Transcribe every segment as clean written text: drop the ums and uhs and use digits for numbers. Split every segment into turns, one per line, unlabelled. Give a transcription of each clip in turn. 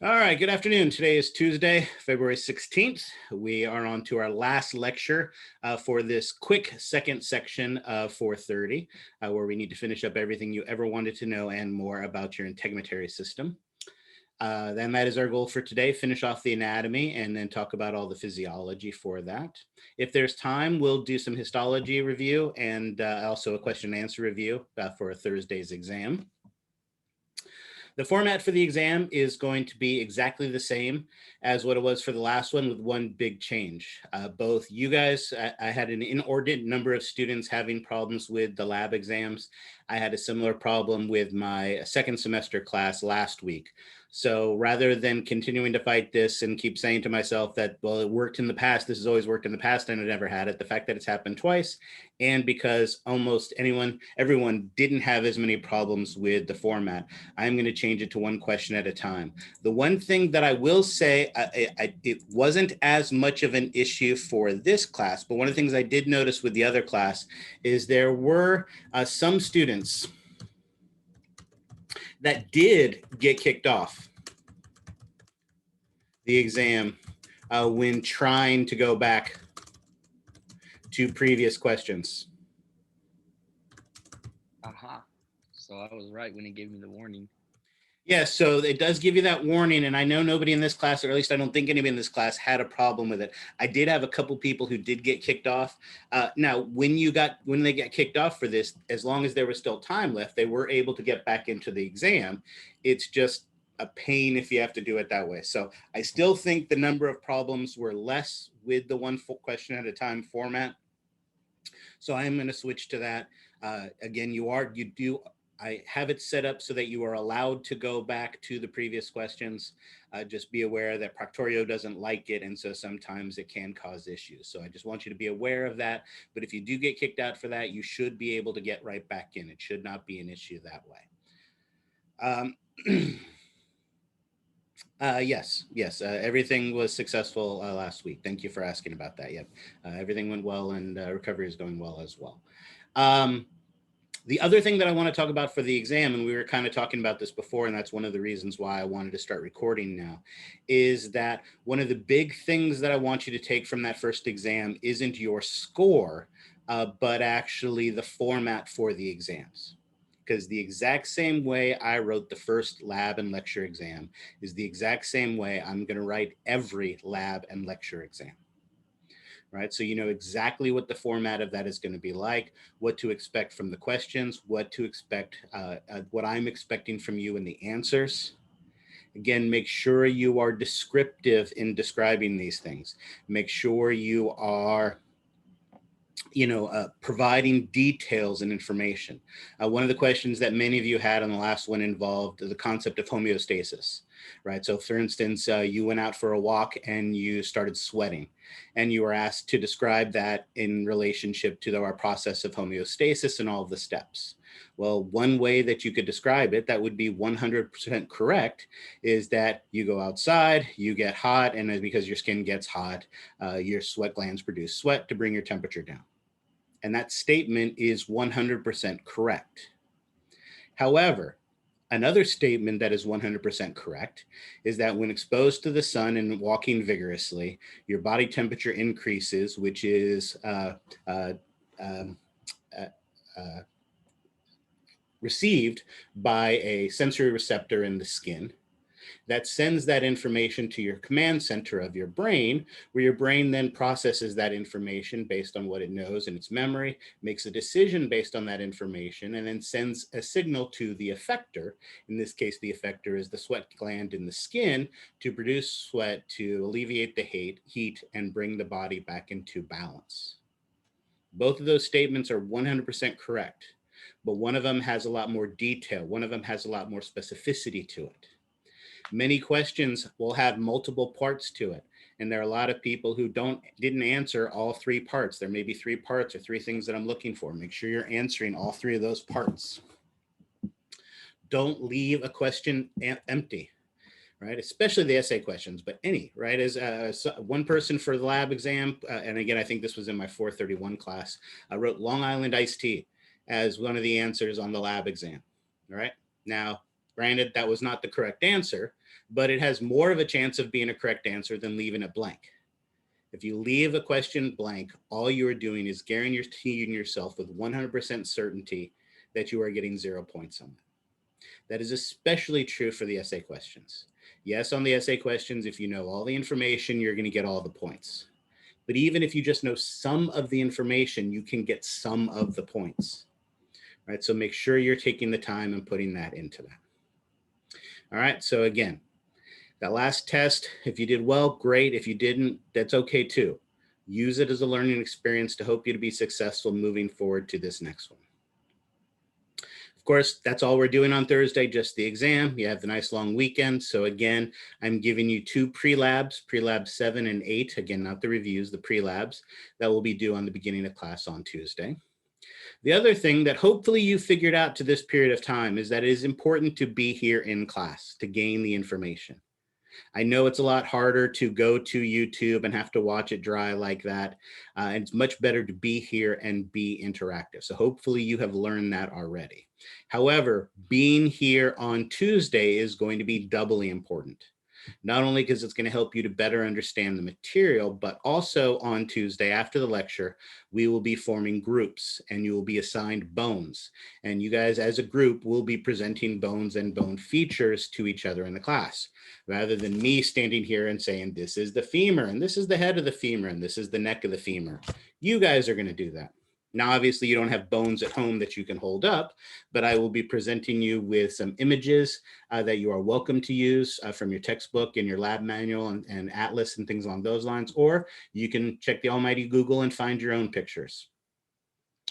All right, good afternoon. Today is Tuesday, February 16th. We are on to our last lecture for this quick second section of 430, where we need to finish up everything you ever wanted to know and more about your integumentary system. Then that is our goal for today, finish off the anatomy and then talk about all the physiology for that. If there's time, we'll do some histology review and also a question and answer review for Thursday's exam. The format for the exam is going to be exactly the same as what it was for the last one, with one big change. Both you guys, I had an inordinate number of students having problems with the lab exams. I had a similar problem with my second semester class last week. So rather than continuing to fight this and keep saying to myself that, well, it worked in the past, this has always worked in the past and I never had it, the fact that it's happened twice, and because almost everyone didn't have as many problems with the format, I'm going to change it to one question at a time. The one thing that I will say, it wasn't as much of an issue for this class, but one of the things I did notice with the other class is there were some students that did get kicked off the exam when trying to go back to previous questions.
Aha. So I was right when it gave me the warning.
Yeah, so it does give you that warning, and I know nobody in this class, or at least I don't think anybody in this class, had a problem with it. I did have a couple people who did get kicked off. Now, when they got kicked off for this, as long as there was still time left, they were able to get back into the exam. It's just a pain if you have to do it that way. So I still think the number of problems were less with the one question at a time format. So I am going to switch to that. Again, I have it set up so that you are allowed to go back to the previous questions. Just be aware that Proctorio doesn't like it, and so sometimes it can cause issues. So I just want you to be aware of that. But if you do get kicked out for that, you should be able to get right back in. It should not be an issue that way. Yes, everything was successful last week. Thank you for asking about that. Yep, everything went well, and recovery is going well as well. The other thing that I want to talk about for the exam, and we were kind of talking about this before, and that's one of the reasons why I wanted to start recording now, is that one of the big things that I want you to take from that first exam isn't your score, but actually the format for the exams. Because the exact same way I wrote the first lab and lecture exam is the exact same way I'm going to write every lab and lecture exam. Right? So you know exactly what the format of that is going to be like, what to expect from the questions, what to expect, what I'm expecting from you in the answers. Again, make sure you are descriptive in describing these things. Make sure you are providing details and information. One of the questions that many of you had on the last one involved the concept of homeostasis, right? So for instance, you went out for a walk and you started sweating, and you were asked to describe that in relationship to our process of homeostasis and all of the steps. Well, one way that you could describe it that would be 100% correct is that you go outside, you get hot, and because your skin gets hot, your sweat glands produce sweat to bring your temperature down. And that statement is 100% correct. However, another statement that is 100% correct is that when exposed to the sun and walking vigorously, your body temperature increases, which is received by a sensory receptor in the skin that sends that information to your command center of your brain, where your brain then processes that information based on what it knows in its memory, makes a decision based on that information, and then sends a signal to the effector. In this case, the effector is the sweat gland in the skin, to produce sweat to alleviate the heat and bring the body back into balance. Both of those statements are 100% correct, but one of them has a lot more detail. One of them has a lot more specificity to it. Many questions will have multiple parts to it. And there are a lot of people who didn't answer all three parts. There may be three parts or three things that I'm looking for. Make sure you're answering all three of those parts. Don't leave a question empty, right? Especially the essay questions, but any, right? As one person for the lab exam, and again, I think this was in my 431 class, I wrote Long Island iced tea as one of the answers on the lab exam, all right? Now, Granted, that was not the correct answer, but it has more of a chance of being a correct answer than leaving it blank. If you leave a question blank, all you are doing is guaranteeing yourself with 100% certainty that you are getting 0 points on that. That is especially true for the essay questions. Yes, on the essay questions, if you know all the information, you're going to get all the points. But even if you just know some of the information, you can get some of the points. Right? So make sure you're taking the time and putting that into that. All right, so again, that last test, if you did well, great. If you didn't, that's okay too. Use it as a learning experience to help you to be successful moving forward to this next one. Of course, that's all we're doing on Thursday, just the exam. You have the nice long weekend. So again, I'm giving you 2 pre-labs, pre-lab 7 and 8. Again, not the reviews, the pre-labs that will be due on the beginning of class on Tuesday. The other thing that hopefully you figured out to this period of time is that it is important to be here in class to gain the information. I know it's a lot harder to go to YouTube and have to watch it dry like that. And it's much better to be here and be interactive. So hopefully you have learned that already. However, being here on Tuesday is going to be doubly important. Not only because it's going to help you to better understand the material, but also on Tuesday after the lecture, we will be forming groups and you will be assigned bones. And you guys as a group will be presenting bones and bone features to each other in the class, rather than me standing here and saying, this is the femur and this is the head of the femur and this is the neck of the femur. You guys are going to do that. Now, obviously, you don't have bones at home that you can hold up, but I will be presenting you with some images that you are welcome to use from your textbook and your lab manual and atlas and things along those lines, or you can check the almighty Google and find your own pictures.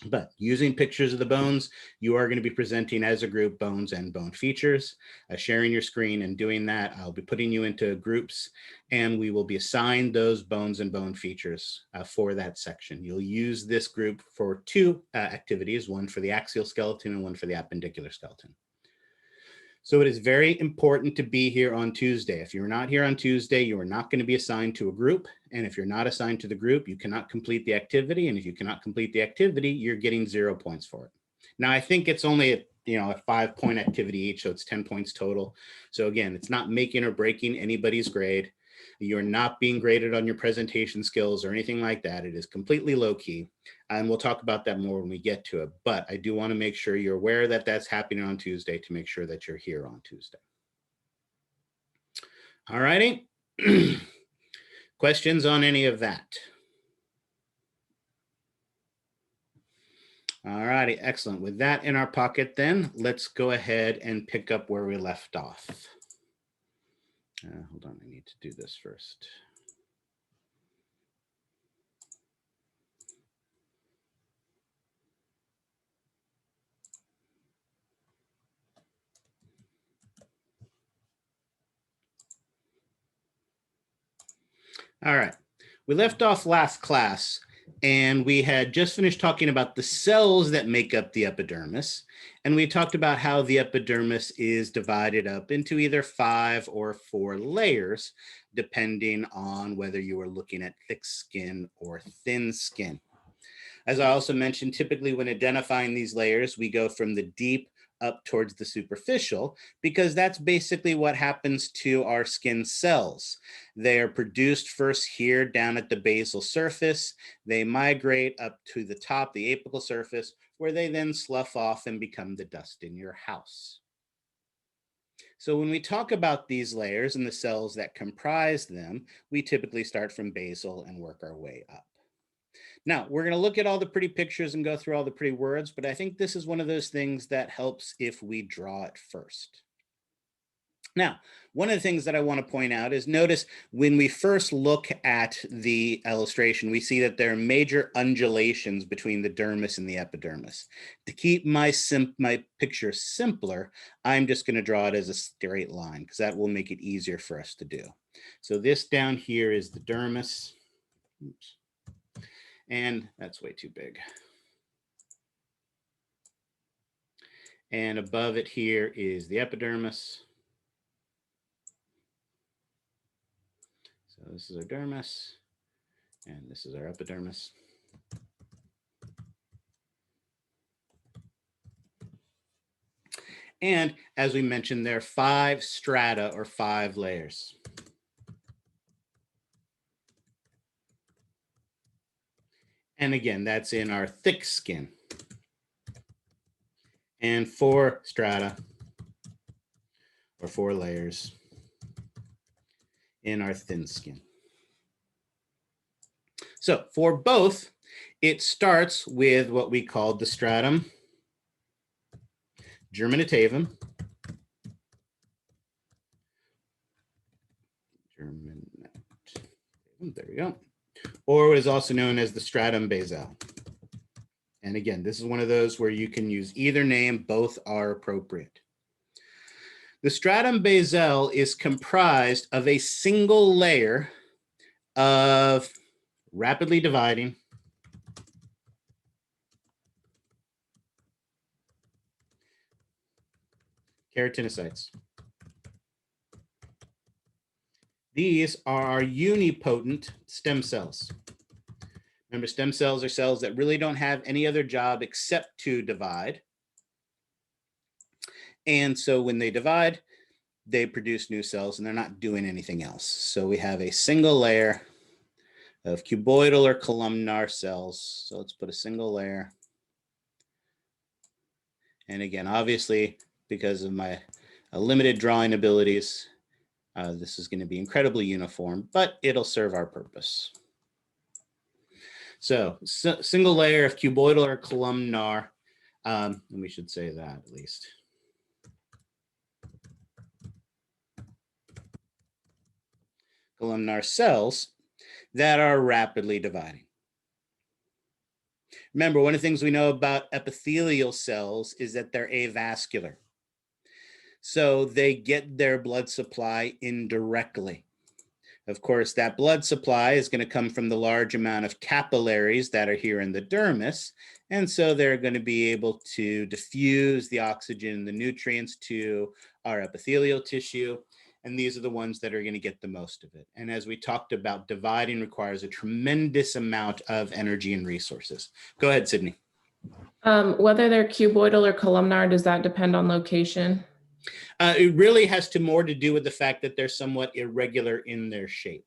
But using pictures of the bones, you are going to be presenting as a group bones and bone features, sharing your screen and doing that. I'll be putting you into groups and we will be assigned those bones and bone features for that section. You'll use this group for 2 activities, one for the axial skeleton and one for the appendicular skeleton. So it is very important to be here on Tuesday. If you're not here on Tuesday, you are not going to be assigned to a group. And if you're not assigned to the group, you cannot complete the activity. And if you cannot complete the activity, you're getting 0 points for it. Now, I think it's only a 5-point activity each, so it's 10 points total. So again, it's not making or breaking anybody's grade. You're not being graded on your presentation skills or anything like that. It is completely low key. And we'll talk about that more when we get to it. But I do want to make sure you're aware that that's happening on Tuesday to make sure that you're here on Tuesday. All righty. Questions on any of that? All righty, excellent. With that in our pocket then, let's go ahead and pick up where we left off. Hold on, I need to do this first. All right, we left off last class and we had just finished talking about the cells that make up the epidermis. And we talked about how the epidermis is divided up into either 5 or 4 layers, depending on whether you are looking at thick skin or thin skin. As I also mentioned, typically when identifying these layers, we go from the deep up towards the superficial, because that's basically what happens to our skin cells. They are produced first here down at the basal surface. They migrate up to the top, the apical surface, where they then slough off and become the dust in your house. So when we talk about these layers and the cells that comprise them, we typically start from basal and work our way up. Now, we're going to look at all the pretty pictures and go through all the pretty words, but I think this is one of those things that helps if we draw it first. Now, one of the things that I want to point out is notice when we first look at the illustration, we see that there are major undulations between the dermis and the epidermis. To keep my picture simpler, I'm just going to draw it as a straight line because that will make it easier for us to do. So this down here is the dermis. Oops. And that's way too big. And above it here is the epidermis. So this is our dermis, and this is our epidermis. And as we mentioned, there are 5 strata or 5 layers. And again, that's in our thick skin. And 4 strata or 4 layers in our thin skin. So for both, it starts with what we call the stratum germinativum. There we go. Or what is also known as the stratum basal. And again, this is one of those where you can use either name, both are appropriate. The stratum basal is comprised of a single layer of rapidly dividing keratinocytes. These are unipotent stem cells. Remember, stem cells are cells that really don't have any other job except to divide. And so when they divide, they produce new cells and they're not doing anything else. So we have a single layer of cuboidal or columnar cells. So let's put a single layer. And again, obviously, because of my limited drawing abilities, this is going to be incredibly uniform, but it'll serve our purpose. So single layer of cuboidal or columnar, and we should say that at least. Columnar cells that are rapidly dividing. Remember, one of the things we know about epithelial cells is that they're avascular. So they get their blood supply indirectly. Of course, that blood supply is going to come from the large amount of capillaries that are here in the dermis. And so they're going to be able to diffuse the oxygen, the nutrients to our epithelial tissue. And these are the ones that are going to get the most of it. And as we talked about, dividing requires a tremendous amount of energy and resources. Go ahead, Sydney.
Whether they're cuboidal or columnar, does that depend on location?
It really has more to do with the fact that they're somewhat irregular in their shape.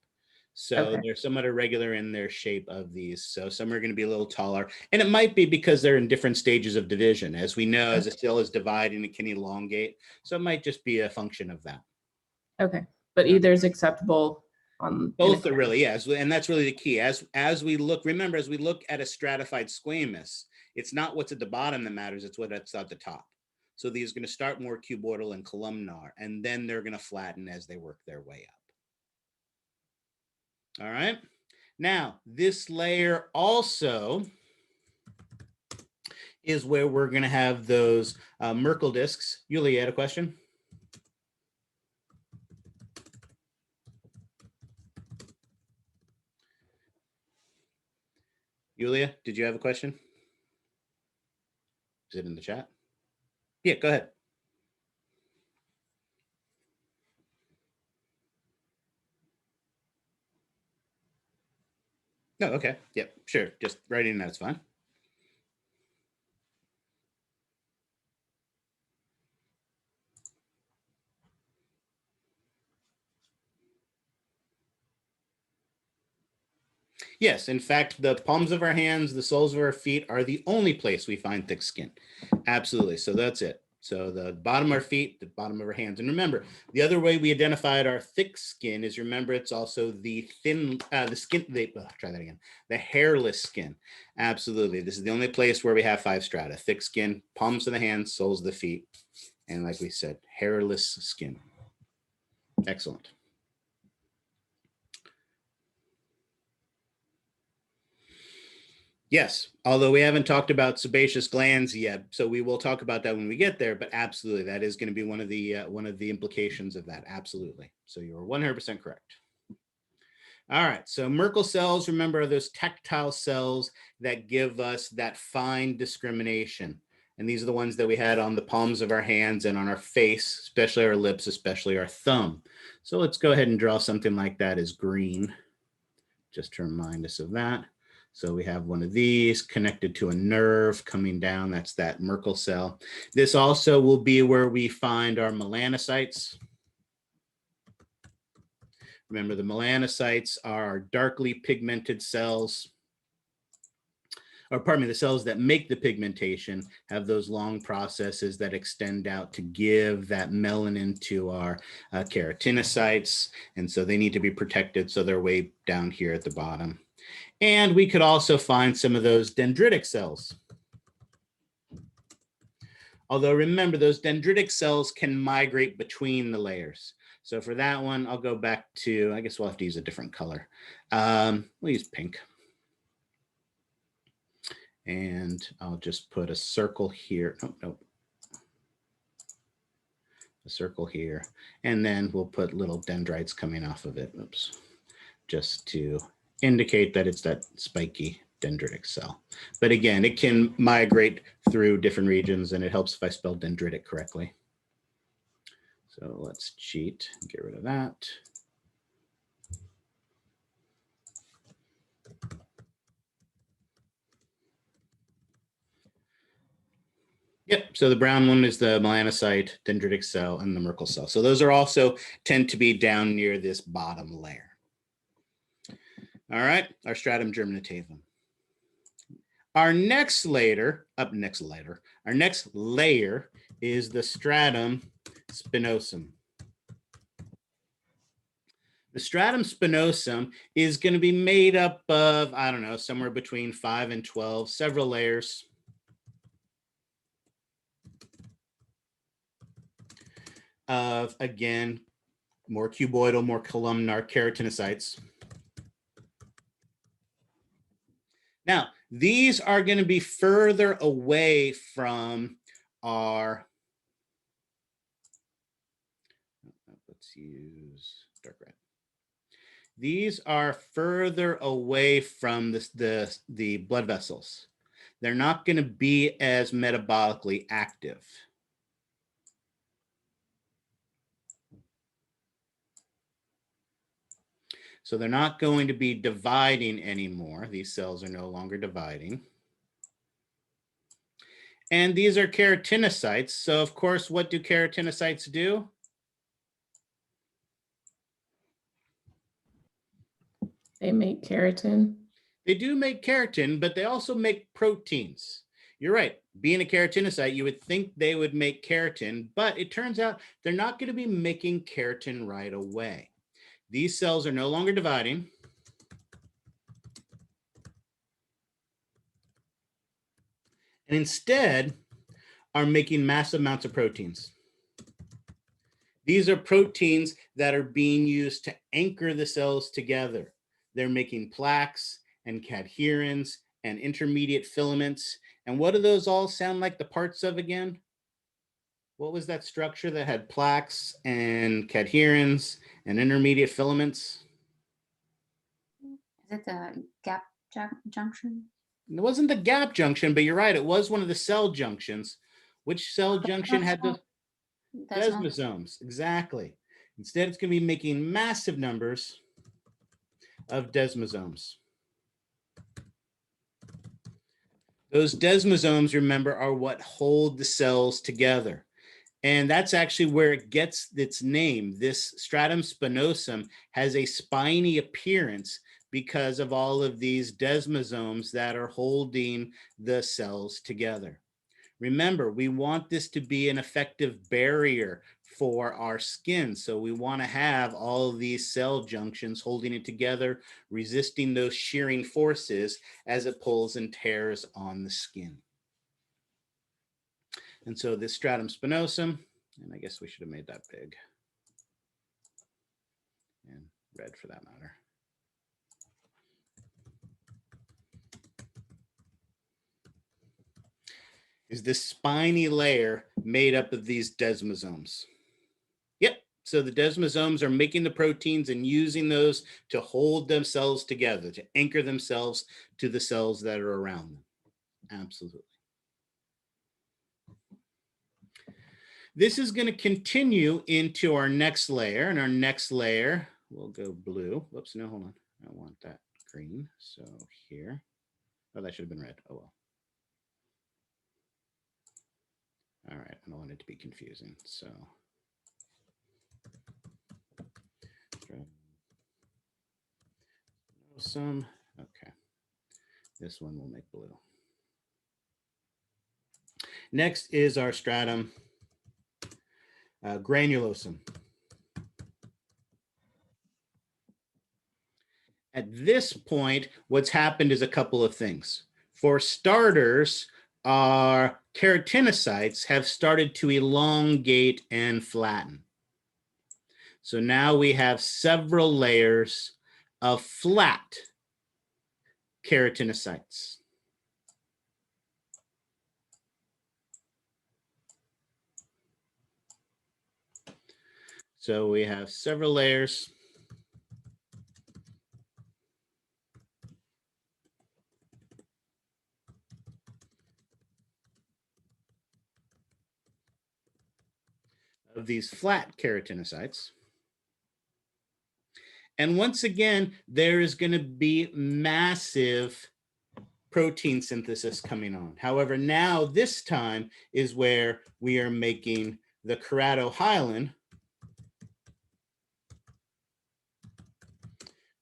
So
Okay.
they're somewhat irregular in their shape of these. So some are going to be a little taller. And it might be because they're in different stages of division. As we know, as a cell is dividing, it can elongate. So it might just be a function of that.
Okay, but either is acceptable on
both are really, yes, and that's really the key. As we look, remember, as we look at a stratified squamous, it's not what's at the bottom that matters, it's what's at the top. So these are going to start more cuboidal and columnar, and then they're going to flatten as they work their way up. All right. Now, this layer also is where we're going to have those Merkel discs. Yulia, you had a question? Yulia, did you have a question? Is it in the chat? Yeah, go ahead. No, okay. Yep, sure. Just writing that's fine. Yes, in fact, the palms of our hands, the soles of our feet are the only place we find thick skin. Absolutely. So that's it. So the bottom of our feet, the bottom of our hands. And remember, the other way we identified our thick skin is, remember, it's also the thin, try that again, the hairless skin. Absolutely. This is the only place where we have 5 strata: thick skin, palms of the hands, soles of the feet, and like we said, hairless skin. Excellent. Yes, although we haven't talked about sebaceous glands yet, so we will talk about that when we get there. But absolutely, that is going to be one of the implications of that. Absolutely. So you're 100% correct. All right. So Merkel cells, remember, are those tactile cells that give us that fine discrimination. And these are the ones that we had on the palms of our hands and on our face, especially our lips, especially our thumb. So let's go ahead and draw something like that as green, just to remind us of that. So we have one of these connected to a nerve coming down. That's that Merkel cell. This also will be where we find our melanocytes. Remember, the melanocytes are darkly pigmented cells, or pardon me, the cells that make the pigmentation have those long processes that extend out to give that melanin to our keratinocytes. And so they need to be protected. So they're way down here at the bottom. And we could also find some of those dendritic cells. Although remember, those dendritic cells can migrate between the layers. So for that one, I'll go back to, I guess we'll have to use a different color. We'll use pink. And I'll just put a circle here. Oh, nope. A circle here. And then we'll put little dendrites coming off of it. Oops. Just to indicate that it's that spiky dendritic cell. But again, it can migrate through different regions, and it helps if I spell dendritic correctly. So let's cheat and get rid of that. Yep, so the brown one is the melanocyte, dendritic cell, and the Merkel cell. So those are also tend to be down near this bottom layer. All right, our stratum germinativum. Our next layer, our next layer is the stratum spinosum. The stratum spinosum is going to be made up of, I don't know, somewhere between 5 and 12, several layers. Of, again, more cuboidal, more columnar keratinocytes. Now, these are going to be further away from our, let's use dark red. These are further away from the blood vessels. They're not going to be as metabolically active. So they're not going to be dividing anymore. These cells are no longer dividing. And these are keratinocytes. So of course, what do keratinocytes do?
They make keratin.
They do make keratin, but they also make proteins. You're right. Being a keratinocyte, you would think they would make keratin, but it turns out they're not going to be making keratin right away. These cells are no longer dividing. And instead are making massive amounts of proteins. These are proteins that are being used to anchor the cells together. They're making plaques and cadherins and intermediate filaments. And what do those all sound like the parts of again? What was that structure that had plaques and cadherins and intermediate filaments?
Is it the gap junction?
It wasn't the gap junction, but you're right. It was one of the cell junctions. Which cell junction had the desmosomes? Exactly. Instead, it's going to be making massive numbers of desmosomes. Those desmosomes, remember, are what hold the cells together. And that's actually where it gets its name. This stratum spinosum has a spiny appearance because of all of these desmosomes that are holding the cells together. Remember, we want this to be an effective barrier for our skin. So we want to have all of these cell junctions holding it together, resisting those shearing forces as it pulls and tears on the skin. And so this stratum spinosum, and I guess we should have made that big and red for that matter. Is this spiny layer made up of these desmosomes. Yep, so the desmosomes are making the proteins and using those to hold themselves together, to anchor themselves to the cells that are around them. Absolutely. This is going to continue into our next layer, and our next layer will go blue. Whoops, no, hold on. I want that green, so here. Oh, that should have been red. Oh, well. All right, I don't want it to be confusing, so. Some, okay. This one will make blue. Next is our stratum granulosum. At this point, what's happened is a couple of things. For starters, our keratinocytes have started to elongate and flatten. So now we have several layers of flat keratinocytes. So we have several layers. Of these flat keratinocytes. And once again, there is going to be massive protein synthesis coming on. However, now this time is where we are making the keratohyalin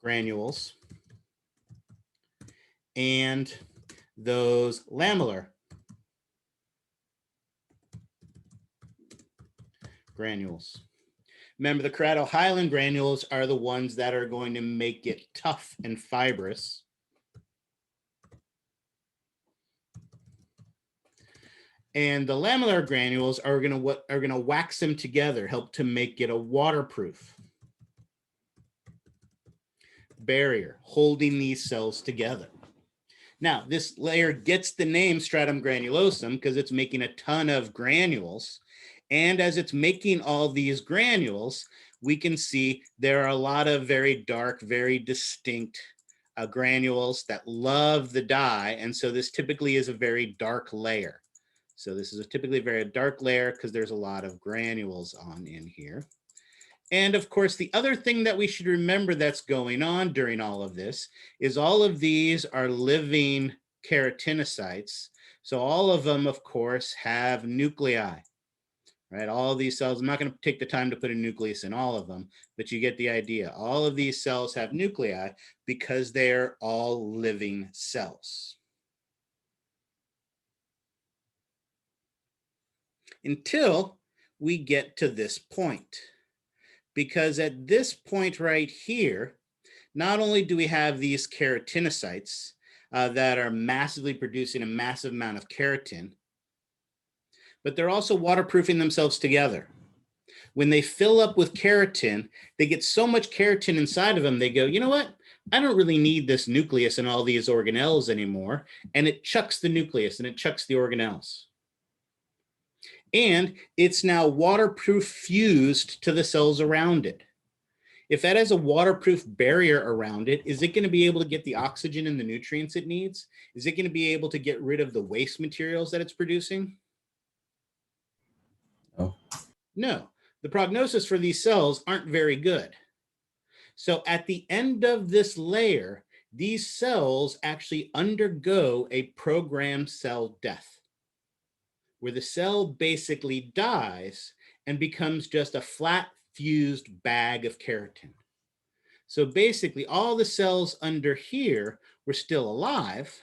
granules and those lamellar granules. Remember, the keratohyalin granules are the ones that are going to make it tough and fibrous. And the lamellar granules are going to wax them together, help to make it a waterproof barrier holding these cells together. Now, this layer gets the name stratum granulosum because it's making a ton of granules. And as it's making all these granules, we can see there are a lot of very dark, very distinct granules that love the dye. And so this typically is a very dark layer. So this is typically a very dark layer because there's a lot of granules on in here. And of course, the other thing that we should remember that's going on during all of this is all of these are living keratinocytes. So all of them, of course, have nuclei. Right, all of these cells, I'm not going to take the time to put a nucleus in all of them, but you get the idea. All of these cells have nuclei because they're all living cells. Until we get to this point. Because at this point right here, not only do we have these keratinocytes that are massively producing a massive amount of keratin, but they're also waterproofing themselves together. When they fill up with keratin, they get so much keratin inside of them, they go, you know what? I don't really need this nucleus and all these organelles anymore. And it chucks the nucleus and it chucks the organelles. And it's now waterproof fused to the cells around it. If that has a waterproof barrier around it, is it going to be able to get the oxygen and the nutrients it needs? Is it going to be able to get rid of the waste materials that it's producing? No, the prognosis for these cells aren't very good. So at the end of this layer, these cells actually undergo a programmed cell death, where the cell basically dies and becomes just a flat fused bag of keratin. So basically all the cells under here were still alive,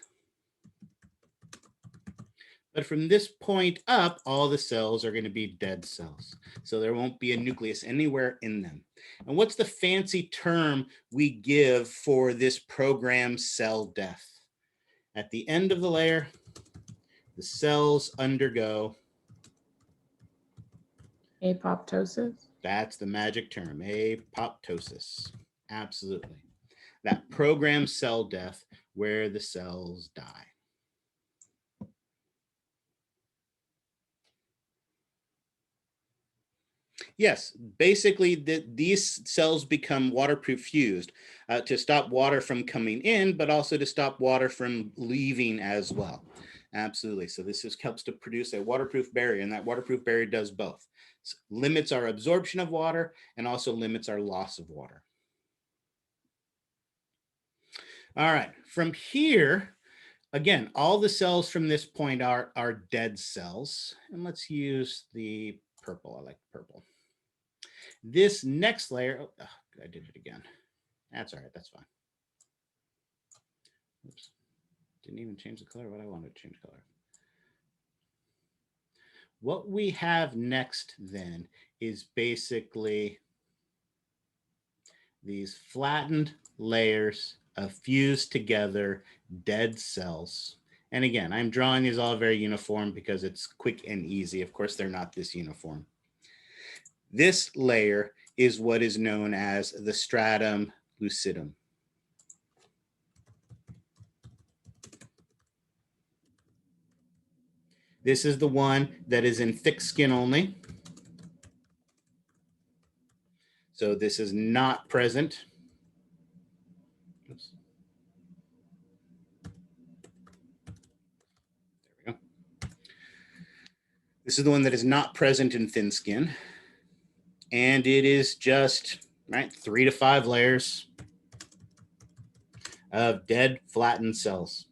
but from this point up, all the cells are going to be dead cells. So there won't be a nucleus anywhere in them. And what's the fancy term we give for this programmed cell death? At the end of the layer, the cells undergo
Apoptosis.
That's the magic term, apoptosis. Absolutely. That programmed cell death where the cells die. Yes, basically these cells become waterproof fused to stop water from coming in, but also to stop water from leaving as well. Absolutely. So this helps to produce a waterproof barrier, and that waterproof barrier does both. So limits our absorption of water and also limits our loss of water. All right, from here, again, all the cells from this point are dead cells. And let's use the purple. I like purple. This next layer, oh, I did it again. That's all right, that's fine. Oops, didn't even change the color. What I wanted to change color. What we have next then is basically these flattened layers of fused together dead cells. And again, I'm drawing these all very uniform because it's quick and easy. Of course, they're not this uniform. This layer is what is known as the stratum lucidum. This is the one that is in thick skin only. So this is not present. Oops. There we go. This is the one that is not present in thin skin. And it is just, right, 3 to 5 layers of dead flattened cells.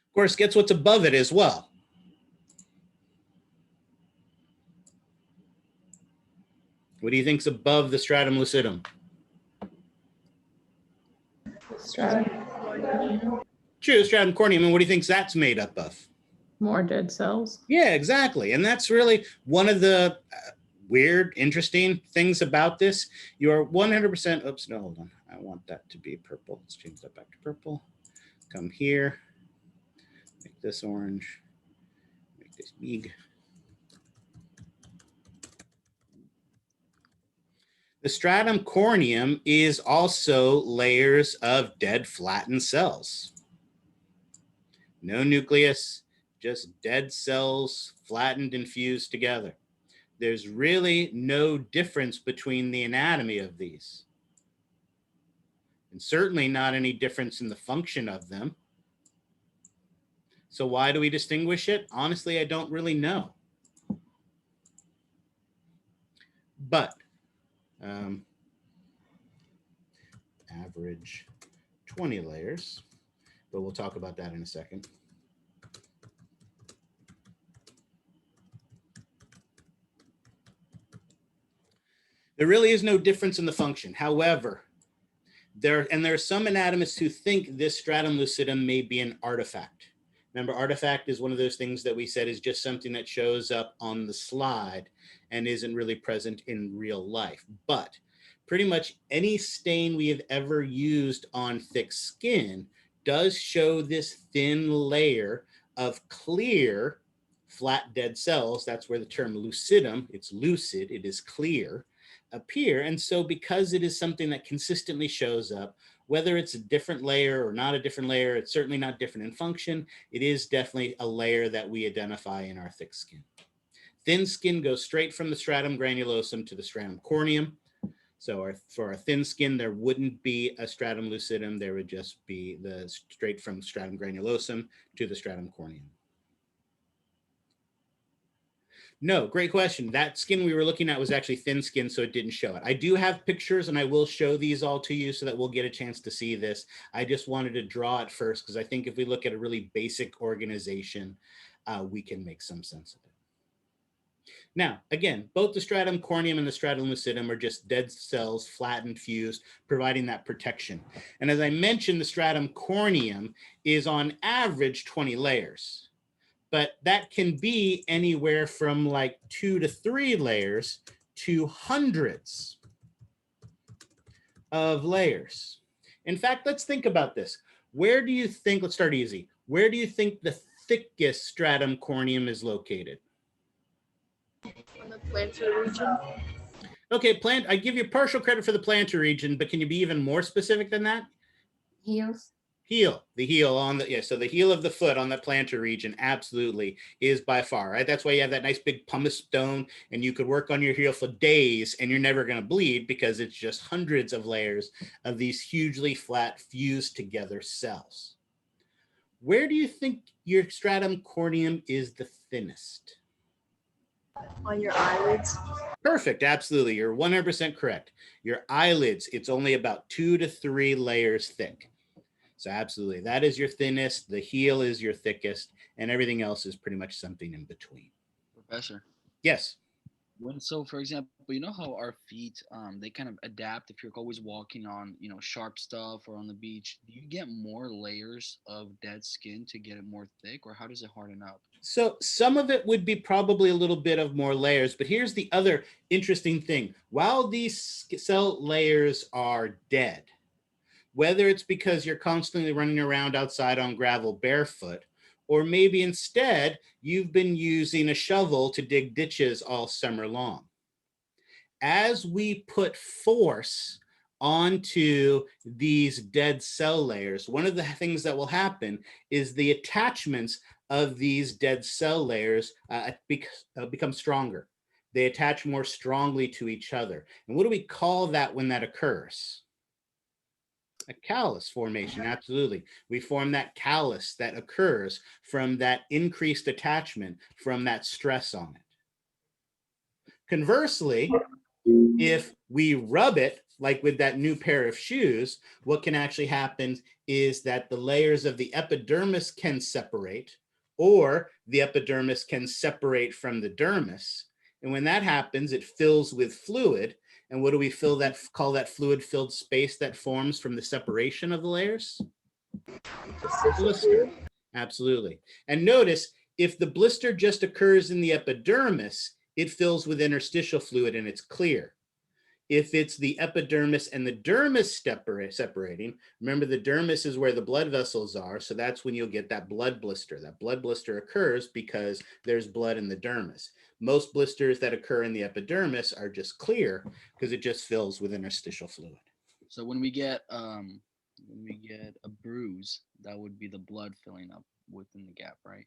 Of course, guess what's above it as well? What do you think's above the stratum lucidum?
Stratum.
True, stratum corneum. And what do you think that's made up of?
More dead cells.
Yeah, exactly. And that's really one of the weird, interesting things about this. You're 100%, oops, no, hold on. I want that to be purple. Let's change that back to purple. Come here, make this orange, make this big. The stratum corneum is also layers of dead flattened cells. No nucleus, just dead cells flattened and fused together. There's really no difference between the anatomy of these. And certainly not any difference in the function of them. So why do we distinguish it? Honestly, I don't really know. But average 20 layers, but we'll talk about that in a second. There really is no difference in the function. However, there are some anatomists who think this stratum lucidum may be an artifact. Remember, artifact is one of those things that we said is just something that shows up on the slide and isn't really present in real life. But pretty much any stain we have ever used on thick skin does show this thin layer of clear, flat dead cells. That's where the term lucidum, it's lucid, it is clear, appear. And so because it is something that consistently shows up, whether it's a different layer or not a different layer, it's certainly not different in function. It is definitely a layer that we identify in our thick skin. Thin skin goes straight from the stratum granulosum to the stratum corneum. So for our thin skin, there wouldn't be a stratum lucidum. There would just be the straight from stratum granulosum to the stratum corneum. No, great question. That skin we were looking at was actually thin skin, so it didn't show it. I do have pictures, and I will show these all to you so that we'll get a chance to see this. I just wanted to draw it first because I think if we look at a really basic organization, we can make some sense of it. Now, again, both the stratum corneum and the stratum lucidum are just dead cells, flattened, fused, providing that protection. And as I mentioned, the stratum corneum is on average 20 layers. But that can be anywhere from like 2 to 3 layers to hundreds of layers. In fact, let's think about this. Where do you think, let's start easy. Where do you think the thickest stratum corneum is located?
On the plantar region.
Okay, I give you partial credit for the plantar region, but can you be even more specific than that?
Heels.
The heel on the, yeah, so the heel of the foot on the plantar region absolutely is by far, right? That's why you have that nice big pumice stone and you could work on your heel for days and you're never going to bleed because it's just hundreds of layers of these hugely flat fused together cells. Where do you think your stratum corneum is the thinnest?
On your eyelids.
Perfect. Absolutely. You're 100% correct. Your eyelids, it's only about 2 to 3 layers thick. So absolutely, that is your thinnest. The heel is your thickest, and everything else is pretty much something in between.
Professor.
Yes.
So for example, you know how our feet, they kind of adapt if you're always walking on, sharp stuff or on the beach. Do you get more layers of dead skin to get it more thick, or how does it harden up?
So some of it would be probably a little bit of more layers, but here's the other interesting thing. While these cell layers are dead, whether it's because you're constantly running around outside on gravel barefoot, or maybe instead you've been using a shovel to dig ditches all summer long. As we put force onto these dead cell layers, one of the things that will happen is the attachments of these dead cell layers become stronger. They attach more strongly to each other. And what do we call that when that occurs? A callus formation, absolutely. We form that callus that occurs from that increased attachment from that stress on it. Conversely, if we rub it, like with that new pair of shoes, what can actually happen is that the layers of the epidermis can separate, or the epidermis can separate from the dermis. And when that happens, it fills with fluid. And what do we call that fluid-filled space that forms from the separation of the layers? Blister. Absolutely. And notice, if the blister just occurs in the epidermis, it fills with interstitial fluid and it's clear. If it's the epidermis and the dermis separating, remember the dermis is where the blood vessels are, so that's when you'll get that blood blister. That blood blister occurs because there's blood in the dermis. Most blisters that occur in the epidermis are just clear because it just fills with interstitial fluid.
So when we get a bruise, that would be the blood filling up within the gap, right?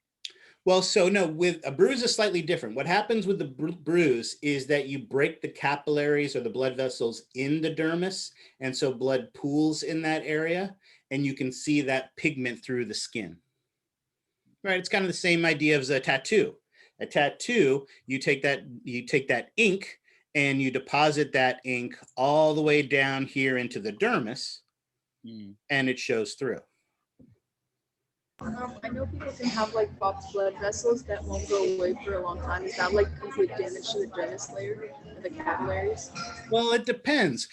Well, so no, with a bruise is slightly different. What happens with the bruise is that you break the capillaries or the blood vessels in the dermis, and so blood pools in that area, and you can see that pigment through the skin. Right? It's kind of the same idea as a tattoo. A tattoo, you take that ink and you deposit that ink all the way down here into the dermis, and it shows through.
I know people can have like blocked blood vessels that won't go away for a long time. Is that like complete damage to the dermis layer or the capillaries?
Well, it depends.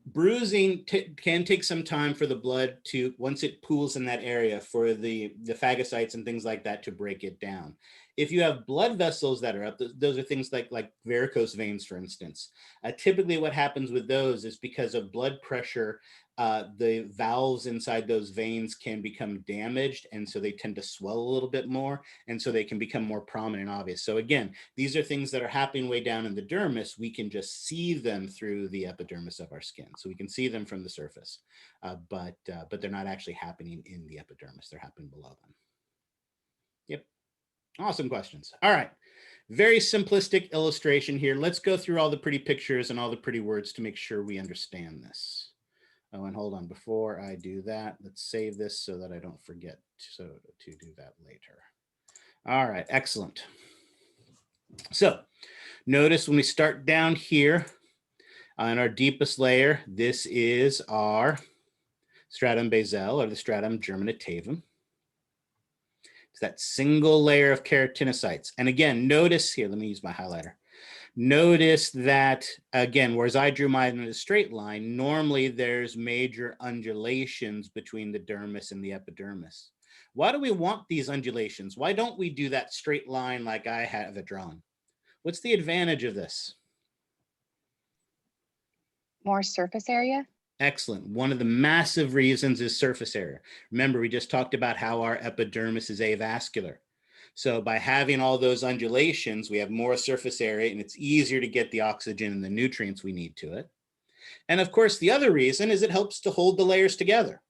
Bruising can take some time for the blood to, once it pools in that area, for the phagocytes and things like that to break it down. If you have blood vessels that are up, those are things like varicose veins, for instance. Typically what happens with those is because of blood pressure, the valves inside those veins can become damaged, and so they tend to swell a little bit more, and so they can become more prominent and obvious. So again, these are things that are happening way down in the dermis. We can just see them through the epidermis of our skin. So we can see them from the surface, but they're not actually happening in the epidermis. They're happening below them. Yep. Awesome questions. All right. Very simplistic illustration here. Let's go through all the pretty pictures and all the pretty words to make sure we understand this. Oh, and hold on, before I do that, let's save this so that I don't forget to do that later. All right, excellent. So notice when we start down here on our deepest layer, this is our stratum basal, or the stratum germinativum. It's that single layer of keratinocytes. And again, notice here, let me use my highlighter. Notice that, again, whereas I drew mine in a straight line, normally there's major undulations between the dermis and the epidermis. Why do we want these undulations? Why don't we do that straight line like I have it drawn? What's the advantage of this?
More surface area?
Excellent. One of the massive reasons is surface area. Remember, we just talked about how our epidermis is avascular. So by having all those undulations, we have more surface area, and it's easier to get the oxygen and the nutrients we need to it. And of course, the other reason is it helps to hold the layers together,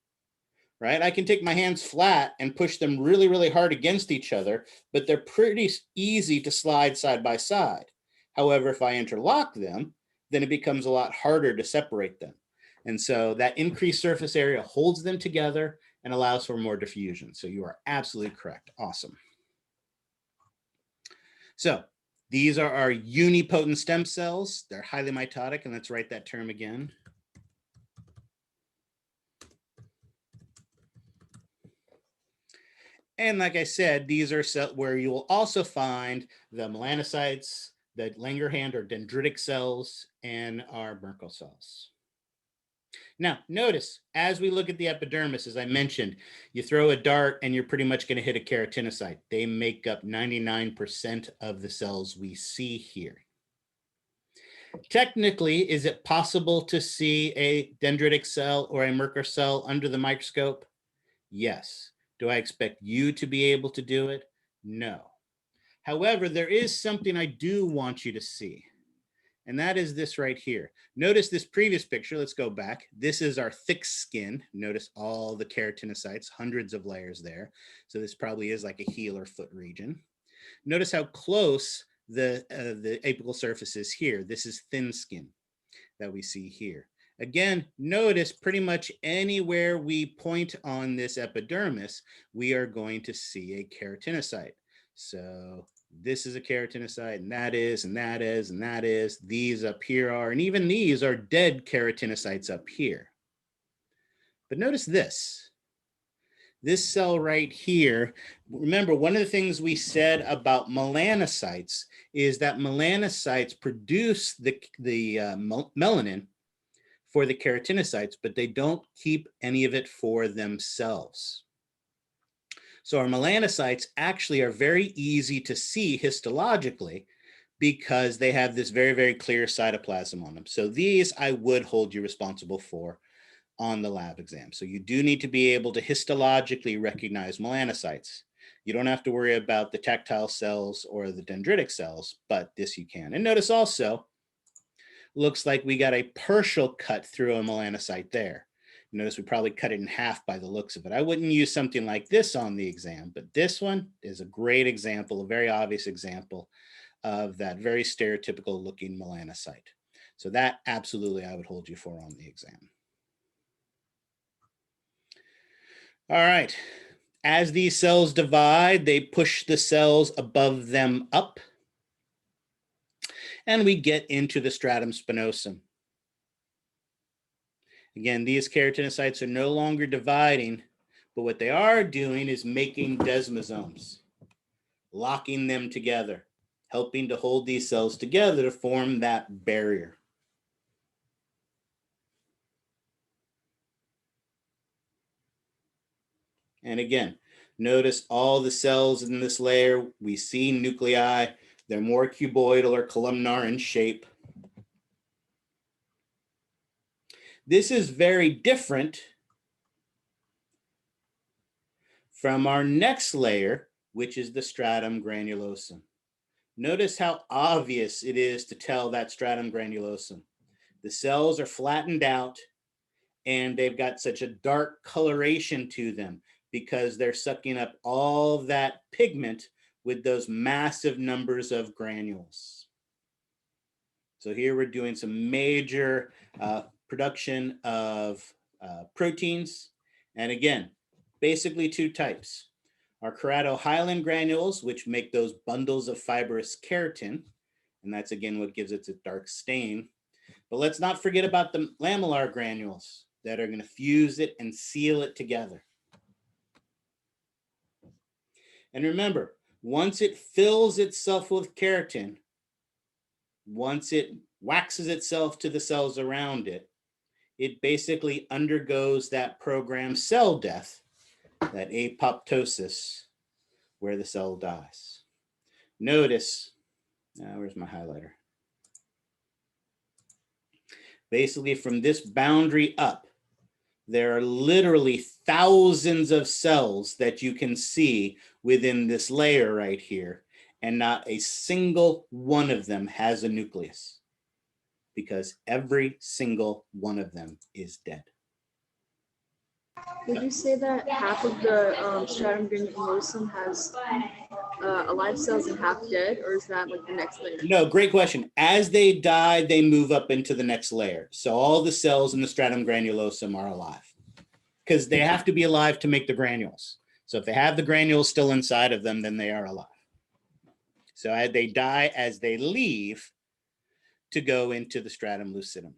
right? I can take my hands flat and push them really, really hard against each other, but they're pretty easy to slide side by side. However, if I interlock them, then it becomes a lot harder to separate them. And so that increased surface area holds them together and allows for more diffusion. So you are absolutely correct. Awesome. So these are our unipotent stem cells. They're highly mitotic, and let's write that term again. And like I said, these are where you will also find the melanocytes, the Langerhans or dendritic cells, and our Merkel cells. Now, notice, as we look at the epidermis, as I mentioned, you throw a dart and you're pretty much going to hit a keratinocyte. They make up 99% of the cells we see here. Technically, is it possible to see a dendritic cell or a Merkel cell under the microscope? Yes. Do I expect you to be able to do it? No. However, there is something I do want you to see, and that is this right here. Notice this previous picture. Let's go back. This is our thick skin. Notice all the keratinocytes, hundreds of layers there. So this probably is like a heel or foot region. Notice how close the apical surface is here. This is thin skin that we see here. Again, notice pretty much anywhere we point on this epidermis, we are going to see a keratinocyte. So this is a keratinocyte, and that is, and that is, and that is. These up here are, and even these are dead keratinocytes up here. But notice this. This cell right here, remember, one of the things we said about melanocytes is that melanocytes produce the melanin for the keratinocytes, but they don't keep any of it for themselves. So our melanocytes actually are very easy to see histologically because they have this very, very clear cytoplasm on them. So these I would hold you responsible for on the lab exam. So you do need to be able to histologically recognize melanocytes. You don't have to worry about the tactile cells or the dendritic cells, but this you can. And notice also, looks like we got a partial cut through a melanocyte there. Notice we probably cut it in half by the looks of it. I wouldn't use something like this on the exam, but this one is a great example, a very obvious example of that very stereotypical looking melanocyte. So that absolutely I would hold you for on the exam. All right, as these cells divide, they push the cells above them up, and we get into the stratum spinosum. Again, these keratinocytes are no longer dividing, but what they are doing is making desmosomes, locking them together, helping to hold these cells together to form that barrier. And again, notice all the cells in this layer, we see nuclei. They're more cuboidal or columnar in shape. This is very different from our next layer, which is the stratum granulosum. Notice how obvious it is to tell that stratum granulosum. The cells are flattened out and they've got such a dark coloration to them because they're sucking up all that pigment with those massive numbers of granules. So here we're doing some major production of proteins. And again, basically two types. Our keratohyalin granules, which make those bundles of fibrous keratin. And that's again what gives it a dark stain. But let's not forget about the lamellar granules that are going to fuse it and seal it together. And remember, once it fills itself with keratin, once it waxes itself to the cells around it, it basically undergoes that programmed cell death, that apoptosis, where the cell dies. Notice, where's my highlighter? Basically from this boundary up, there are literally thousands of cells that you can see within this layer right here, and not a single one of them has a nucleus because every single one of them is dead.
Would you say that half of the stratum granulosum has alive cells and half dead, or is that like the next layer?
No, great question. As they die, they move up into the next layer. So all the cells in the stratum granulosum are alive because they have to be alive to make the granules. So if they have the granules still inside of them, then they are alive. So they die as they leave to go into the stratum lucidum.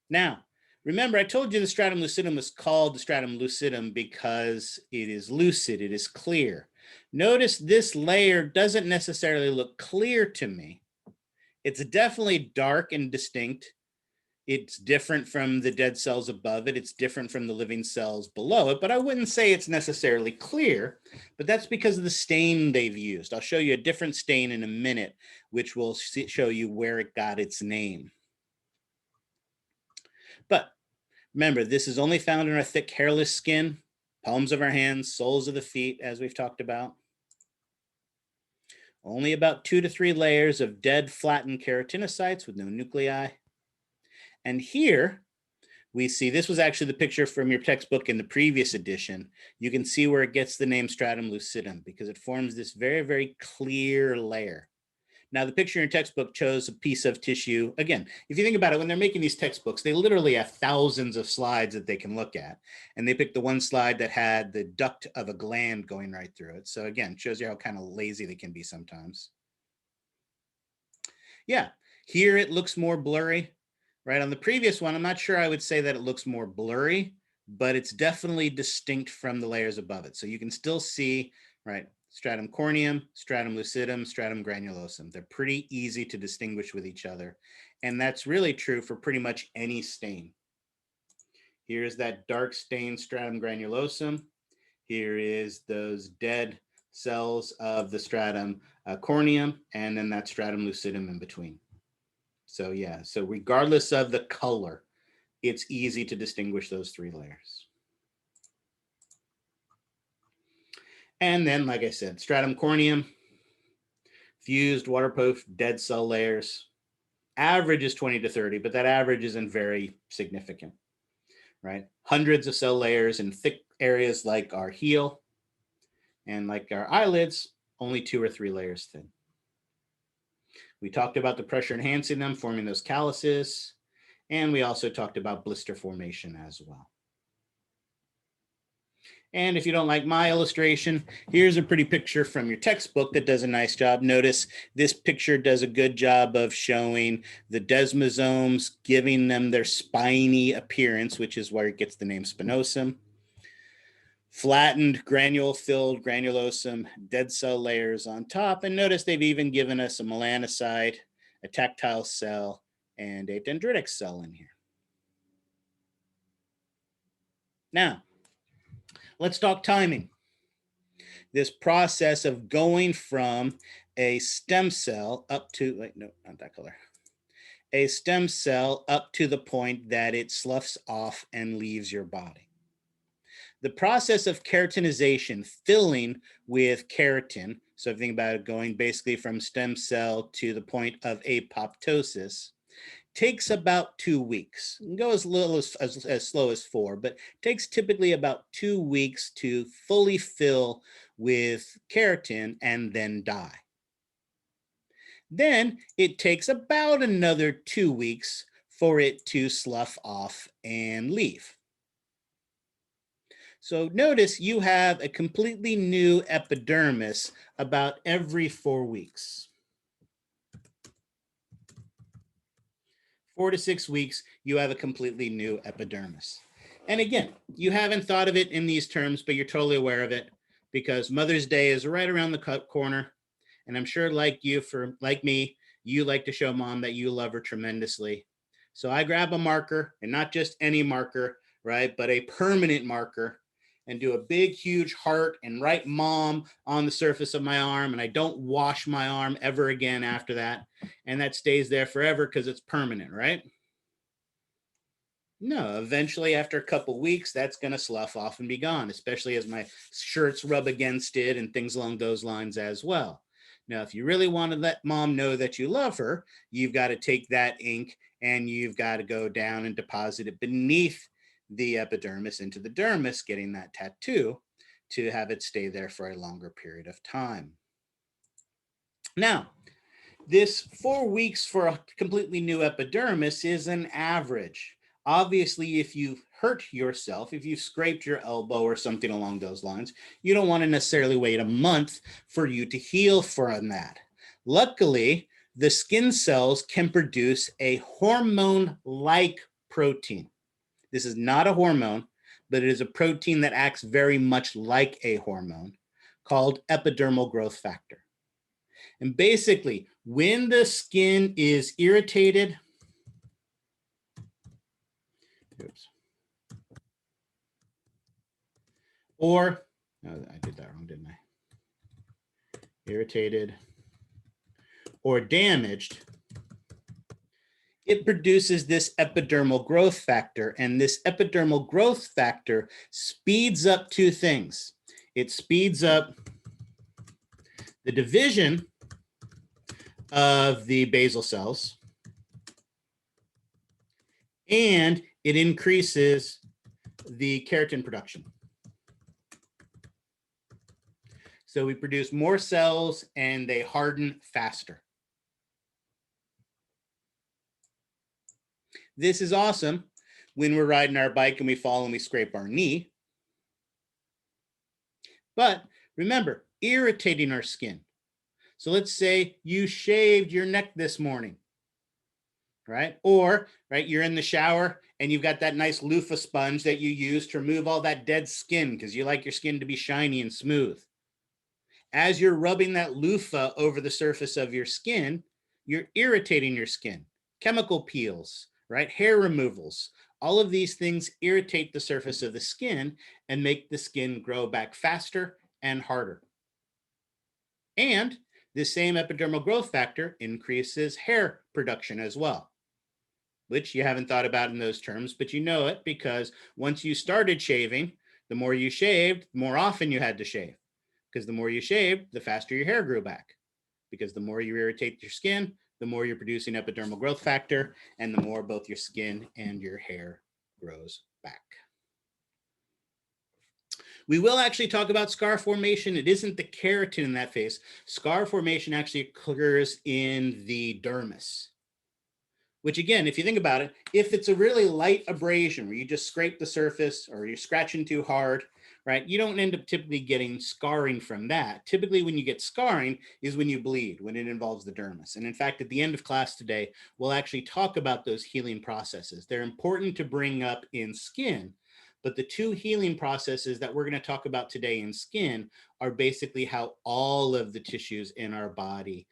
Now, remember, I told you the stratum lucidum was called the stratum lucidum because it is lucid, it is clear. Notice this layer doesn't necessarily look clear to me. It's definitely dark and distinct. It's different from the dead cells above it. It's different from the living cells below it, but I wouldn't say it's necessarily clear, but that's because of the stain they've used. I'll show you a different stain in a minute, which will show you where it got its name. But remember, this is only found in our thick, hairless skin, palms of our hands, soles of the feet, as we've talked about. Only about 2 to 3 layers of dead, flattened keratinocytes with no nuclei. And here we see, this was actually the picture from your textbook in the previous edition. You can see where it gets the name stratum lucidum because it forms this very, very clear layer. Now, the picture in your textbook chose a piece of tissue. Again, if you think about it, when they're making these textbooks, they literally have thousands of slides that they can look at. And they picked the one slide that had the duct of a gland going right through it. So again, shows you how kind of lazy they can be sometimes. Yeah, here it looks more blurry. Right, on the previous one, I'm not sure I would say that it looks more blurry, but it's definitely distinct from the layers above it. So you can still see, right, stratum corneum, stratum lucidum, stratum granulosum. They're pretty easy to distinguish with each other. And that's really true for pretty much any stain. Here's that dark stained stratum granulosum. Here is those dead cells of the stratum corneum, and then that stratum lucidum in between. So yeah, so regardless of the color, it's easy to distinguish those 3 layers. And then, like I said, stratum corneum, fused, waterproof, dead cell layers. Average is 20 to 30, but that average isn't very significant, right? Hundreds of cell layers in thick areas like our heel and like our eyelids, only 2 or 3 layers thin. We talked about the pressure enhancing them, forming those calluses. And we also talked about blister formation as well. And if you don't like my illustration, here's a pretty picture from your textbook that does a nice job. Notice this picture does a good job of showing the desmosomes, giving them their spiny appearance, which is where it gets the name spinosum. Flattened, granule-filled granulosum, dead cell layers on top. And notice they've even given us a melanocyte, a tactile cell, and a dendritic cell in here. Now, let's talk timing. This process of going from a stem cell up to, wait, no, not that color. A stem cell up to the point that it sloughs off and leaves your body. The process of keratinization, filling with keratin, so if you think about it going basically from stem cell to the point of apoptosis, takes about 2 weeks. It can go as little as slow as 4, but takes typically about 2 weeks to fully fill with keratin and then die. Then it takes about another 2 weeks for it to slough off and leave. So notice you have a completely new epidermis about every 4 weeks. 4 to 6 weeks, you have a completely new epidermis. And again, you haven't thought of it in these terms, but you're totally aware of it because Mother's Day is right around the corner. And I'm sure like me, you like to show mom that you love her tremendously. So I grab a marker, and not just any marker, right, but a permanent marker, and do a big, huge heart and write mom on the surface of my arm. And I don't wash my arm ever again after that. And that stays there forever because it's permanent, right? No, eventually after a couple weeks, that's going to slough off and be gone, especially as my shirts rub against it and things along those lines as well. Now, if you really want to let mom know that you love her, you've got to take that ink and you've got to go down and deposit it beneath the epidermis into the dermis, getting that tattoo to have it stay there for a longer period of time. Now, this 4 weeks for a completely new epidermis is an average. Obviously, if you've hurt yourself, if you've scraped your elbow or something along those lines, you don't want to necessarily wait a month for you to heal from that. Luckily, the skin cells can produce a hormone-like protein. This is not a hormone, but it is a protein that acts very much like a hormone called epidermal growth factor. And basically, when the skin is irritated, or, oh, I did that wrong, didn't I? Irritated or damaged, it produces this epidermal growth factor. And this epidermal growth factor speeds up two things. It speeds up the division of the basal cells, and it increases the keratin production. So we produce more cells and they harden faster. This is awesome when we're riding our bike and we fall and we scrape our knee. But remember, irritating our skin. So let's say you shaved your neck this morning, right? Or, right, you're in the shower and you've got that nice loofah sponge that you use to remove all that dead skin because you like your skin to be shiny and smooth. As you're rubbing that loofah over the surface of your skin, you're irritating your skin. Chemical peels, right? Hair removals. All of these things irritate the surface of the skin and make the skin grow back faster and harder. And this same epidermal growth factor increases hair production as well, which you haven't thought about in those terms, but you know it because once you started shaving, the more you shaved, the more often you had to shave. Because the more you shaved, the faster your hair grew back. Because the more you irritate your skin, the more you're producing epidermal growth factor, and the more both your skin and your hair grows back. We will actually talk about scar formation. It isn't the keratin in that phase. Scar formation actually occurs in the dermis, which again, if you think about it, if it's a really light abrasion where you just scrape the surface or you're scratching too hard, right, you don't end up typically getting scarring from that. Typically when you get scarring is when you bleed, when it involves the dermis. And in fact, at the end of class today, we'll actually talk about those healing processes. They're important to bring up in skin, but the two healing processes that we're going to talk about today in skin are basically how all of the tissues in our body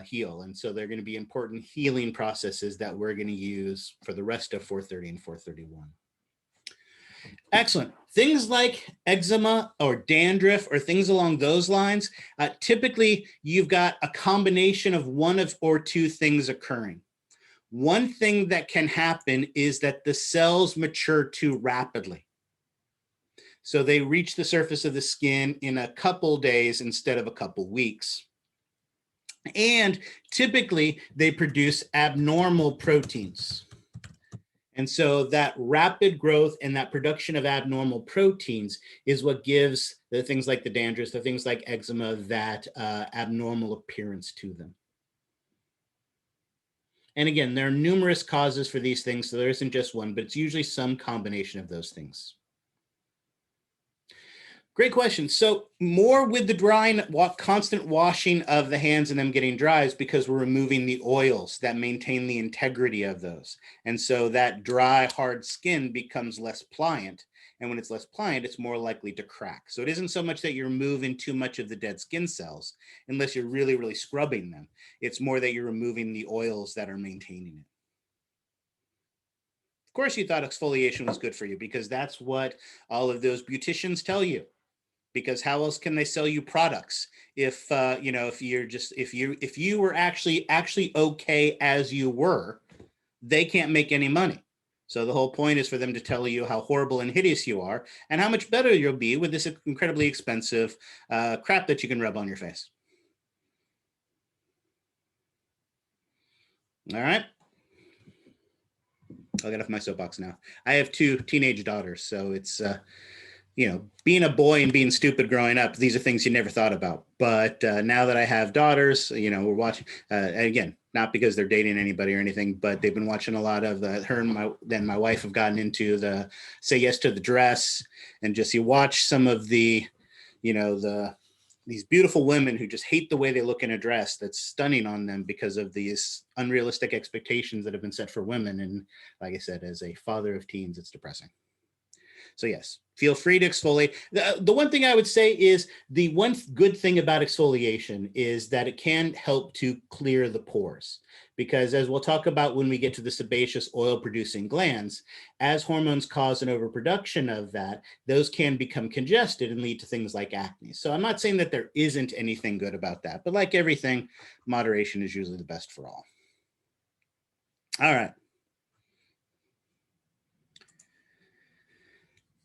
heal. And so they're going to be important healing processes that we're going to use for the rest of 430 and 431. Excellent. Things like eczema or dandruff or things along those lines, typically you've got a combination of one of or two things occurring. One thing that can happen is that the cells mature too rapidly. So they reach the surface of the skin in a couple days instead of a couple weeks. And typically they produce abnormal proteins. And so that rapid growth and that production of abnormal proteins is what gives the things like the dandruff, the things like eczema, that abnormal appearance to them. And again, there are numerous causes for these things, so there isn't just one, but it's usually some combination of those things. Great question. So more with the drying, constant washing of the hands and them getting dry is because we're removing the oils that maintain the integrity of those. And so that dry, hard skin becomes less pliant. And when it's less pliant, it's more likely to crack. So it isn't so much that you're removing too much of the dead skin cells, unless you're really, really scrubbing them. It's more that you're removing the oils that are maintaining it. Of course, you thought exfoliation was good for you because that's what all of those beauticians tell you. Because how else can they sell you products if you know, if you were actually okay as you were, they can't make any money. So the whole point is for them to tell you how horrible and hideous you are and how much better you'll be with this incredibly expensive crap that you can rub on your face. All right. I'll get off my soapbox now. I have 2 teenage daughters, so it's you know, being a boy and being stupid growing up, these are things you never thought about. But now that I have daughters, you know, we're watching, again, not because they're dating anybody or anything, but they've been watching a lot of her and my wife have gotten into the Say Yes to the Dress, and just you watch some of the, these beautiful women who just hate the way they look in a dress that's stunning on them because of these unrealistic expectations that have been set for women. And like I said, as a father of teens, it's depressing. So yes, feel free to exfoliate. The one thing I would say is the one good thing about exfoliation is that it can help to clear the pores, because as we'll talk about when we get to the sebaceous oil producing glands, as hormones cause an overproduction of that, those can become congested and lead to things like acne. So I'm not saying that there isn't anything good about that, but like everything, moderation is usually the best for all. All right.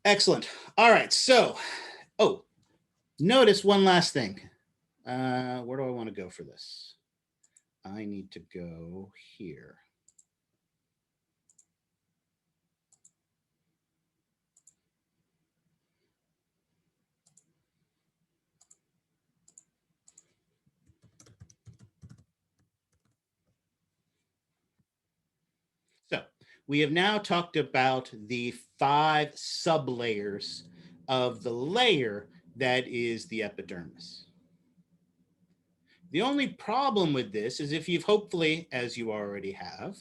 Excellent. All right. So, notice one last thing. Where do I want to go for this? I need to go here. So we have now talked about the 5 sublayers of the layer that is the epidermis. The only problem with this is if you've hopefully, as you already have,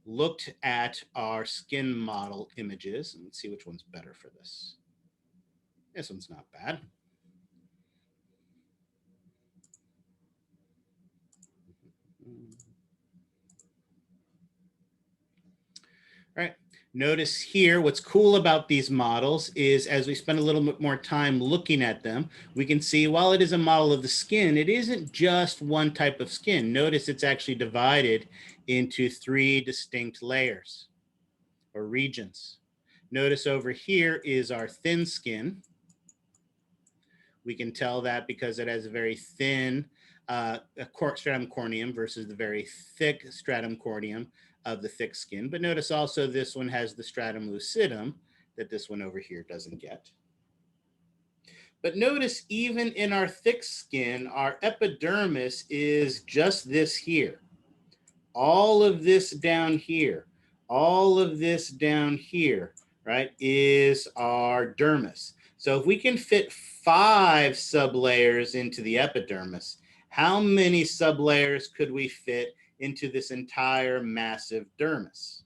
looked at our skin model images, and let's see which one's better for this. This one's not bad. All right. Notice here, what's cool about these models is as we spend a little bit more time looking at them, we can see while it is a model of the skin, it isn't just one type of skin. Notice it's actually divided into 3 distinct layers or regions. Notice over here is our thin skin. We can tell that because it has a very thin stratum corneum versus the very thick stratum corneum of the thick skin. But notice also this one has the stratum lucidum that this one over here doesn't get. But notice even in our thick skin, our epidermis is just this here. All of this down here, all of this down here, right, is our dermis. So if we can fit 5 sublayers into the epidermis, how many sublayers could we fit into this entire massive dermis?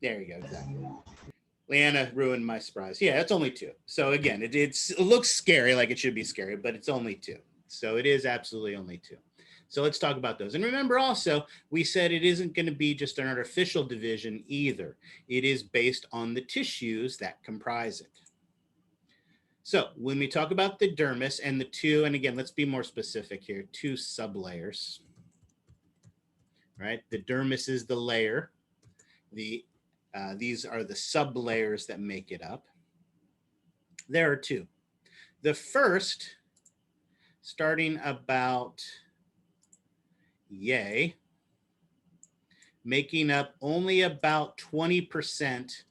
There you go, exactly. Leanna ruined my surprise. Yeah, it's only 2. So again, it looks scary, like it should be scary, but it's only 2. So it is absolutely only 2. So let's talk about those. And remember also, we said it isn't going to be just an artificial division either. It is based on the tissues that comprise it. So when we talk about the dermis and the 2, and again, let's be more specific here, 2 sublayers, right? The dermis is the layer. These are the sublayers that make it up. There are 2. The first, starting about making up only about 20%,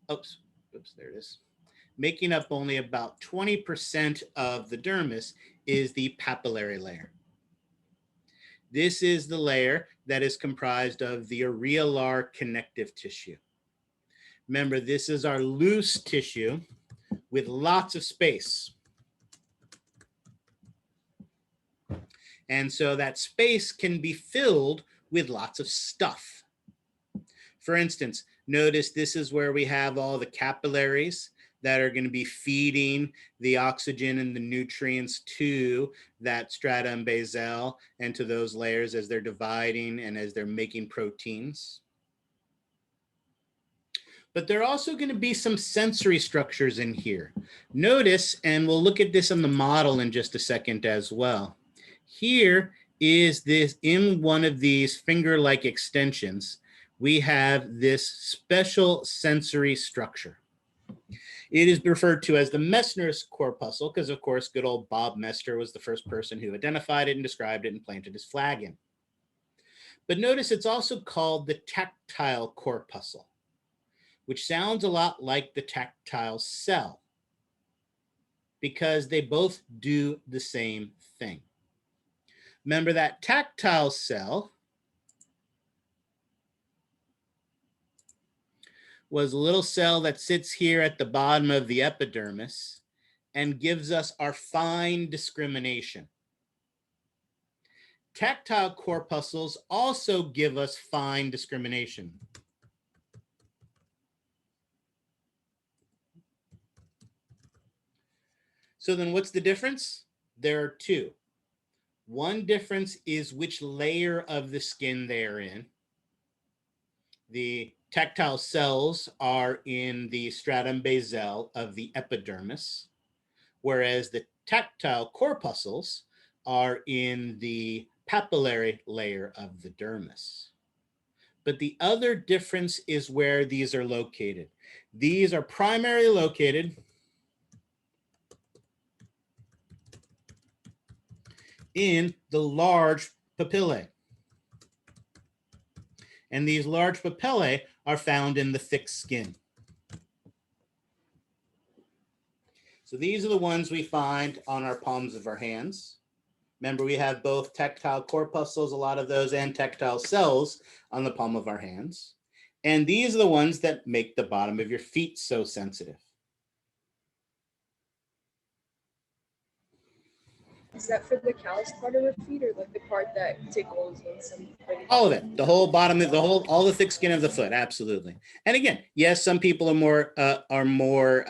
there it is. Making up only about 20% of the dermis is the papillary layer. This is the layer that is comprised of the areolar connective tissue. Remember, this is our loose tissue with lots of space. And so that space can be filled with lots of stuff. For instance, notice this is where we have all the capillaries that are going to be feeding the oxygen and the nutrients to that stratum basal and to those layers as they're dividing and as they're making proteins. But there are also going to be some sensory structures in here. Notice, and we'll look at this on the model in just a second as well. Here is this, in one of these finger-like extensions, we have this special sensory structure. It is referred to as the Messner's corpuscle because, of course, good old Bob Messner was the first person who identified it and described it and planted his flag in. But notice it's also called the tactile corpuscle, which sounds a lot like the tactile cell because they both do the same thing. Remember that tactile cell was a little cell that sits here at the bottom of the epidermis and gives us our fine discrimination. Tactile corpuscles also give us fine discrimination. So then what's the difference? There are two. One difference is which layer of the skin they are in. The tactile cells are in the stratum basal of the epidermis, whereas the tactile corpuscles are in the papillary layer of the dermis. But the other difference is where these are located. These are primarily located in the large papillae. And these large papillae are found in the thick skin. So these are the ones we find on our palms of our hands. Remember, we have both tactile corpuscles, a lot of those, and tactile cells on the palm of our hands. And these are the ones that make the bottom of your feet so sensitive.
Is that for the callus part of our feet, or like the part that tickles when somebody?
All of it, the whole bottom, all the thick skin of the foot, absolutely. And again, yes, some people are more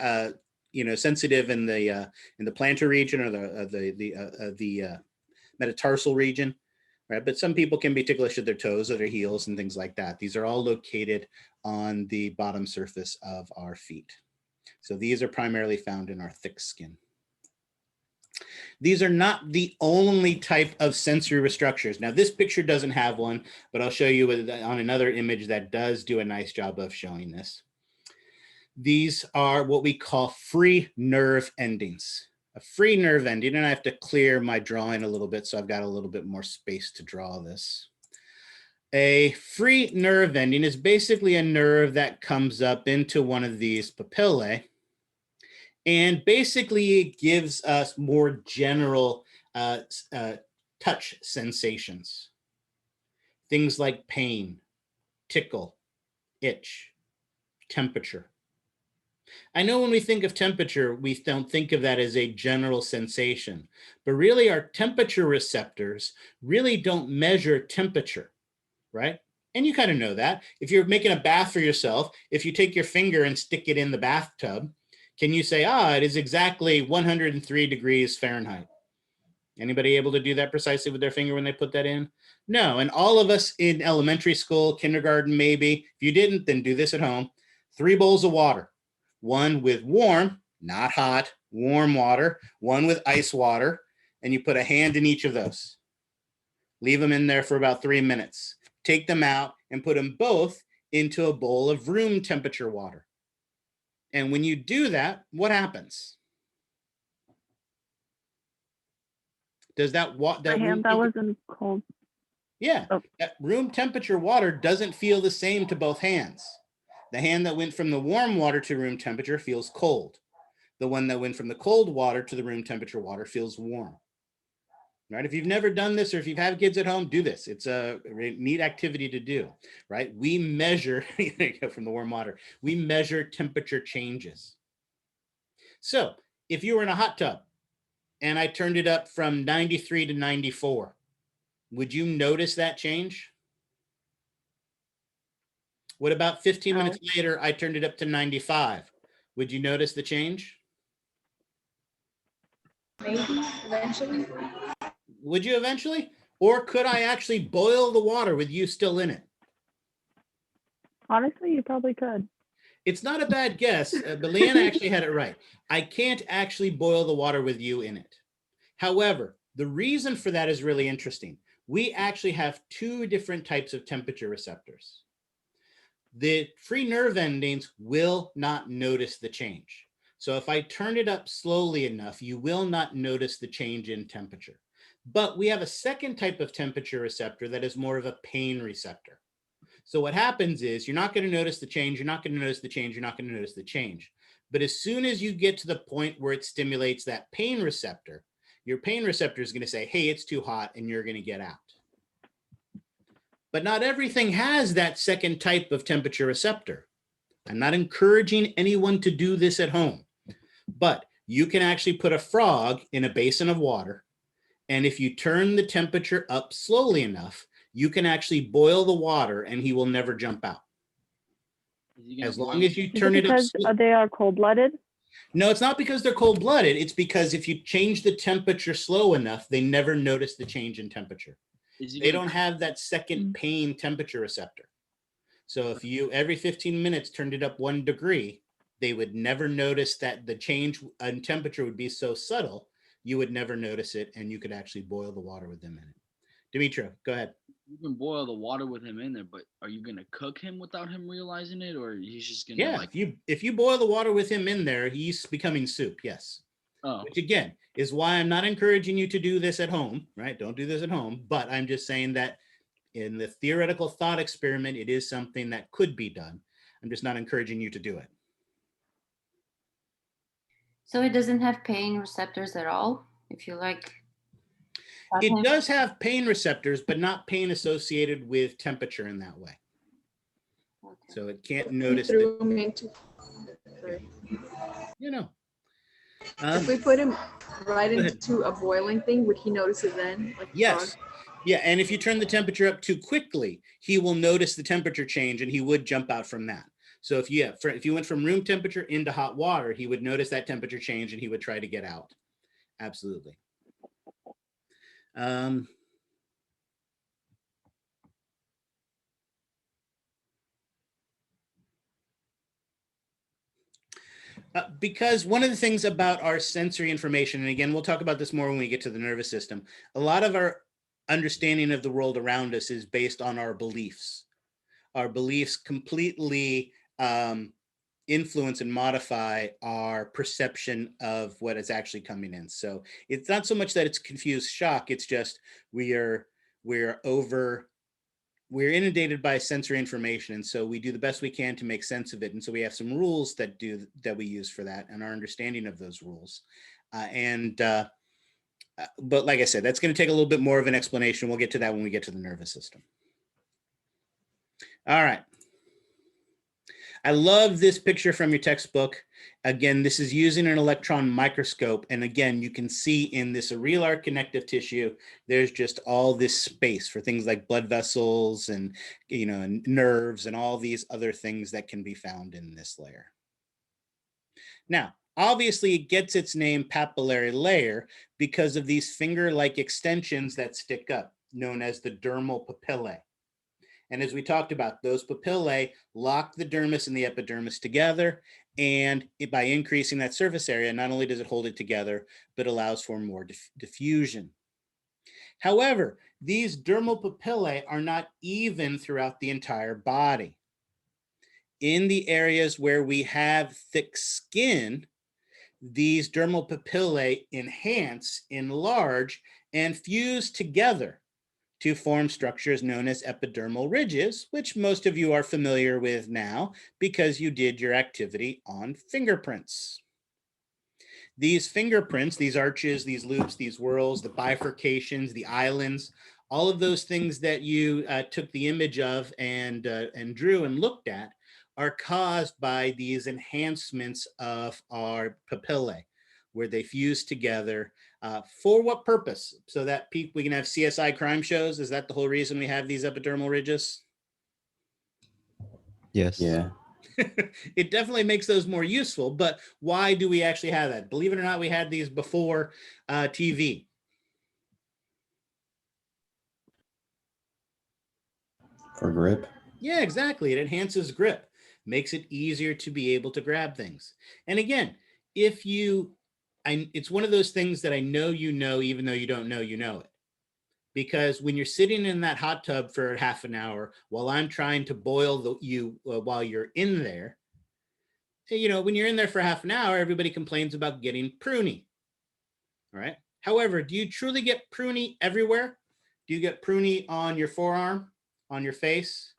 sensitive in the plantar region or the metatarsal region, right? But some people can be ticklish at their toes or their heels and things like that. These are all located on the bottom surface of our feet. So these are primarily found in our thick skin. These are not the only type of sensory structures. Now, this picture doesn't have one, but I'll show you on another image that does do a nice job of showing this. These are what we call free nerve endings. A free nerve ending, and I have to clear my drawing a little bit, so I've got a little bit more space to draw this. A free nerve ending is basically a nerve that comes up into one of these papillae, and basically it gives us more general touch sensations. Things like pain, tickle, itch, temperature. I know when we think of temperature, we don't think of that as a general sensation, but really our temperature receptors really don't measure temperature, right? And you kind of know that. If you're making a bath for yourself, if you take your finger and stick it in the bathtub, can you say, it is exactly 103 degrees Fahrenheit? Anybody able to do that precisely with their finger when they put that in? No, and all of us in elementary school, kindergarten maybe, if you didn't, then do this at home. 3 bowls of water, one with warm, not hot, warm water, one with ice water, and you put a hand in each of those. Leave them in there for about 3 minutes. Take them out and put them both into a bowl of room temperature water. And when you do that, what happens? Does that
wasn't cold.
Yeah,
Oh.
That room temperature water doesn't feel the same to both hands. The hand that went from the warm water to room temperature feels cold. The one that went from the cold water to the room temperature water feels warm. Right? If you've never done this, or if you've had kids at home, do this. It's a neat activity to do, right? We measure, from the warm water, we measure temperature changes. So if you were in a hot tub and I turned it up from 93 to 94, would you notice that change? What about 15 minutes later, I turned it up to 95? Would you notice the change?
Maybe, eventually.
Would you eventually? Or could I actually boil the water with you still in it?
Honestly, you probably could.
It's not a bad guess, but Leanna actually had it right. I can't actually boil the water with you in it. However, the reason for that is really interesting. We actually have 2 different types of temperature receptors. The free nerve endings will not notice the change. So if I turn it up slowly enough, you will not notice the change in temperature. But we have a second type of temperature receptor that is more of a pain receptor. So what happens is you're not going to notice the change, you're not going to notice the change, you're not going to notice the change. But as soon as you get to the point where it stimulates that pain receptor, your pain receptor is going to say, hey, it's too hot, and you're going to get out. But not everything has that second type of temperature receptor. I'm not encouraging anyone to do this at home, but you can actually put a frog in a basin of water, and if you turn the temperature up slowly enough, you can actually boil the water and he will never jump out. As long as you turn it up.
Because they are cold-blooded?
No, it's not because they're cold-blooded. It's because if you change the temperature slow enough, they never notice the change in temperature. They don't have that second pain temperature receptor. So if you every 15 minutes turned it up 1 degree, they would never notice that the change in temperature would be so subtle, you would never notice it, and you could actually boil the water with them in it. Dimitro, go ahead.
You can boil the water with him in there, but are you gonna cook him without him realizing it, or he's just gonna
Yeah, if you boil the water with him in there, he's becoming soup. Yes.
Oh.
Which again is why I'm not encouraging you to do this at home, right? Don't do this at home. But I'm just saying that in the theoretical thought experiment, it is something that could be done. I'm just not encouraging you to do it.
So it doesn't have pain receptors at all? If you like.
It does have pain receptors, but not pain associated with temperature in that way.
Okay.
So it can't notice.
Threw me into,
You know.
if we put him right into a boiling thing, would he notice it then? Like
Yes. Yeah, and if you turn the temperature up too quickly, he will notice the temperature change and he would jump out from that. So if you went from room temperature into hot water, he would notice that temperature change and he would try to get out. Absolutely. Because one of the things about our sensory information, and again, we'll talk about this more when we get to the nervous system, a lot of our understanding of the world around us is based on our beliefs. Our beliefs completely influence and modify our perception of what is actually coming in. So it's not so much that it's confused shock, it's just we're inundated by sensory information, and so we do the best we can to make sense of it. And so we have some rules that we use for that, and our understanding of those rules. But like I said, that's going to take a little bit more of an explanation. We'll get to that when we get to the nervous system. All right. I love this picture from your textbook. Again, this is using an electron microscope. And again, you can see in this areolar connective tissue, there's just all this space for things like blood vessels and, and nerves and all these other things that can be found in this layer. Now, obviously, it gets its name papillary layer because of these finger-like extensions that stick up, known as the dermal papillae. And as we talked about, those papillae lock the dermis and the epidermis together. And by increasing that surface area, not only does it hold it together, but allows for more diffusion. However, these dermal papillae are not even throughout the entire body. In the areas where we have thick skin, these dermal papillae enhance, enlarge, and fuse together to form structures known as epidermal ridges, which most of you are familiar with now because you did your activity on fingerprints. These fingerprints, these arches, these loops, these whorls, the bifurcations, the islands, all of those things that you took the image of and drew and looked at are caused by these enhancements of our papillae, where they fuse together. For what purpose? So that we can have CSI crime shows? Is that the whole reason we have these epidermal ridges?
Yes.
Yeah.
It definitely makes those more useful, but why do we actually have that? Believe it or not, we had these before TV.
For grip.
Yeah, exactly. It enhances grip, makes it easier to be able to grab things. And again, it's one of those things that I know you know, even though you don't know you know it. Because when you're sitting in that hot tub for half an hour while I'm trying to boil you while you're in there, when you're in there for half an hour, everybody complains about getting pruny. All right. However, do you truly get pruny everywhere? Do you get pruny on your forearm, on your face,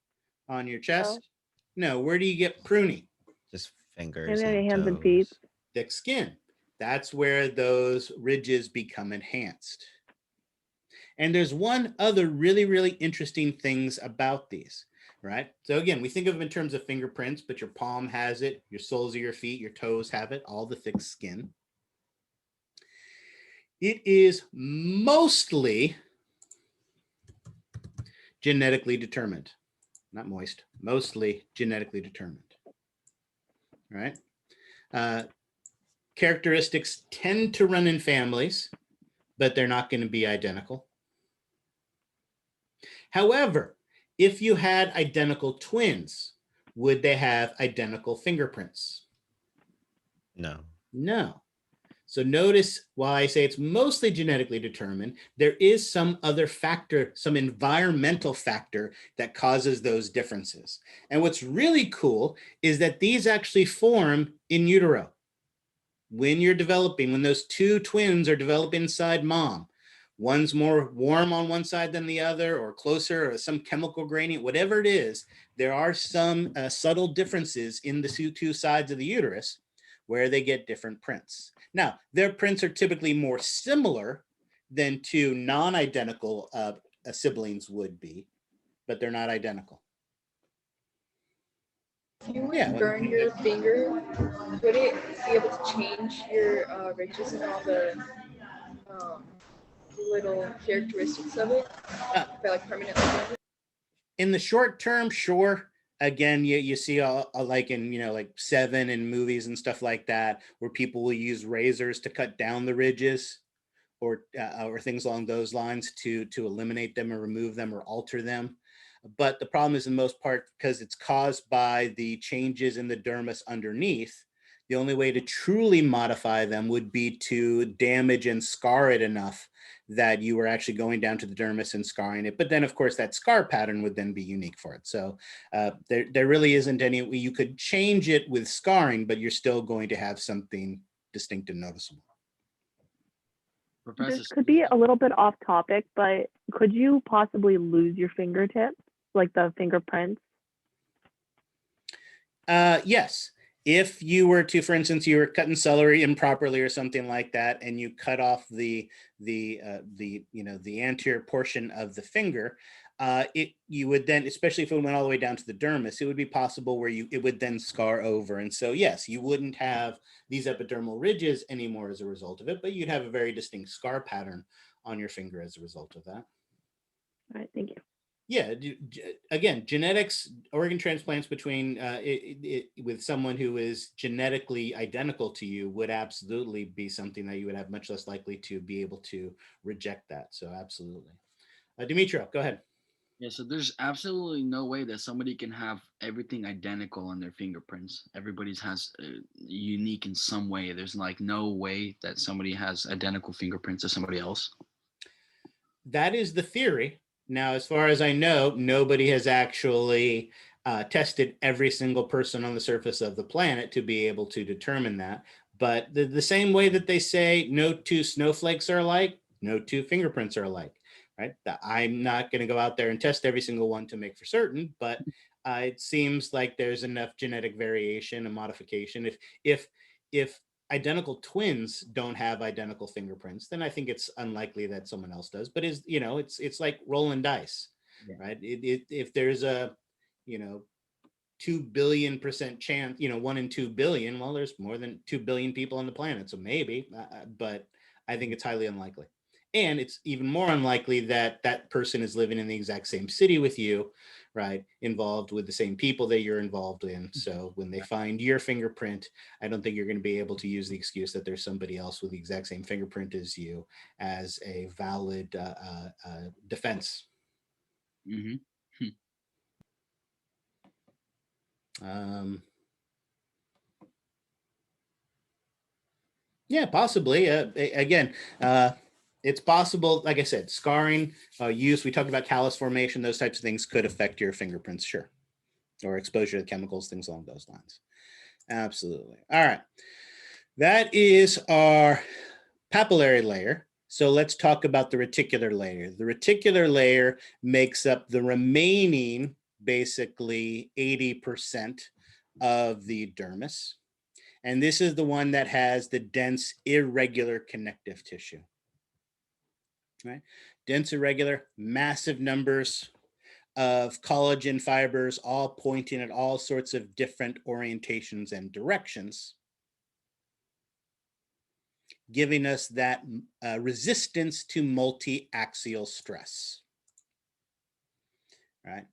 on your chest? No. Where do you get pruny?
Just fingers
And then
and
your hands and
toes.
feet.
Thick skin. That's where those ridges become enhanced. And there's one other really, really interesting things about these, right? So again, we think of them in terms of fingerprints, but your palm has it, your soles of your feet, your toes have it, all the thick skin. It is mostly genetically determined, not moist, mostly genetically determined, right? Characteristics tend to run in families, but they're not going to be identical. However, if you had identical twins, would they have identical fingerprints?
No.
No. So notice while I say it's mostly genetically determined, there is some other factor, some environmental factor that causes those differences. And what's really cool is that these actually form in utero. When you're developing, when those two twins are developing inside mom, one's more warm on one side than the other, or closer, or some chemical gradient, whatever it is, there are some subtle differences in the two sides of the uterus where they get different prints. Now, their prints are typically more similar than two non-identical siblings would be, but they're not identical.
If you would burn your finger, would it be able to change your ridges and all the little characteristics of it? If I like permanently burn it?
In the short term, sure. Again, you see like in, like Seven and movies and stuff like that, where people will use razors to cut down the ridges or things along those lines to eliminate them or remove them or alter them. But the problem is in most part because it's caused by the changes in the dermis underneath. The only way to truly modify them would be to damage and scar it enough that you were actually going down to the dermis and scarring it. But then, of course, that scar pattern would then be unique for it. So there really isn't any, you could change it with scarring, but you're still going to have something distinct and noticeable.
This could be a little bit off topic, but could you possibly lose your fingertips, like the fingerprints?
Yes. If you were to, for instance, you were cutting celery improperly or something like that, and you cut off the anterior portion of the finger, you would then, especially if it went all the way down to the dermis, it would be possible where it would then scar over. And so, yes, you wouldn't have these epidermal ridges anymore as a result of it, but you'd have a very distinct scar pattern on your finger as a result of that.
All right, thank you.
Yeah, again, genetics, organ transplants between with someone who is genetically identical to you would absolutely be something that you would have much less likely to be able to reject that. So absolutely. Dimitro, go ahead.
Yeah, so there's absolutely no way that somebody can have everything identical on their fingerprints. Everybody's has unique in some way. There's like no way that somebody has identical fingerprints to somebody else.
That is the theory. Now, as far as I know, nobody has actually tested every single person on the surface of the planet to be able to determine that. But the same way that they say no two snowflakes are alike, no two fingerprints are alike, right? I'm not going to go out there and test every single one to make for certain, but it seems like there's enough genetic variation and modification. If identical twins don't have identical fingerprints, then I think it's unlikely that someone else does. But it's like rolling dice, yeah. Right? If there's a 2 billion% chance, 1 in 2 billion, well, there's more than 2 billion people on the planet, so maybe, but I think it's highly unlikely. And it's even more unlikely that that person is living in the exact same city with you, right? Involved with the same people that you're involved in. So when they find your fingerprint, I don't think you're going to be able to use the excuse that there's somebody else with the exact same fingerprint as you as a valid defense.
Mm-hmm.
Yeah, possibly. Again, it's possible, like I said, scarring, use, we talked about callus formation, those types of things could affect your fingerprints, sure. Or exposure to chemicals, things along those lines. Absolutely. All right. That is our papillary layer. So let's talk about the reticular layer. The reticular layer makes up the remaining, basically 80% of the dermis. And this is the one that has the dense, irregular connective tissue. Right? Dense, irregular, massive numbers of collagen fibers, all pointing at all sorts of different orientations and directions, giving us that resistance to multi-axial stress. Right?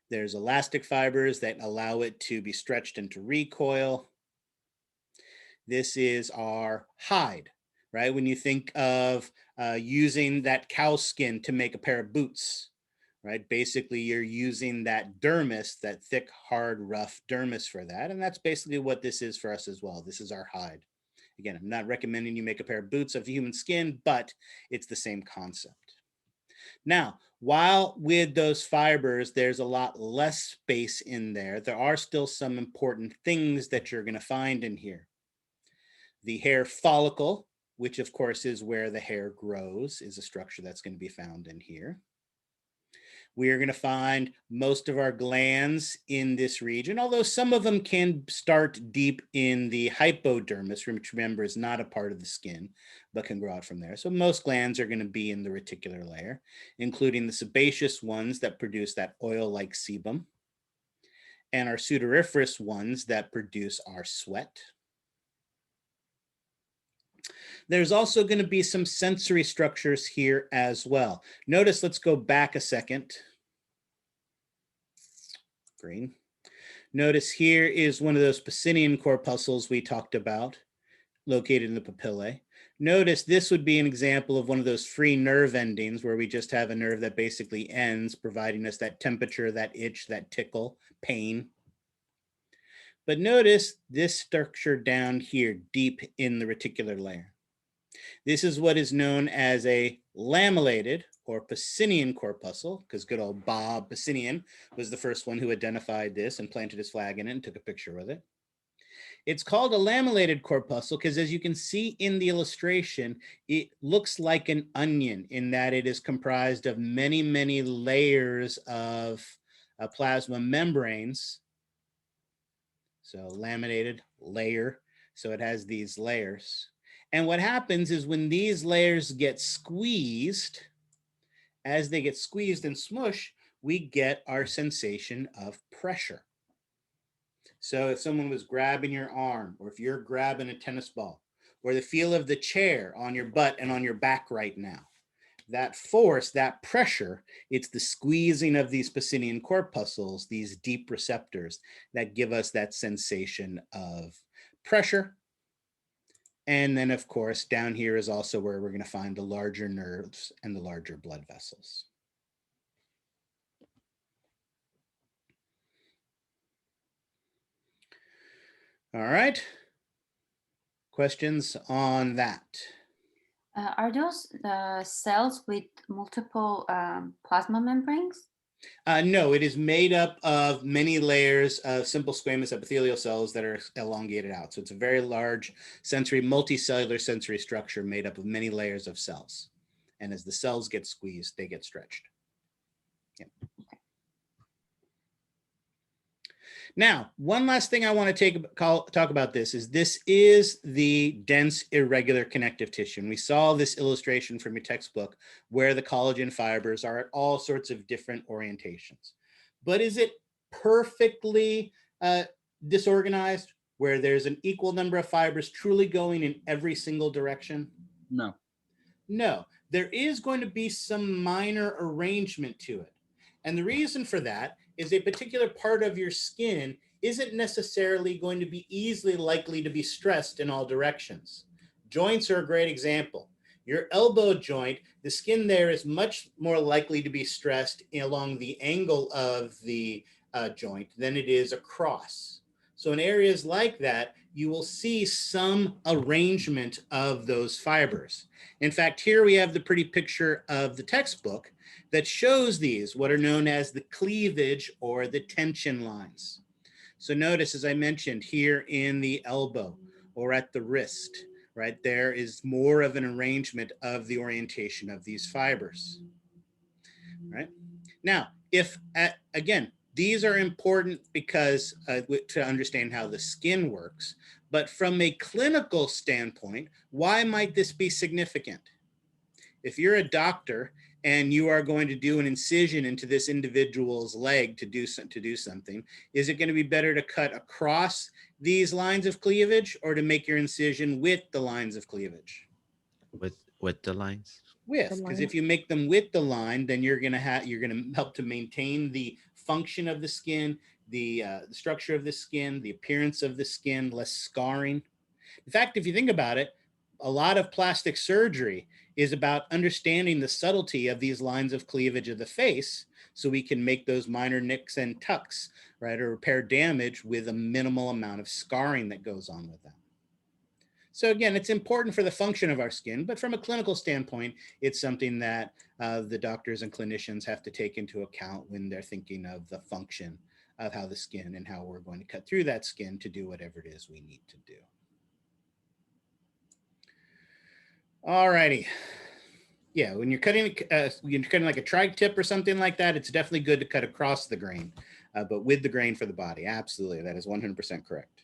There's elastic fibers that allow it to be stretched and to recoil. This is our hide, right? When you think of using that cow skin to make a pair of boots, right? Basically, you're using that dermis, that thick, hard, rough dermis for that. And that's basically what this is for us as well. This is our hide. Again, I'm not recommending you make a pair of boots of human skin, but it's the same concept. Now, while with those fibers, there's a lot less space in there, there are still some important things that you're going to find in here. The hair follicle, which of course is where the hair grows, is a structure that's going to be found in here. We are going to find most of our glands in this region, although some of them can start deep in the hypodermis, which remember is not a part of the skin, but can grow out from there. So most glands are going to be in the reticular layer, including the sebaceous ones that produce that oil-like sebum, and our sudoriferous ones that produce our sweat. There's also going to be some sensory structures here as well. Notice, let's go back a second. Green. Notice here is one of those Pacinian corpuscles we talked about, located in the papillae. Notice this would be an example of one of those free nerve endings where we just have a nerve that basically ends, providing us that temperature, that itch, that tickle, pain. But notice this structure down here, deep in the reticular layer. This is what is known as a lamellated or Pacinian corpuscle, because good old Bob Pacinian was the first one who identified this and planted his flag in it and took a picture with it. It's called a lamellated corpuscle because, as you can see in the illustration, it looks like an onion in that it is comprised of many, many layers of plasma membranes. So laminated layer, so it has these layers. And what happens is when these layers get squeezed, as they get squeezed and smush, we get our sensation of pressure. So if someone was grabbing your arm, or if you're grabbing a tennis ball, or the feel of the chair on your butt and on your back right now, that force, that pressure, it's the squeezing of these Pacinian corpuscles, these deep receptors, that give us that sensation of pressure. And then, of course, down here is also where we're going to find the larger nerves and the larger blood vessels. All right. Questions on that?
Are those cells with multiple plasma membranes?
No, it is made up of many layers of simple squamous epithelial cells that are elongated out. So it's a very large sensory, multicellular sensory structure made up of many layers of cells. And as the cells get squeezed, they get stretched. Yeah. Now, one last thing I want to talk about this is the dense irregular connective tissue. And we saw this illustration from your textbook where the collagen fibers are at all sorts of different orientations. But is it perfectly disorganized where there's an equal number of fibers truly going in every single direction?
No.
No, there is going to be some minor arrangement to it. And the reason for that is a particular part of your skin isn't necessarily going to be easily likely to be stressed in all directions. Joints are a great example. Your elbow joint, the skin there is much more likely to be stressed along the angle of the joint than it is across. So in areas like that, you will see some arrangement of those fibers. In fact, here we have the pretty picture of the textbook that shows these, what are known as the cleavage or the tension lines. So notice, as I mentioned, here in the elbow or at the wrist, right, there is more of an arrangement of the orientation of these fibers, right? Now, if, again, these are important because to understand how the skin works, But from a clinical standpoint, why might this be significant? If you're a doctor and you are going to do an incision into this individual's leg to do something, is it going to be better to cut across these lines of cleavage or to make your incision with the lines of cleavage?
With the lines.
Because if you make them with the line, then you're going to help to maintain the function of the skin, the structure of the skin, the appearance of the skin, less scarring. In fact, if you think about it, a lot of plastic surgery is about understanding the subtlety of these lines of cleavage of the face so we can make those minor nicks and tucks, right, or repair damage with a minimal amount of scarring that goes on with them. So again, it's important for the function of our skin, but from a clinical standpoint, it's something that the doctors and clinicians have to take into account when they're thinking of the function of how the skin and how we're going to cut through that skin to do whatever it is we need to do. All righty. Yeah, when you're cutting like a tri-tip or something like that, it's definitely good to cut across the grain, but with the grain for the body. Absolutely, that is 100% correct.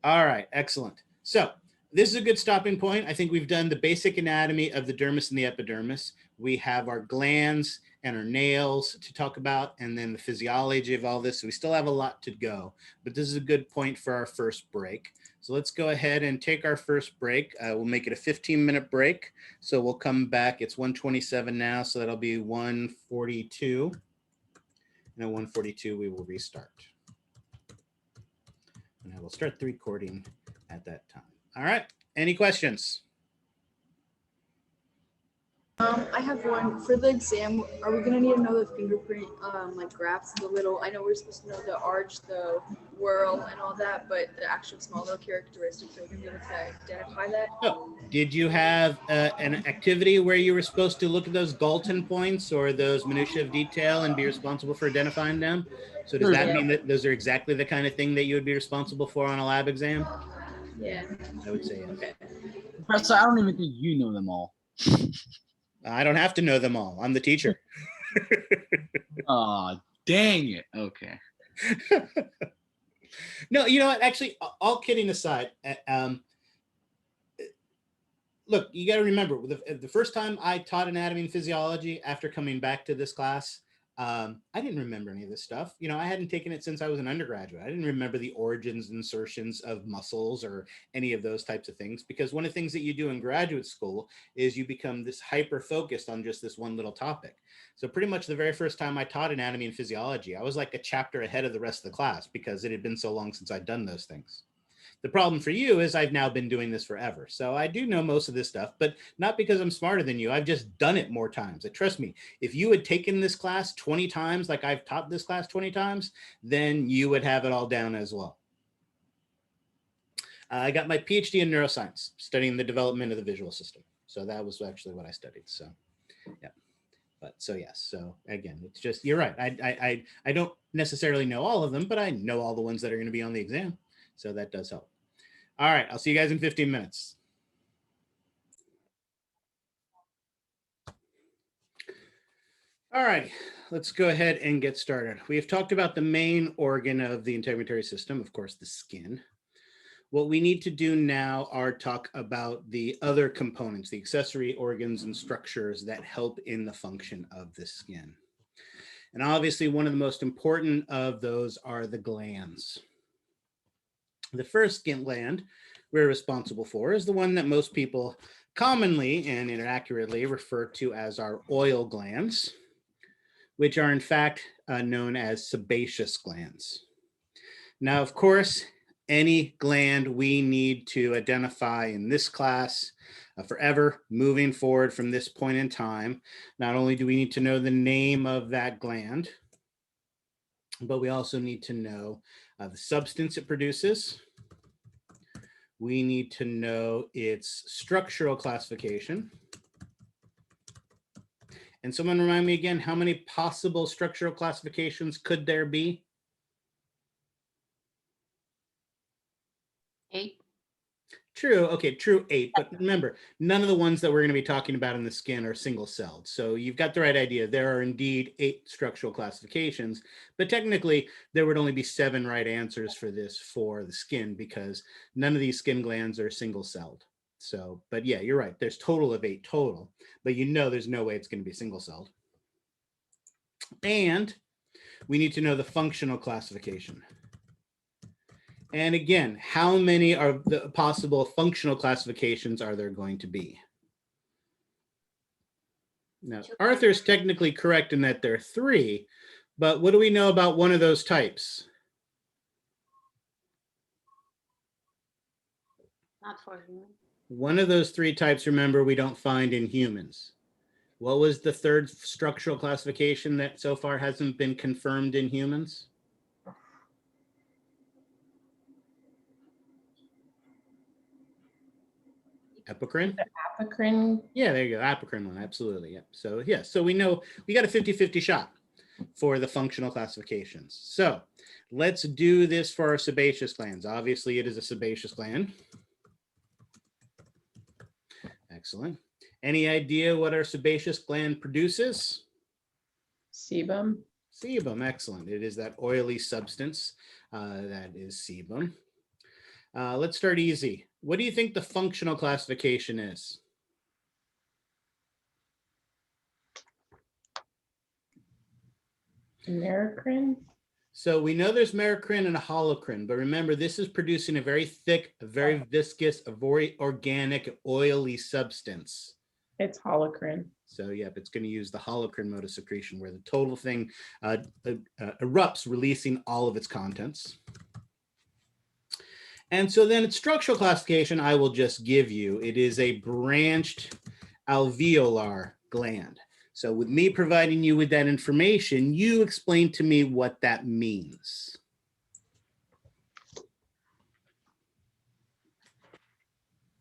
All right, excellent. So this is a good stopping point. I think we've done the basic anatomy of the dermis and the epidermis. We have our glands and our nails to talk about, and then the physiology of all this. So we still have a lot to go, but this is a good point for our first break. So let's go ahead and take our first break. We'll make it a 15-minute break. So we'll come back. It's 1:27 now, so that'll be 1:42. And at 1:42, we will restart. And I will start the recording at that time. All right, any questions?
I have one for the exam. Are we gonna need to know the fingerprint, like graphs, the little? I know we're supposed to know the arch, the whorl, and all that, but the actual small little characteristics, are we gonna be able to identify that?
Oh, did you have an activity where you were supposed to look at those Galton points or those minutiae of detail and be responsible for identifying them? So does that mean that those are exactly the kind of thing that you would be responsible for on a lab exam?
Yeah.
I would say yes.
Okay.
Professor, I don't even think you know them all.
I don't have to know them all. I'm the teacher.
Oh, dang it. Okay.
No, you know what? Actually, all kidding aside, look, you got to remember, the first time I taught anatomy and physiology after coming back to this class, I didn't remember any of this stuff. You know, I hadn't taken it since I was an undergraduate. I didn't remember the origins and insertions of muscles or any of those types of things, because one of the things that you do in graduate school is you become this hyper focused on just this one little topic. So pretty much the very first time I taught anatomy and physiology, I was like a chapter ahead of the rest of the class because it had been so long since I'd done those things. The problem for you is I've now been doing this forever. So I do know most of this stuff, but not because I'm smarter than you. I've just done it more times. Trust me, if you had taken this class 20 times, like I've taught this class 20 times, then you would have it all down as well. I got my PhD in neuroscience, studying the development of the visual system. So that was actually what I studied. So yeah. But so yes, so again, it's just, you're right. I don't necessarily know all of them, but I know all the ones that are going to be on the exam. So that does help. All right, I'll see you guys in 15 minutes. All right, let's go ahead and get started. We have talked about the main organ of the integumentary system, of course, the skin. What we need to do now are talk about the other components, the accessory organs and structures that help in the function of the skin. And obviously, one of the most important of those are the glands. The first skin gland we're responsible for is the one that most people commonly and inaccurately refer to as our oil glands, which are in fact known as sebaceous glands. Now, of course, any gland we need to identify in this class forever, moving forward from this point in time, not only do we need to know the name of that gland, but we also need to know the substance it produces. We need to know its structural classification. And someone remind me again, how many possible structural classifications could there be?
8.
True. Okay, true 8. But remember, none of the ones that we're going to be talking about in the skin are single-celled. So you've got the right idea. There are indeed 8 structural classifications, but technically there would only be 7 right answers for this for the skin because none of these skin glands are single-celled. So, but yeah, you're right. There's total of 8 total, but you know there's no way it's going to be single-celled. And we need to know the functional classification. And again, how many are the possible functional classifications are there going to be? Now, Arthur's technically correct in that there are 3, but what do we know about one of those types?
Not for humans.
One of those 3 types, remember, we don't find in humans. What was the 3rd structural classification that so far hasn't been confirmed in humans? Epicrine?
Eccrine.
Yeah, there you go. Apocrine one. Absolutely. Yep. So yeah, so we know we got a 50-50 shot for the functional classifications. So let's do this for our sebaceous glands. Obviously, it is a sebaceous gland. Excellent. Any idea what our sebaceous gland produces?
Sebum.
Sebum. Excellent. It is that oily substance that is sebum. Let's start easy. What do you think the functional classification is?
Merocrine.
So we know there's merocrine and a holocrine, but remember this is producing a very thick, a very viscous, a very organic, oily substance.
It's holocrine.
So yep, it's going to use the holocrine mode of secretion where the total thing erupts, releasing all of its contents. And so then its structural classification, I will just give you. It is a branched alveolar gland. So with me providing you with that information, you explain to me what that means.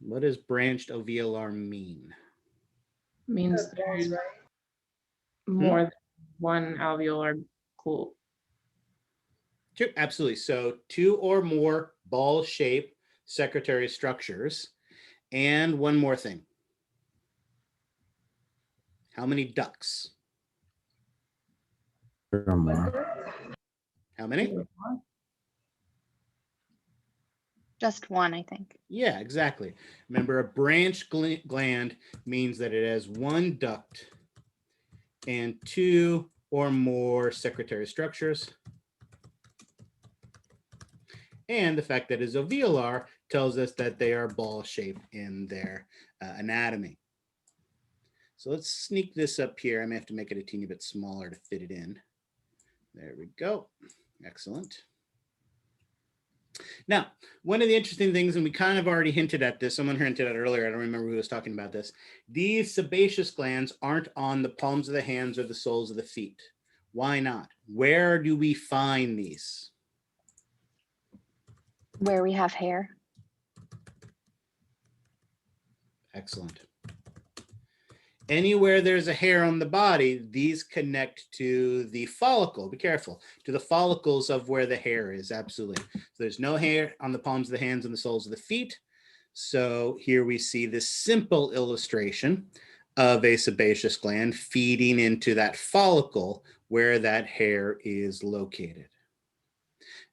What does branched alveolar mean?
Means there's more than one alveolar pool.
Sure, absolutely. So 2 or more ball-shaped secretory structures. And one more thing. How many ducts?
Or more.
How many?
Just one, I think.
Yeah, exactly. Remember, a branched gland means that it has 1 duct and 2 or more secretory structures. And the fact that it's alveolar tells us that they are ball-shaped in their anatomy. So let's sneak this up here. I may have to make it a teeny bit smaller to fit it in. There we go. Excellent. Now, one of the interesting things, and we kind of already hinted at this, someone hinted at it earlier, I don't remember who was talking about this. These sebaceous glands aren't on the palms of the hands or the soles of the feet. Why not? Where do we find these?
Where we have hair.
Excellent. Anywhere there's a hair on the body, these connect to the follicle. Be careful. To the follicles of where the hair is. Absolutely. So there's no hair on the palms of the hands and the soles of the feet. So here we see this simple illustration of a sebaceous gland feeding into that follicle where that hair is located.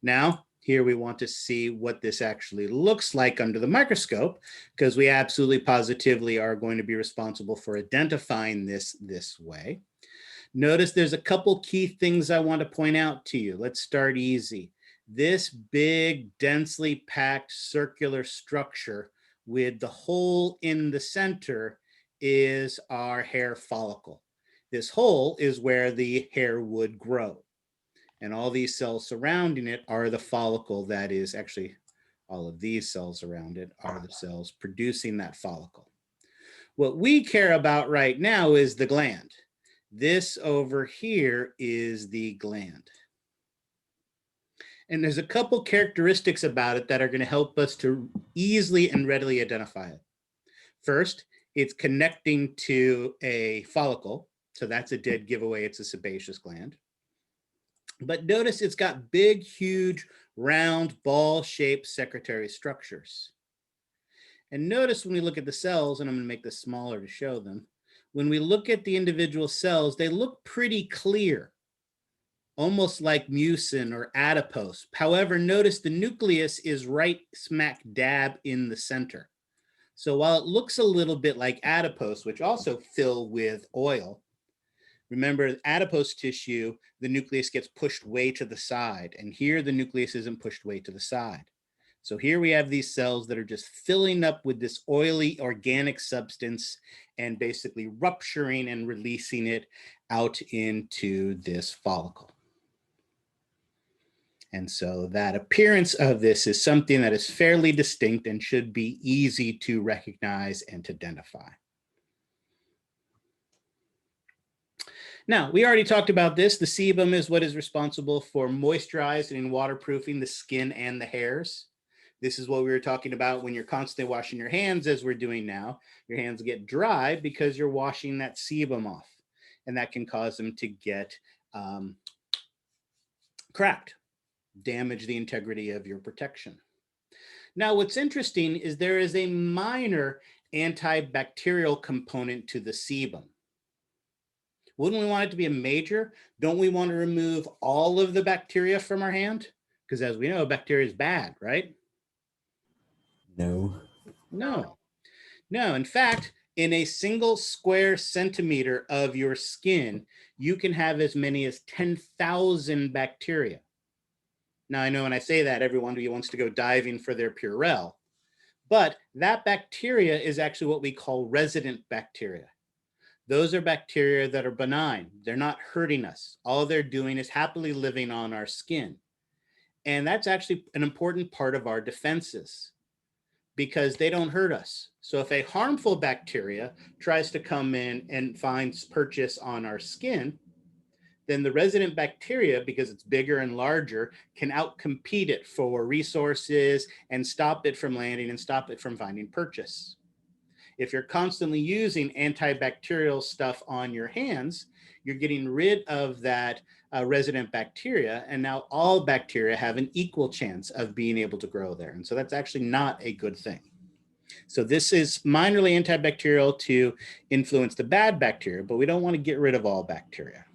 Now, here we want to see what this actually looks like under the microscope, because we absolutely positively are going to be responsible for identifying this way. Notice there's a couple key things I want to point out to you. Let's start easy. This big, densely packed circular structure with the hole in the center is our hair follicle. This hole is where the hair would grow. And all these cells surrounding it are the follicle that is actually, all of these cells around it are the cells producing that follicle. What we care about right now is the gland. This over here is the gland. And there's a couple characteristics about it that are going to help us to easily and readily identify it. First, it's connecting to a follicle. So that's a dead giveaway. It's a sebaceous gland. But notice it's got big, huge, round, ball-shaped secretory structures. And notice when we look at the cells, and I'm going to make this smaller to show them, when we look at the individual cells, they look pretty clear, almost like mucin or adipose. However, notice the nucleus is right smack dab in the center. So while it looks a little bit like adipose, which also fill with oil, remember adipose tissue, the nucleus gets pushed way to the side, and here the nucleus isn't pushed way to the side. So here we have these cells that are just filling up with this oily organic substance and basically rupturing and releasing it out into this follicle. And so that appearance of this is something that is fairly distinct and should be easy to recognize and to identify. Now, we already talked about this. The sebum is what is responsible for moisturizing and waterproofing the skin and the hairs. This is what we were talking about when you're constantly washing your hands, as we're doing now. Your hands get dry because you're washing that sebum off, and that can cause them to get cracked, damage the integrity of your protection. Now, what's interesting is there is a minor antibacterial component to the sebum. Wouldn't we want it to be a major? Don't we want to remove all of the bacteria from our hand? Because as we know, bacteria is bad, right?
No.
No. In fact, in a single square centimeter of your skin, you can have as many as 10,000 bacteria. Now, I know when I say that, everyone who wants to go diving for their Purell, but that bacteria is actually what we call resident bacteria. Those are bacteria that are benign. They're not hurting us. All they're doing is happily living on our skin. And that's actually an important part of our defenses, because they don't hurt us. So if a harmful bacteria tries to come in and finds purchase on our skin, then the resident bacteria, because it's bigger and larger, can outcompete it for resources and stop it from landing and stop it from finding purchase. If you're constantly using antibacterial stuff on your hands, you're getting rid of that resident bacteria, and now all bacteria have an equal chance of being able to grow there. And so that's actually not a good thing. So this is minorly antibacterial to influence the bad bacteria, but we don't want to get rid of all bacteria.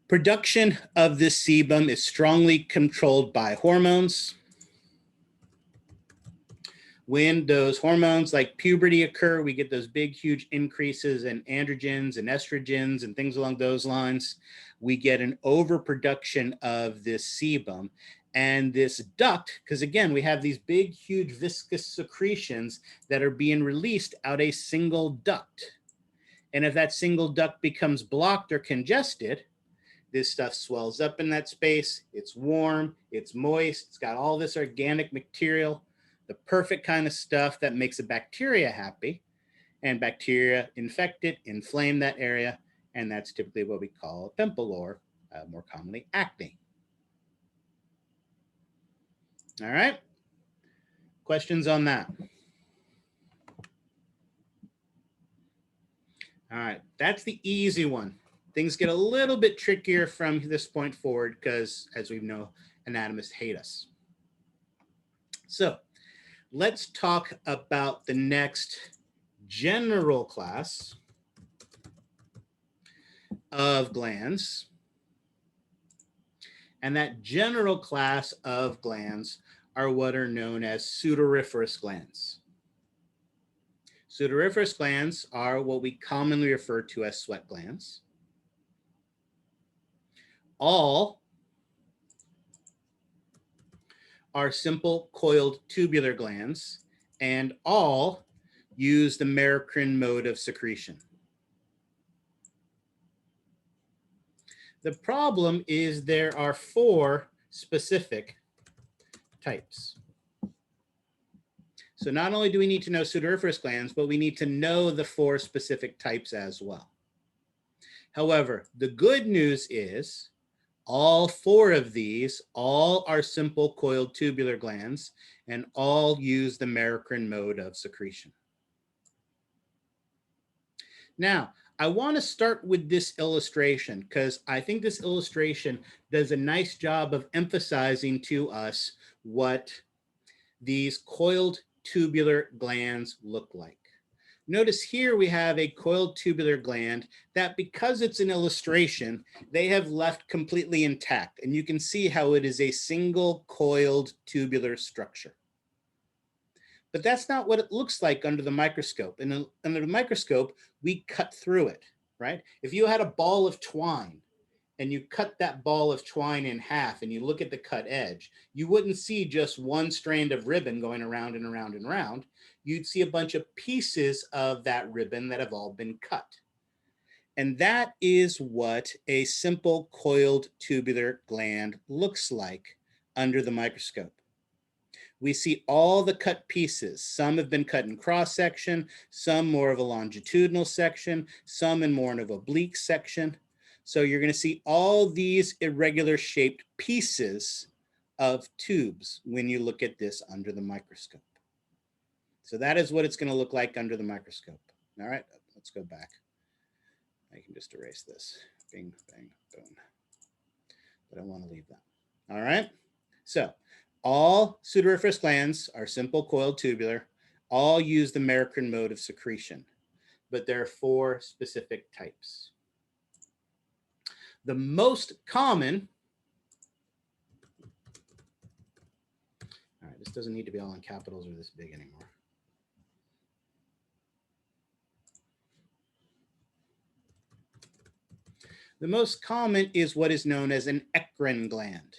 Production of this sebum is strongly controlled by hormones. When those hormones like puberty occur, we get those big, huge increases in androgens and estrogens and things along those lines. We get an overproduction of this sebum. And this duct, because again, we have these big, huge viscous secretions that are being released out a single duct. And if that single duct becomes blocked or congested, this stuff swells up in that space. It's warm, it's moist, it's got all this organic material, the perfect kind of stuff that makes a bacteria happy, and bacteria infect it, inflame that area, and that's typically what we call a pimple, or more commonly acne. All right, questions on that? All right, that's the easy one. Things get a little bit trickier from this point forward because, as we know, anatomists hate us. So let's talk about the next general class of glands. And that general class of glands are what are known as pseudoriferous glands. Pseudoriferous glands are what we commonly refer to as sweat glands. All are simple coiled tubular glands, and all use the Merocrine mode of secretion. The problem is there are 4 specific types. So not only do we need to know pseudoriferous glands, but we need to know the 4 specific types as well. However, the good news is all 4 of these, all are simple coiled tubular glands, and all use the Merocrine mode of secretion. Now, I want to start with this illustration because I think this illustration does a nice job of emphasizing to us what these coiled tubular glands look like. Notice here we have a coiled tubular gland that, because it's an illustration, they have left completely intact. And you can see how it is a single coiled tubular structure. But that's not what it looks like under the microscope. And under the microscope, we cut through it, right? If you had a ball of twine and you cut that ball of twine in half and you look at the cut edge, you wouldn't see just one strand of ribbon going around and around and around. You'd see a bunch of pieces of that ribbon that have all been cut. And that is what a simple coiled tubular gland looks like under the microscope. We see all the cut pieces. Some have been cut in cross section, some more of a longitudinal section, some in more of an oblique section. So you're going to see all these irregular shaped pieces of tubes when you look at this under the microscope. So that is what it's going to look like under the microscope. All right, let's go back. I can just erase this. Bing, bang, boom. But I want to leave that. All right, so all Pseudo-Frisk glands are simple coiled tubular. All use the Merkel mode of secretion, but there are 4 specific types. The most common, all right, this doesn't need to be all in capitals or this big anymore. The most common is what is known as an Eccrine gland.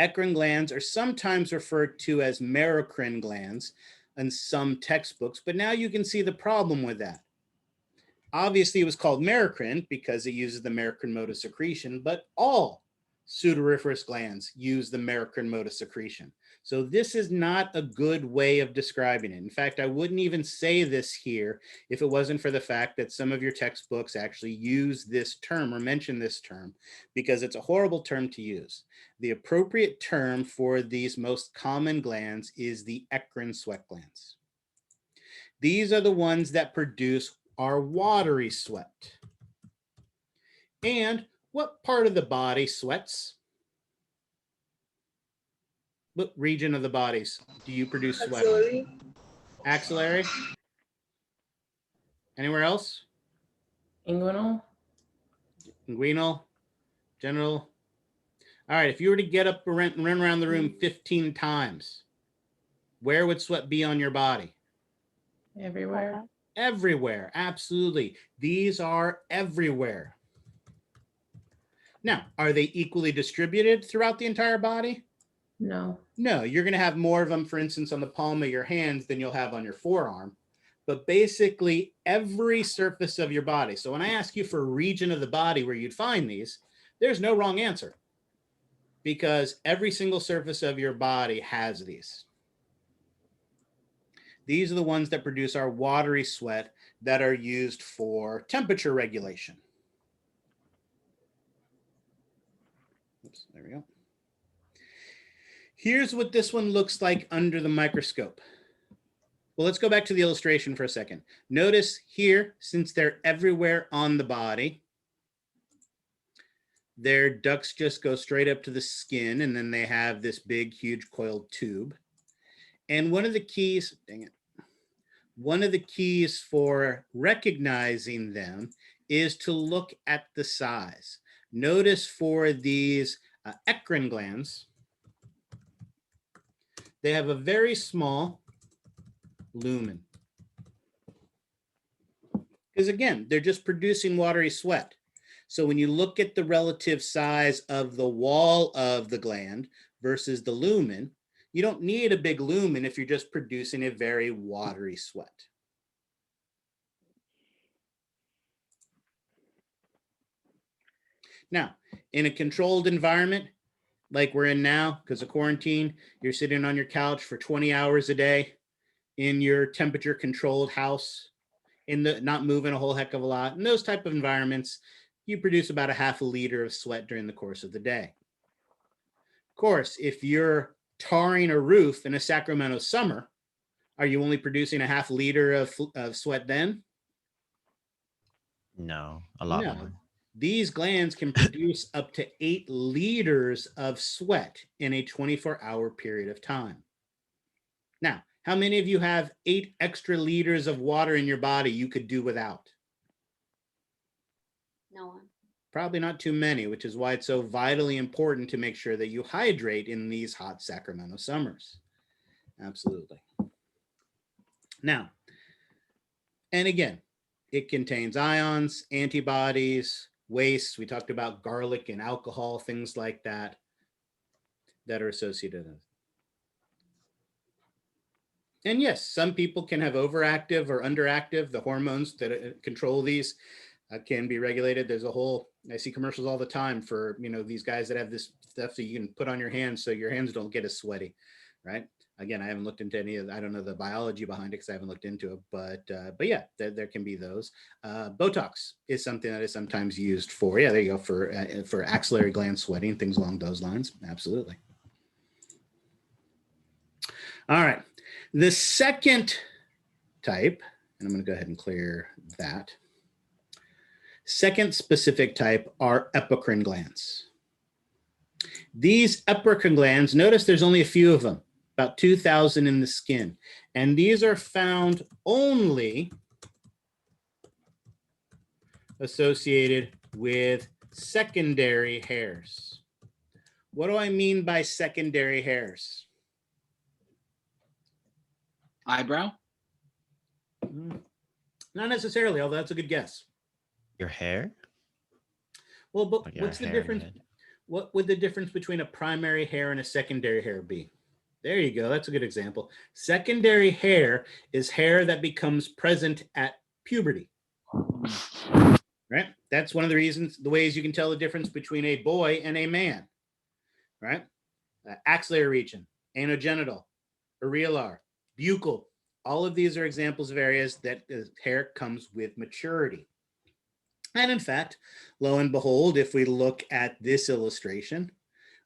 Eccrine glands are sometimes referred to as Merocrine glands in some textbooks, but now you can see the problem with that. Obviously, it was called Merocrine because it uses the Merkel mode of secretion, but all Pseudo-Frisk glands use the Merkel mode of secretion. So this is not a good way of describing it. In fact, I wouldn't even say this here if it wasn't for the fact that some of your textbooks actually use this term or mention this term, because it's a horrible term to use. The appropriate term for these most common glands is the eccrine sweat glands. These are the ones that produce our watery sweat. And what part of the body sweats? What region of the bodies do you produce sweat?
Axillary.
Axillary. Anywhere else?
Inguinal.
Inguinal. Genital. All right, if you were to get up and run around the room 15 times, where would sweat be on your body?
Everywhere.
Everywhere, absolutely. These are everywhere. Now, are they equally distributed throughout the entire body?
No.
No, you're going to have more of them, for instance, on the palm of your hands than you'll have on your forearm. But basically, every surface of your body. So when I ask you for a region of the body where you'd find these, there's no wrong answer, because every single surface of your body has these. These are the ones that produce our watery sweat that are used for temperature regulation. Oops, there we go. Here's what this one looks like under the microscope. Well, let's go back to the illustration for a second. Notice here, since they're everywhere on the body, their ducts just go straight up to the skin, and then they have this big, huge coiled tube. And one of the keys, dang it, one of the keys for recognizing them is to look at the size. Notice for these eccrine glands, they have a very small lumen. Because again, they're just producing watery sweat. So when you look at the relative size of the wall of the gland versus the lumen, you don't need a big lumen if you're just producing a very watery sweat. Now, in a controlled environment, like we're in now, because of quarantine, you're sitting on your couch for 20 hours a day in your temperature controlled house, not moving a whole heck of a lot. In those type of environments, you produce about a half a liter of sweat during the course of the day. Of course, if you're tarring a roof in a Sacramento summer, are you only producing a half liter of sweat then?
No, a lot more.
These glands can produce up to 8 liters of sweat in a 24-hour period of time. Now, how many of you have 8 extra liters of water in your body you could do without?
No one.
Probably not too many, which is why it's so vitally important to make sure that you hydrate in these hot Sacramento summers. Absolutely. Now, and again, it contains ions, antibodies, wastes. We talked about garlic and alcohol, things like that, that are associated with it. And yes, some people can have overactive or underactive. The hormones that control these can be regulated. There's a whole, I see commercials all the time for, you know, these guys that have this stuff that you can put on your hands so your hands don't get as sweaty, right? Again, I haven't looked into any of, I don't know the biology behind it because I haven't looked into it, but yeah, there can be those. Botox is something that is sometimes used for, yeah, there you go, for axillary gland sweating, things along those lines. Absolutely. All right, the second type, and I'm going to go ahead and clear that. Second specific type are Epidermal glands. These Epidermal glands, notice there's only a few of them, about 2,000 in the skin. And these are found only associated with secondary hairs. What do I mean by secondary hairs?
Eyebrow?
Not necessarily, although that's a good guess.
Your hair?
Well, but
Like your
what's the
hair in your
difference?
head.
What would the difference between a primary hair and a secondary hair be? There you go. That's a good example. Secondary hair is hair that becomes present at puberty. Right? That's one of the reasons, the ways you can tell the difference between a boy and a man. Right? Axillary region, anogenital, areolar, buccal. All of these are examples of areas that the hair comes with maturity. And in fact, lo and behold, if we look at this illustration,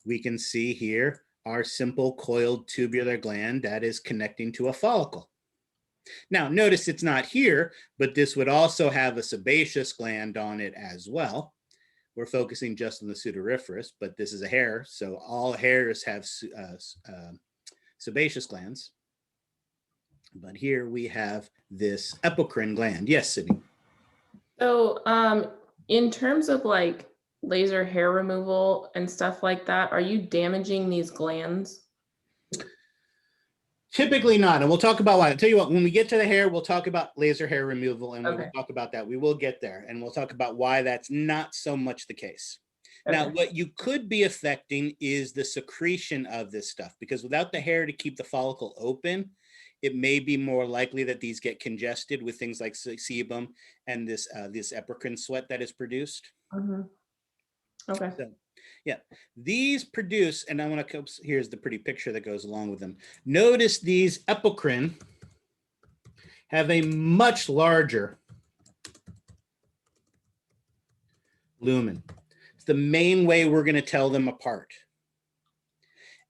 we can see here our simple coiled tubular gland that is connecting to a follicle. Now, notice it's not here, but this would also have a sebaceous gland on it as well. We're focusing just on the pseudoriferous, but this is a hair, so all hairs have sebaceous glands. But here we have this Eccrine gland. Yes, Sydney.
So in terms of like laser hair removal and stuff like that, are you damaging these glands?
Typically not, and we'll talk about why. I'll tell you what, when we get to the hair, we'll talk about laser hair removal, and we will talk about that. We will get there, and we'll talk about why that's not so much the case. Okay. Now, what you could be affecting is the secretion of this stuff, because without the hair to keep the follicle open, it may be more likely that these get congested with things like sebum and this Eccrine sweat that is produced.
Mm-hmm. Okay.
So, yeah, these produce, and I want to, here's the pretty picture that goes along with them. Notice these Eccrine have a much larger lumen. It's the main way we're going to tell them apart.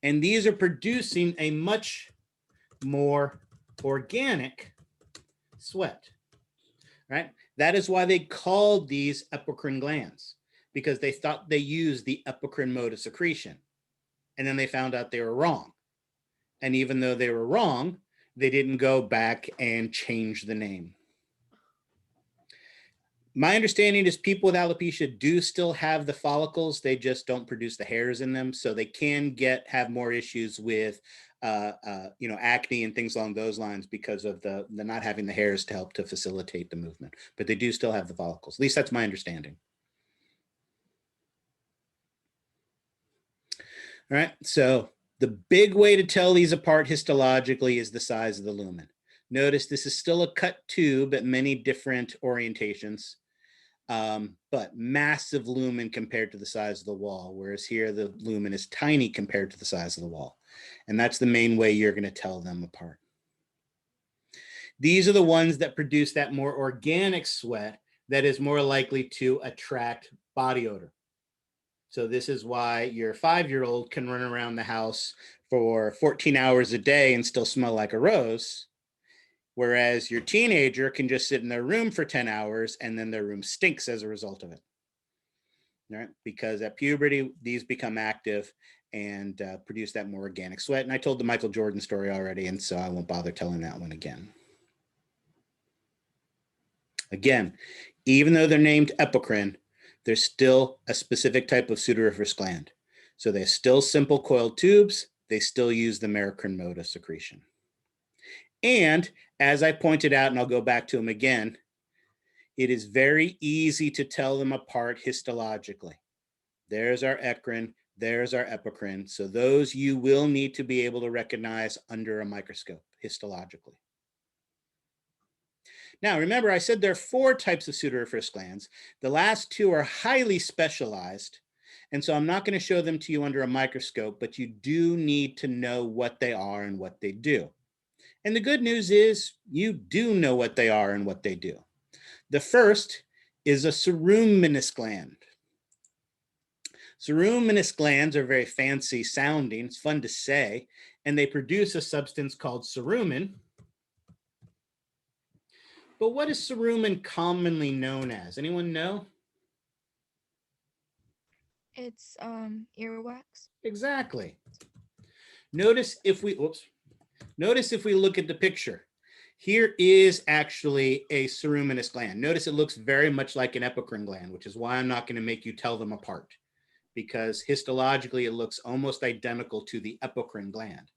And these are producing a much more organic sweat, right? That is why they called these Eccrine glands, because they thought they used the Eccrine mode of secretion. And then they found out they were wrong. And even though they were wrong, they didn't go back and change the name. My understanding is people with alopecia do still have the follicles. They just don't produce the hairs in them. So they can have more issues with acne and things along those lines because of the not having the hairs to help to facilitate the movement. But they do still have the follicles. At least that's my understanding. All right, so the big way to tell these apart histologically is the size of the lumen. Notice this is still a cut tube at many different orientations, but massive lumen compared to the size of the wall, whereas here the lumen is tiny compared to the size of the wall. And that's the main way you're going to tell them apart. These are the ones that produce that more organic sweat that is more likely to attract body odor. So this is why your 5-year-old can run around the house for 14 hours a day and still smell like a rose, whereas your teenager can just sit in their room for 10 hours and then their room stinks as a result of it. right? Because at puberty, these become active and produce that more organic sweat. And I told the Michael Jordan story already, and so I won't bother telling that one again. Again, even though they're named epicrine, there's still a specific type of pseudoreferous gland. So they're still simple coiled tubes. They still use the merocrine mode of secretion. And as I pointed out, and I'll go back to them again, it is very easy to tell them apart histologically. There's our eccrine, there's our epicrine. So those you will need to be able to recognize under a microscope histologically. Now, remember, I said there are 4 types of pseudoreferous glands. The last 2 are highly specialized. And so I'm not going to show them to you under a microscope, but you do need to know what they are and what they do. And the good news is you do know what they are and what they do. The first is a ceruminous gland. Ceruminous glands are very fancy sounding. It's fun to say. And they produce a substance called cerumen. But what is cerumen commonly known as? Anyone know?
It's earwax.
Exactly. Notice if we look at the picture. Here is actually a ceruminous gland. Notice it looks very much like an epicrine gland, which is why I'm not going to make you tell them apart, because histologically it looks almost identical to the epicrine gland.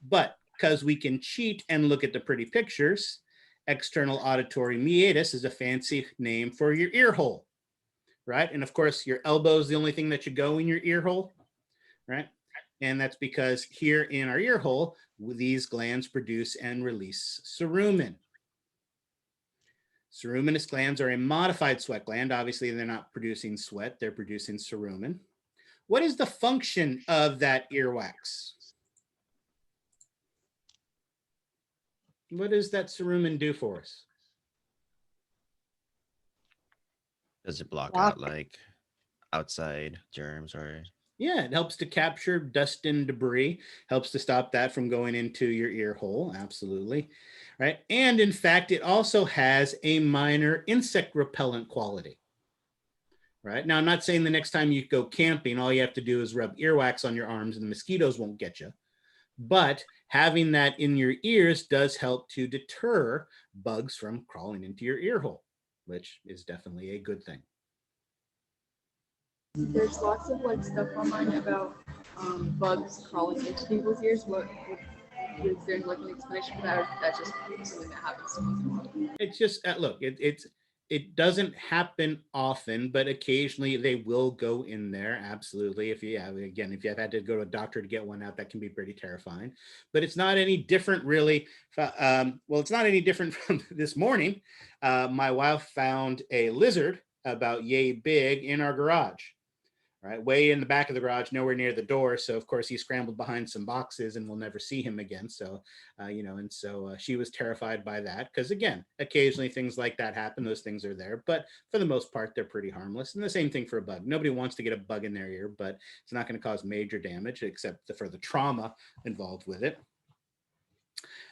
But because we can cheat and look at the pretty pictures, external auditory meatus is a fancy name for your ear hole, right? And of course, your elbow is the only thing that should go in your ear hole, right? And that's because here in our ear hole, these glands produce and release cerumen. Ceruminous glands are a modified sweat gland. Obviously, they're not producing sweat, they're producing cerumen. What is the function of that earwax? What does that cerumen do for us?
Does it block out like outside germs or?
Yeah, it helps to capture dust and debris, helps to stop that from going into your ear hole. Absolutely. Right. And in fact, it also has a minor insect repellent quality. Right. Now, I'm not saying the next time you go camping, all you have to do is rub earwax on your arms and the mosquitoes won't get you. But having that in your ears does help to deter bugs from crawling into your ear hole, which is definitely a good thing.
There's lots of like stuff online about bugs crawling into people's ears. Is there like an explanation for that, or that's just something that happens once in a while?
It's just look, it doesn't happen often, but occasionally they will go in there. Absolutely. If you have had to go to a doctor to get one out, that can be pretty terrifying. But it's not any different, really. Well, it's not any different from this morning. My wife found a lizard about yay big in our garage. Right, way in the back of the garage, nowhere near the door. So of course he scrambled behind some boxes, and we'll never see him again. So, she was terrified by that, because again, occasionally things like that happen. Those things are there, but for the most part, they're pretty harmless. And the same thing for a bug. Nobody wants to get a bug in their ear, but it's not going to cause major damage except for the trauma involved with it.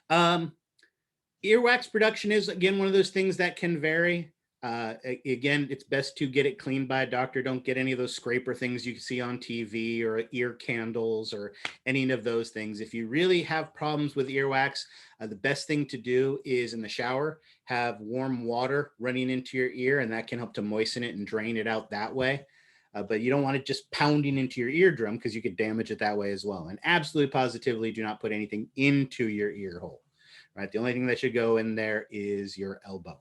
Earwax production is again one of those things that can vary. Again, it's best to get it cleaned by a doctor. Don't get any of those scraper things you see on TV or ear candles or any of those things. If you really have problems with earwax, the best thing to do is in the shower, have warm water running into your ear, and that can help to moisten it and drain it out that way. But you don't want it just pounding into your eardrum, because you could damage it that way as well. And absolutely positively do not put anything into your ear hole, right? The only thing that should go in there is your elbow.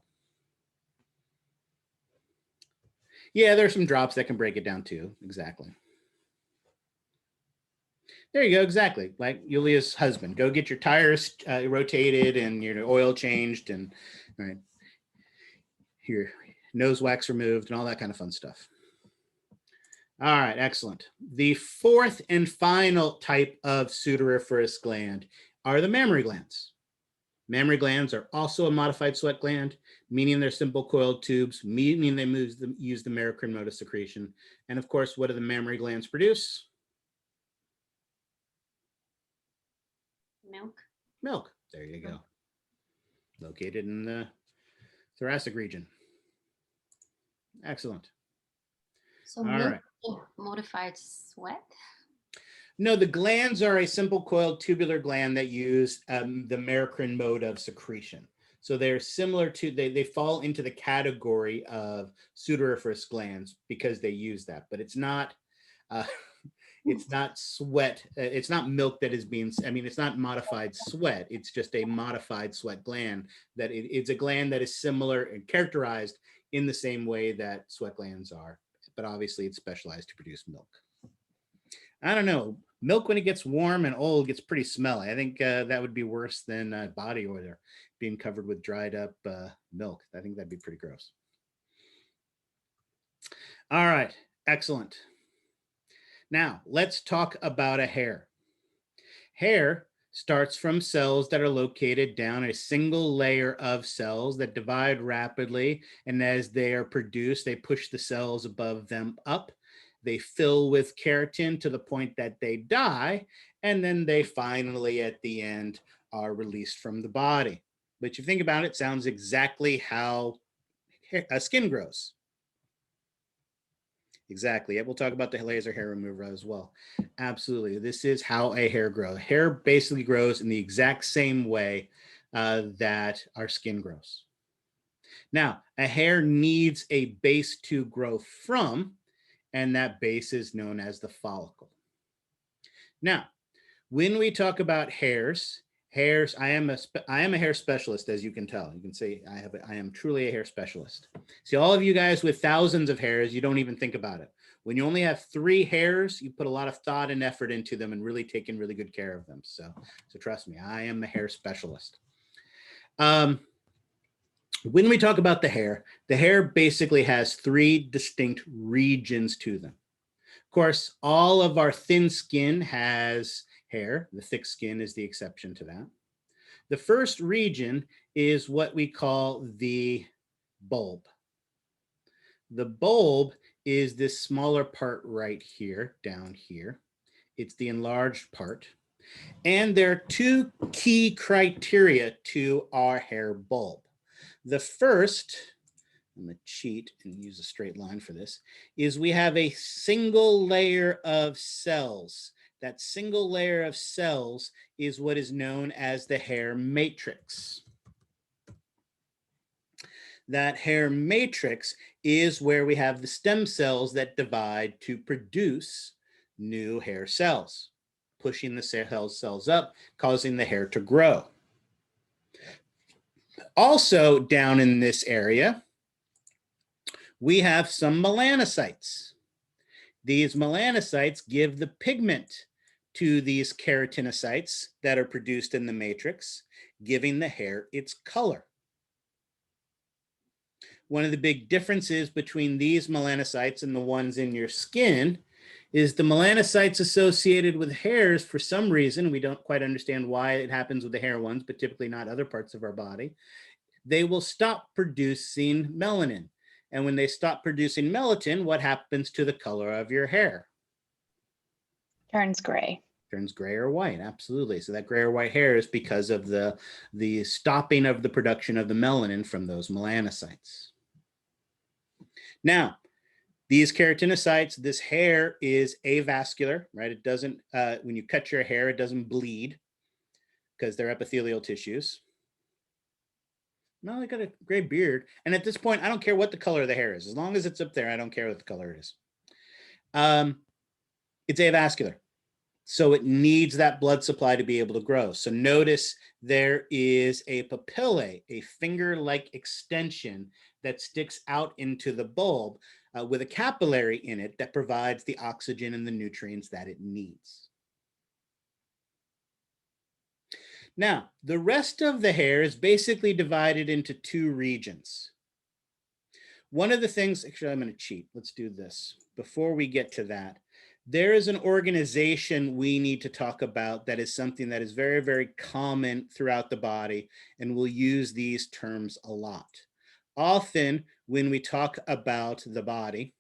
Yeah, there's some drops that can break it down too. Exactly. There you go. Exactly. Like Yulia's husband. Go get your tires rotated and your oil changed, and right, your nose wax removed and all that kind of fun stuff. All right, excellent. The fourth and final type of pseudoreferous gland are the mammary glands. Mammary glands are also a modified sweat gland, meaning they're simple coiled tubes, meaning they use the merocrine mode of secretion. And of course, what do the mammary glands produce?
Milk.
Milk. There you go. Located in the thoracic region. Excellent.
So
All
milk
right.
modified sweat?
No, the glands are a simple coiled tubular gland that use the Merocrine mode of secretion. So they're similar to, they fall into the category of Pseudo-Frisk glands because they use that, but it's not, it's not sweat. It's not milk that is being, I mean, it's not modified sweat. It's just a modified sweat gland that it's a gland that is similar and characterized in the same way that sweat glands are, but obviously it's specialized to produce milk. I don't know. Milk when it gets warm and old gets pretty smelly. I think that would be worse than body oil being covered with dried up milk. I think that'd be pretty gross. All right, excellent. Now let's talk about a hair. Hair starts from cells that are located down a single layer of cells that divide rapidly. And as they are produced, they push the cells above them up. They fill with keratin to the point that they die, and then they finally, at the end, are released from the body. But you think about it, it sounds exactly how skin grows. Exactly. We'll talk about the laser hair remover as well. Absolutely. This is how a hair grows. Hair basically grows in the exact same way that our skin grows. Now, a hair needs a base to grow from, and that base is known as the follicle. Now, when we talk about hairs, I am a hair specialist, as you can tell. You can say I am truly a hair specialist. See, all of you guys with thousands of hairs, you don't even think about it. When you only have 3 hairs, you put a lot of thought and effort into them and really taking really good care of them. So trust me, I am a hair specialist. When we talk about the hair basically has 3 distinct regions to them. Of course, all of our thin skin has hair. The thick skin is the exception to that. The first region is what we call the bulb. The bulb is this smaller part right here, down here. It's the enlarged part. And there are 2 key criteria to our hair bulb. The first, I'm going to cheat and use a straight line for this, is we have a single layer of cells. That single layer of cells is what is known as the hair matrix. That hair matrix is where we have the stem cells that divide to produce new hair cells, pushing the cells up, causing the hair to grow. Also down in this area, we have some melanocytes. These melanocytes give the pigment to these keratinocytes that are produced in the matrix, giving the hair its color. One of the big differences between these melanocytes and the ones in your skin is the melanocytes associated with hairs, for some reason, we don't quite understand why it happens with the hair ones, but typically not other parts of our body, they will stop producing melanin. And when they stop producing melatonin, what happens to the color of your hair?
Turns gray.
Turns gray or white, absolutely. So that gray or white hair is because of the stopping of the production of the melanin from those melanocytes. Now, these keratinocytes, this hair is avascular, right? It doesn't, when you cut your hair, it doesn't bleed because they're epithelial tissues. No, they got a gray beard. And at this point, I don't care what the color of the hair is. As long as it's up there, I don't care what the color it is. It's avascular. So it needs that blood supply to be able to grow. So notice there is a papillae, a finger-like extension that sticks out into the bulb with a capillary in it that provides the oxygen and the nutrients that it needs. Now, the rest of the hair is basically divided into 2 regions. One of the things, actually, I'm going to cheat. Let's do this. Before we get to that, there is an organization we need to talk about that is something that is very, very common throughout the body, and we'll use these terms a lot. Often, when we talk about the body,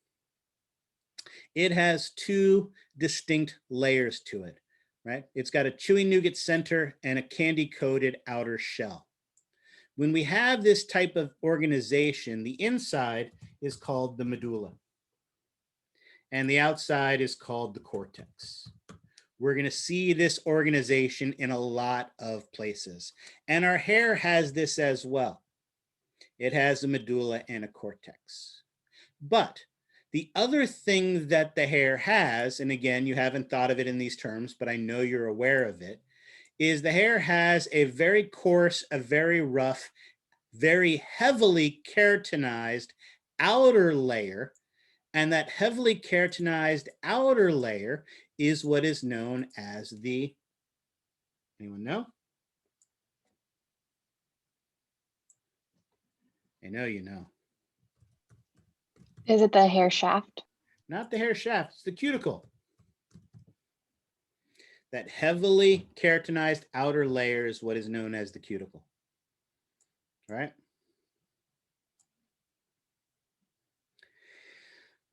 it has 2 distinct layers to it. Right? It's got a chewy nougat center and a candy-coated outer shell. When we have this type of organization, the inside is called the medulla. and the outside is called the cortex. We're going to see this organization in a lot of places. And our hair has this as well. It has a medulla and a cortex. But the other thing that the hair has, and again, you haven't thought of it in these terms, but I know you're aware of it, is the hair has a very coarse, a very rough, very heavily keratinized outer layer. And that heavily keratinized outer layer is what is known as the, anyone know? I know you know.
Is it the hair shaft?
Not the hair shaft, it's the cuticle. That heavily keratinized outer layer is what is known as the cuticle. All right.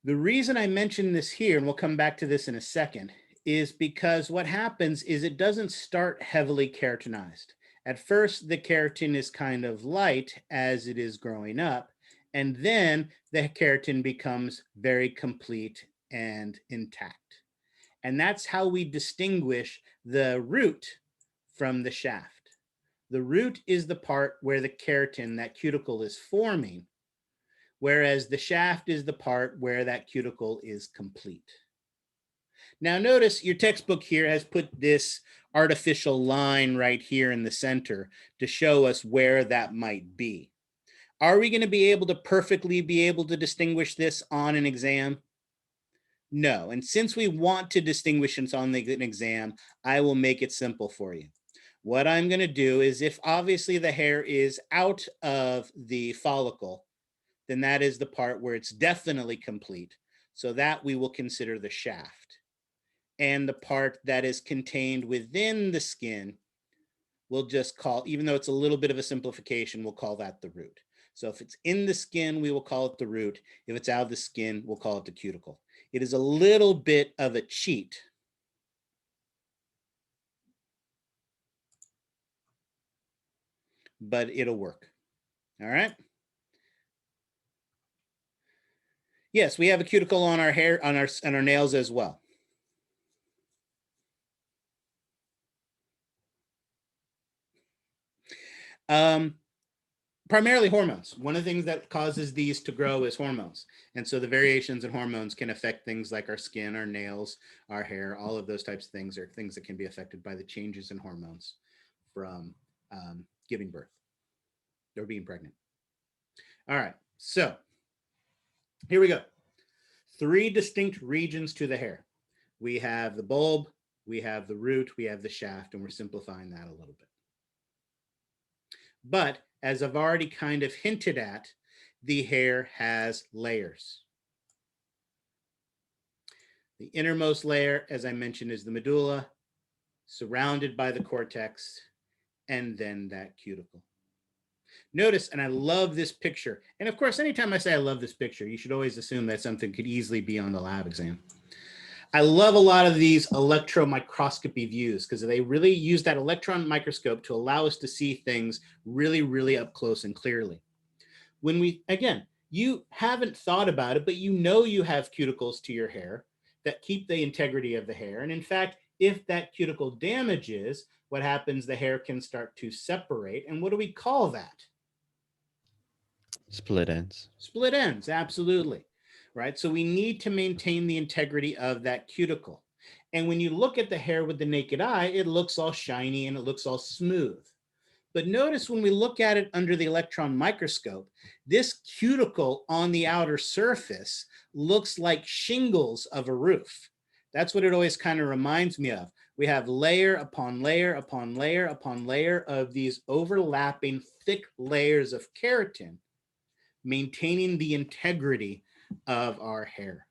The reason I mention this here, and we'll come back to this in a second, is because what happens is it doesn't start heavily keratinized. At first, the keratin is kind of light as it is growing up, and then the keratin becomes very complete and intact. And that's how we distinguish the root from the shaft. The root is the part where the keratin, that cuticle, is forming, whereas the shaft is the part where that cuticle is complete. Now notice your textbook here has put this artificial line right here in the center to show us where that might be. Are we going to be able to perfectly be able to distinguish this on an exam? No, and since we want to distinguish it on an exam, I will make it simple for you. What I'm going to do is, if obviously the hair is out of the follicle, then that is the part where it's definitely complete. So that we will consider the shaft. And the part that is contained within the skin, we'll just call, even though it's a little bit of a simplification, we'll call that the root. So if it's in the skin, we will call it the root. If it's out of the skin, we'll call it the cuticle. It is a little bit of a cheat. But it'll work. All right. Yes, we have a cuticle on our hair, on our nails as well. Primarily hormones. One of the things that causes these to grow is hormones. And so the variations in hormones can affect things like our skin, our nails, our hair. All of those types of things are things that can be affected by the changes in hormones from giving birth or being pregnant. All right, so here we go. 3 distinct regions to the hair. We have the bulb, we have the root, we have the shaft, and we're simplifying that a little bit. But as I've already kind of hinted at, the hair has layers. The innermost layer, as I mentioned, is the medulla, surrounded by the cortex, and then that cuticle. Notice, and I love this picture, and of course, anytime I say I love this picture, you should always assume that something could easily be on the lab exam. I love a lot of these electron microscopy views because they really use that electron microscope to allow us to see things really, really up close and clearly. When we, again, you haven't thought about it, but you know you have cuticles to your hair that keep the integrity of the hair. And in fact, if that cuticle damages, what happens, the hair can start to separate. And what do we call that?
Split ends.
Split ends, absolutely. Right? So we need to maintain the integrity of that cuticle. And when you look at the hair with the naked eye, it looks all shiny and it looks all smooth. But notice when we look at it under the electron microscope, this cuticle on the outer surface looks like shingles of a roof. That's what it always kind of reminds me of. We have layer upon layer upon layer upon layer of these overlapping thick layers of keratin, maintaining the integrity of our hair.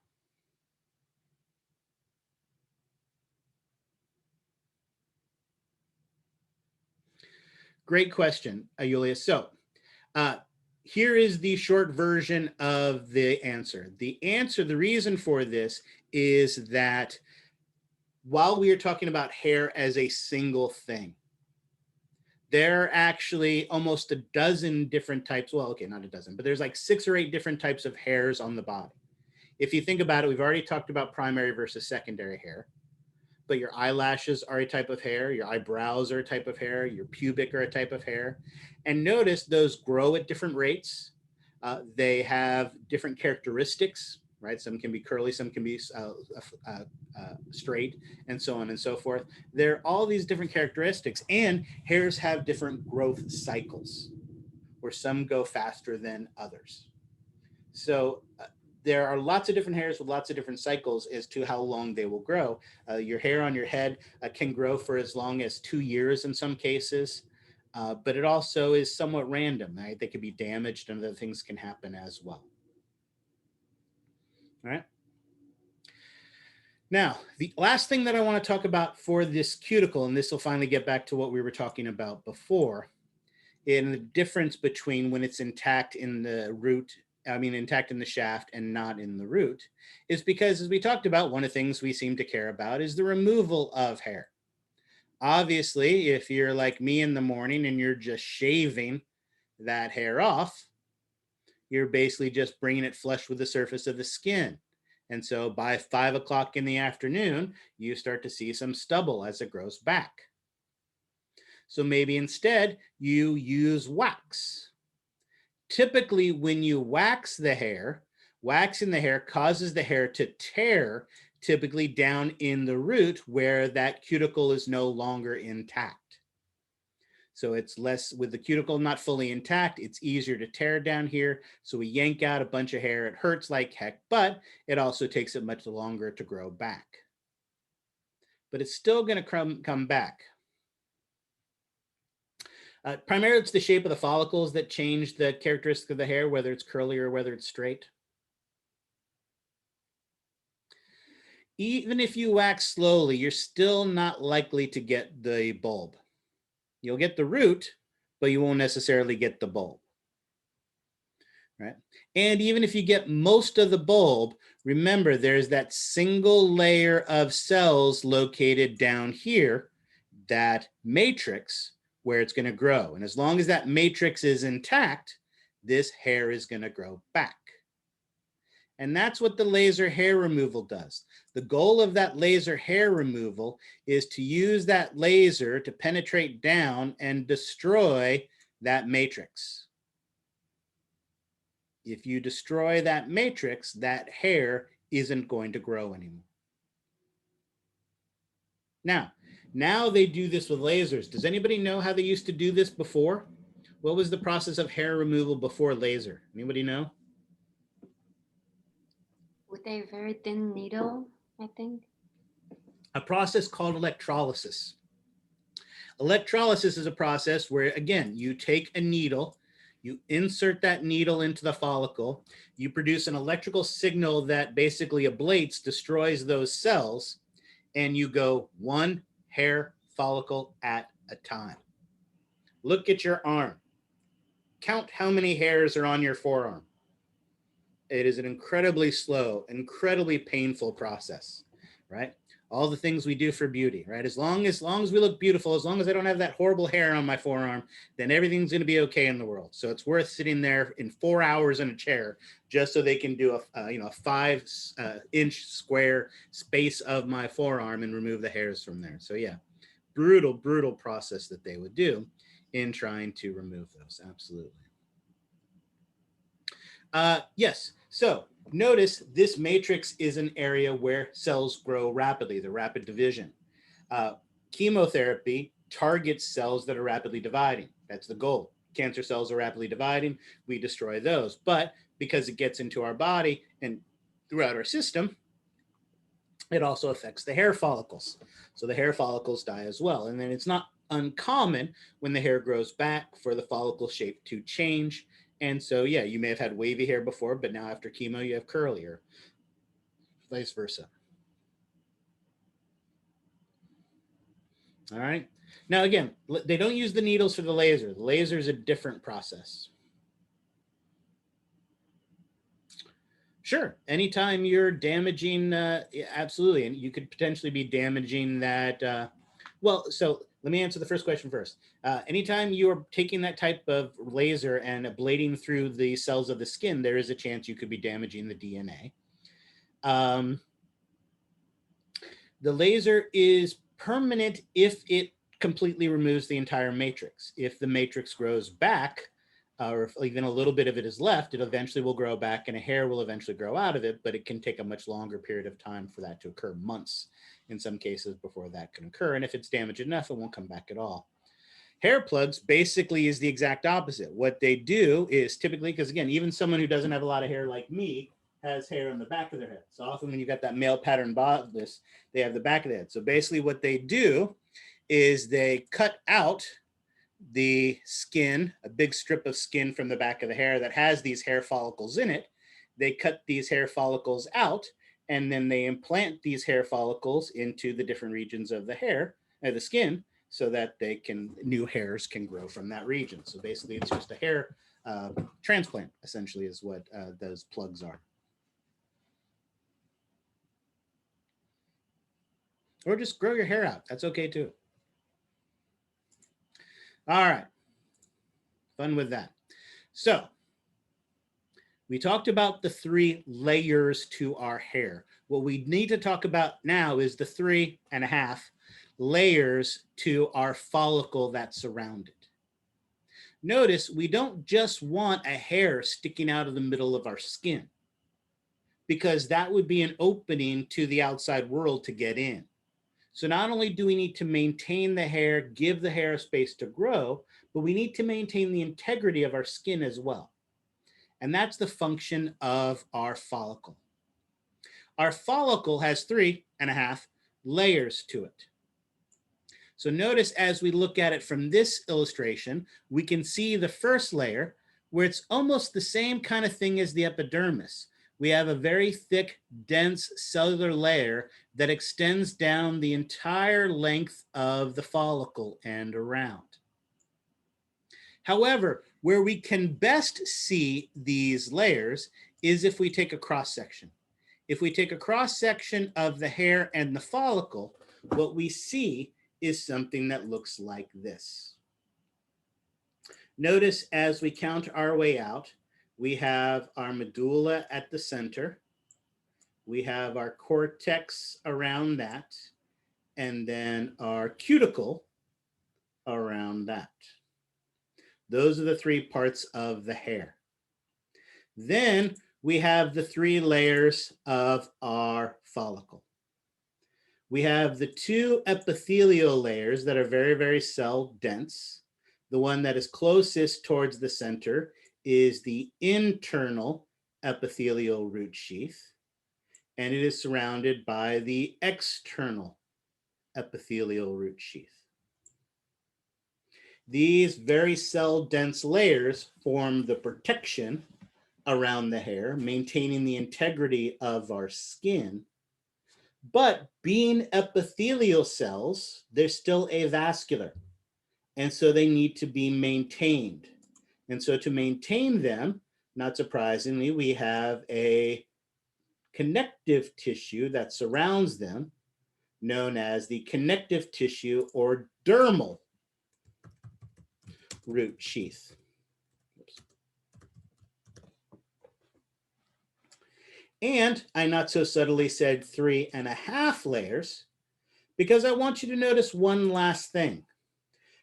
Great question, Yulia. So here is the short version of the answer. The reason for this is that while we are talking about hair as a single thing, there are actually almost a dozen different types. Well, okay, not a dozen, but there's like 6 or 8 different types of hairs on the body. if you think about it, we've already talked about primary versus secondary hair, but your eyelashes are a type of hair, your eyebrows are a type of hair, your pubic are a type of hair. And notice those grow at different rates. They have different characteristics, right? Some can be curly, some can be straight, and so on and so forth. There are all these different characteristics, and hairs have different growth cycles, where some go faster than others. So there are lots of different hairs with lots of different cycles as to how long they will grow. Your hair on your head can grow for as long as 2 years in some cases, but it also is somewhat random, right? They could be damaged and other things can happen as well. All right. Now, the last thing that I want to talk about for this cuticle, and this will finally get back to what we were talking about before, in the difference between when it's intact in the root, intact in the shaft and not in the root, is because, as we talked about, one of the things we seem to care about is the removal of hair. Obviously, if you're like me in the morning and you're just shaving that hair off, you're basically just bringing it flush with the surface of the skin. And so by 5 o'clock in the afternoon, you start to see some stubble as it grows back. So maybe instead you use wax. Typically, when you wax the hair, waxing the hair causes the hair to tear, typically down in the root where that cuticle is no longer intact. So it's less, with the cuticle not fully intact, it's easier to tear down here. So we yank out a bunch of hair. It hurts like heck, but it also takes it much longer to grow back. But it's still going to come back. Primarily, it's the shape of the follicles that change the characteristic of the hair, whether it's curly or whether it's straight. Even if you wax slowly, you're still not likely to get the bulb. You'll get the root, but you won't necessarily get the bulb, right? And even if you get most of the bulb, remember there's that single layer of cells located down here, that matrix, where it's going to grow. And as long as that matrix is intact, this hair is going to grow back. And that's what the laser hair removal does. The goal of that laser hair removal is to use that laser to penetrate down and destroy that matrix. If you destroy that matrix, that hair isn't going to grow anymore. Now they do this with lasers. Does anybody know how they used to do this before? What was the process of hair removal before laser? Anybody know?
With a very thin needle, I think.
A process called electrolysis. Electrolysis is a process where, again, you take a needle, you insert that needle into the follicle, you produce an electrical signal that basically ablates, destroys those cells, and you go one hair follicle at a time. Look at your arm. Count how many hairs are on your forearm. It is an incredibly slow, incredibly painful process, right? All the things we do for beauty, right? As long as we look beautiful, as long as I don't have that horrible hair on my forearm, then everything's going to be okay in the world. So it's worth sitting there in 4 hours in a chair just so they can do a 5-inch square space of my forearm and remove the hairs from there. So yeah, brutal process that they would do in trying to remove those. Absolutely. Yes, so notice this matrix is an area where cells grow rapidly, the rapid division. Chemotherapy targets cells that are rapidly dividing. That's the goal. Cancer cells are rapidly dividing, we destroy those. But because it gets into our body and throughout our system, it also affects the hair follicles. So the hair follicles die as well. And then it's not uncommon when the hair grows back for the follicle shape to change. And so, yeah, you may have had wavy hair before, but now after chemo, you have curly, or vice versa. All right. Now, again, they don't use the needles for the laser. The laser is a different process. Sure. Anytime you're damaging, absolutely. And you could potentially be damaging that. So let me answer the first question first. Anytime you're taking that type of laser and ablating through the cells of the skin, there is a chance you could be damaging the DNA. The laser is permanent if it completely removes the entire matrix. If the matrix grows back, or if even a little bit of it is left, it eventually will grow back and a hair will eventually grow out of it, but it can take a much longer period of time for that to occur, months in some cases before that can occur. And if it's damaged enough, it won't come back at all. Hair plugs basically is the exact opposite. What they do is typically, because again, even someone who doesn't have a lot of hair like me has hair on the back of their head. So often when you got that male pattern baldness, they have the back of the head. So basically what they do is they cut out the skin, a big strip of skin from the back of the hair that has these hair follicles in it. They cut these hair follicles out, and then they implant these hair follicles into the different regions of the hair, the skin, so that new hairs can grow from that region. So basically it's just a hair transplant, essentially, is what those plugs are. Or just grow your hair out. That's okay too. All right, fun with that. So we talked about the 3 layers to our hair. What we need to talk about now is the 3.5 layers to our follicle that surround it. Notice we don't just want a hair sticking out of the middle of our skin, because that would be an opening to the outside world to get in. So not only do we need to maintain the hair, give the hair space to grow, but we need to maintain the integrity of our skin as well. And that's the function of our follicle. Our follicle has 3.5 layers to it. So notice as we look at it from this illustration, we can see the first layer where it's almost the same kind of thing as the epidermis. We have a very thick, dense cellular layer that extends down the entire length of the follicle and around. However, where we can best see these layers is if we take a cross section. If we take a cross section of the hair and the follicle, what we see is something that looks like this. Notice as we count our way out, we have our medulla at the center. We have our cortex around that, and then our cuticle around that. Those are the 3 parts of the hair. Then we have the 3 layers of our follicle. We have the 2 epithelial layers that are very, very cell dense. The one that is closest towards the center is the internal epithelial root sheath, and it is surrounded by the external epithelial root sheath. These very cell dense layers form the protection around the hair, maintaining the integrity of our skin. But being epithelial cells, they're still avascular, and so they need to be maintained. And so to maintain them, not surprisingly, we have a connective tissue that surrounds them, known as the connective tissue or dermal root sheath. Oops. And I not so subtly said 3.5 layers, because I want you to notice one last thing.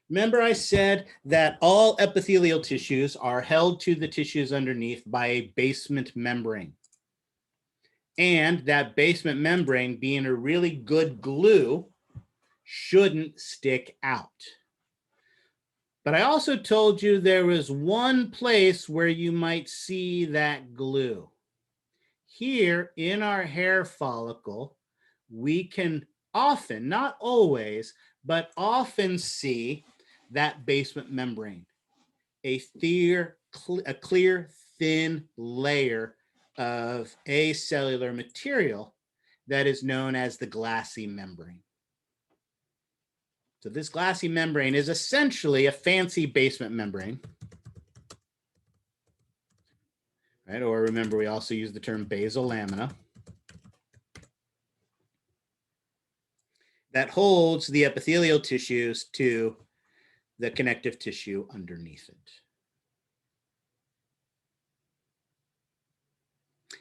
Remember I said that all epithelial tissues are held to the tissues underneath by a basement membrane. And that basement membrane, being a really good glue, shouldn't stick out. But I also told you there was one place where you might see that glue. Here in our hair follicle, we can often, not always, but often see that basement membrane, a clear, thin layer of acellular material that is known as the glassy membrane. So this glassy membrane is essentially a fancy basement membrane. Right? Or remember, we also use the term basal lamina. That holds the epithelial tissues to the connective tissue underneath it.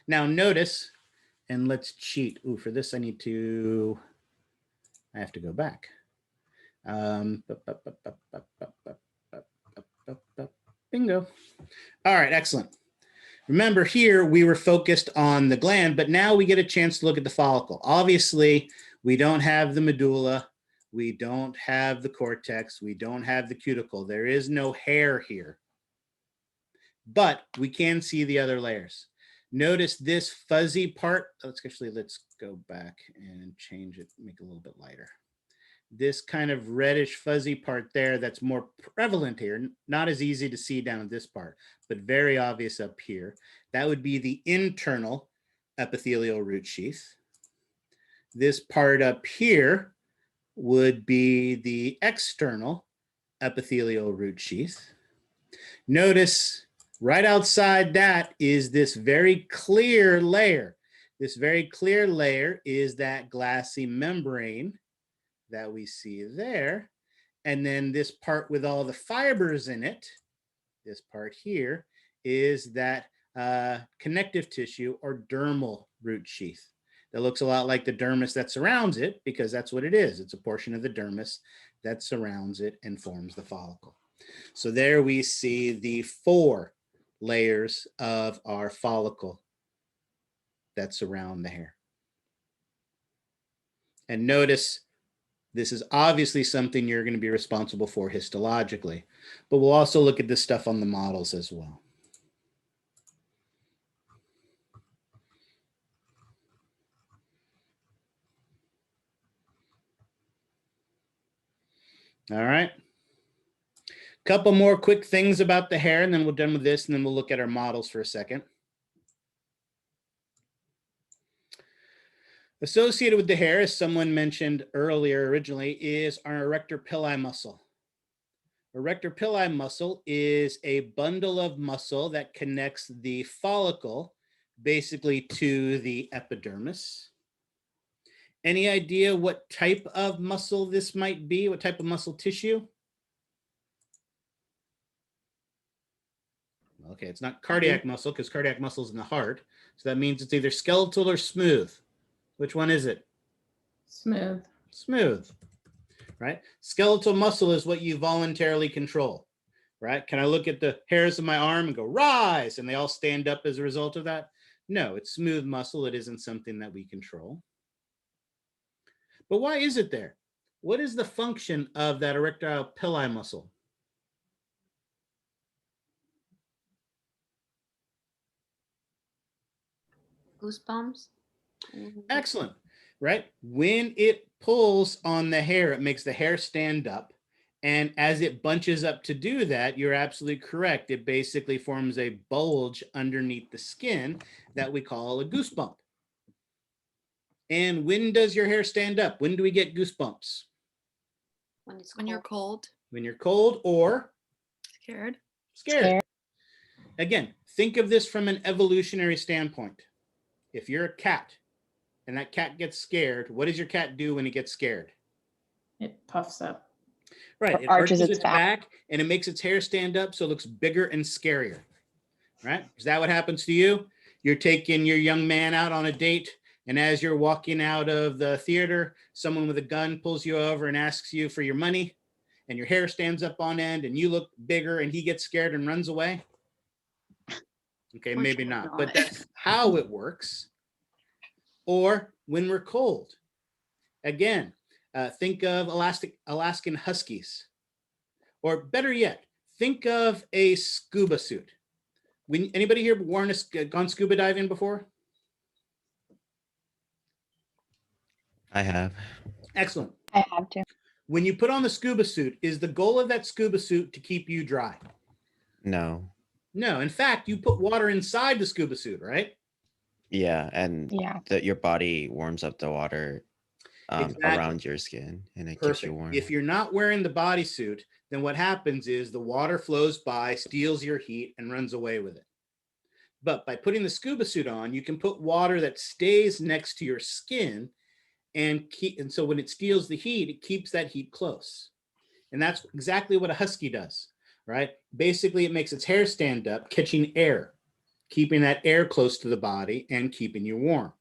Now notice And let's cheat. Ooh, for this, I have to go back. Bingo. All right, excellent. Remember here, we were focused on the gland, but now we get a chance to look at the follicle. Obviously, we don't have the medulla. We don't have the cortex. We don't have the cuticle. There is no hair here, but we can see the other layers. Notice this fuzzy part. Let's go back and change it, make it a little bit lighter. This kind of reddish fuzzy part there that's more prevalent here, not as easy to see down at this part, but very obvious up here. That would be the internal epithelial root sheath. This part up here would be the external epithelial root sheath. Notice right outside that is this very clear layer. This very clear layer is that glassy membrane that we see there. And then this part with all the fibers in it, this part here, is that connective tissue or dermal root sheath. That looks a lot like the dermis that surrounds it, because that's what it is. It's a portion of the dermis that surrounds it and forms the follicle. So there we see the 4 layers of our follicle that surround the hair. And notice, this is obviously something you're going to be responsible for histologically, but we'll also look at this stuff on the models as well. All right. Couple more quick things about the hair, and then we're done with this, and then we'll look at our models for a second. Associated with the hair, as someone mentioned earlier originally, is our erector pili muscle. Erector pili muscle is a bundle of muscle that connects the follicle basically to the epidermis. Any idea what type of muscle this might be? What type of muscle tissue? Okay, it's not cardiac muscle, because cardiac muscle is in the heart. So that means it's either skeletal or smooth. Which one is it?
Smooth.
Smooth, right? Skeletal muscle is what you voluntarily control, right? Can I look at the hairs of my arm and go, rise, and they all stand up as a result of that? No, it's smooth muscle. It isn't something that we control. But why is it there? What is the function of that erectile pili muscle?
Goosebumps.
Excellent, right? When it pulls on the hair, it makes the hair stand up. And as it bunches up to do that, you're absolutely correct. It basically forms a bulge underneath the skin that we call a goosebump. And when does your hair stand up? When do we get goosebumps?
When you're cold.
When you're cold or
Scared.
Scared. Again, think of this from an evolutionary standpoint. If you're a cat and that cat gets scared, what does your cat do when it gets scared?
It puffs up.
Right.
Or
It
arches
arches
its
back and it makes its hair stand up so it looks bigger and scarier. Right? Is that what happens to you? You're taking your young man out on a date, and as you're walking out of the theater, someone with a gun pulls you over and asks you for your money, and your hair stands up on end and you look bigger and he gets scared and runs away. Okay, maybe not, but that's how it works. Or when we're cold. Again, think of Alaskan Huskies. Or better yet, think of a scuba suit. Anybody here gone scuba diving before?
I have.
Excellent.
I have to.
When you put on the scuba suit, is the goal of that scuba suit to keep you dry?
No.
No, in fact, you put water inside the scuba suit, right?
Yeah, and
Yeah.
your body warms up the water
Exactly.
around your skin, and it keeps you warm.
If you're not wearing the bodysuit, then what happens is the water flows by, steals your heat, and runs away with it. But by putting the scuba suit on, you can put water that stays next to your skin, and so when it steals the heat, it keeps that heat close. And that's exactly what a husky does, right? Basically, it makes its hair stand up, catching air, keeping that air close to the body and keeping you warm.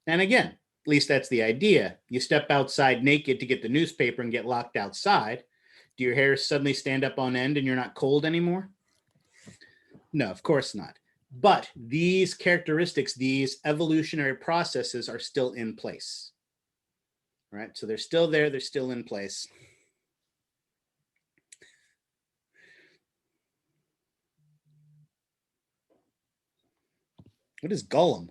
And again, at least that's the idea. You step outside naked to get the newspaper and get locked outside. Do your hairs suddenly stand up on end and you're not cold anymore? No, of course not. But these characteristics, these evolutionary processes are still in place. All right, so they're still there, they're still in place. What is Gollum?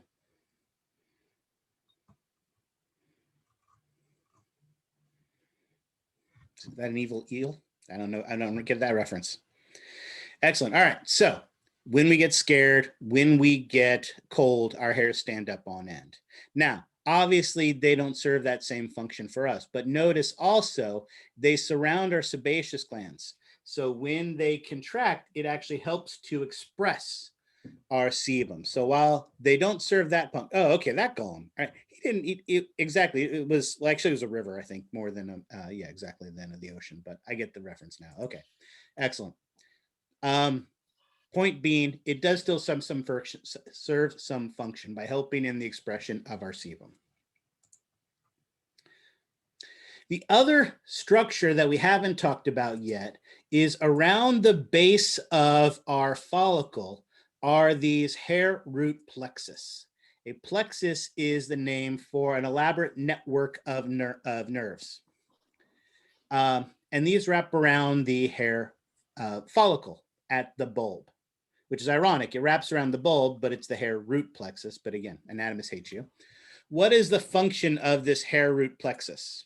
Is that an evil eel? I don't know. I don't get that reference. Excellent. All right. So when we get scared, when we get cold, our hairs stand up on end. Now, obviously, they don't serve that same function for us. But notice also, they surround our sebaceous glands. So when they contract, it actually helps to express our sebum. So while they don't serve that pump, oh, okay, that Gollum. All right. He didn't eat it exactly. It was, well, actually, it was a river, I think, more than yeah, exactly, than the ocean. But I get the reference now. Okay, excellent. Point being, it does still serve some function by helping in the expression of our sebum. The other structure that we haven't talked about yet is around the base of our follicle are these hair root plexus. A plexus is the name for an elaborate network of nerves. And these wrap around the hair follicle at the bulb, which is ironic. It wraps around the bulb, but it's the hair root plexus. But again, anatomists hate you. What is the function of this hair root plexus?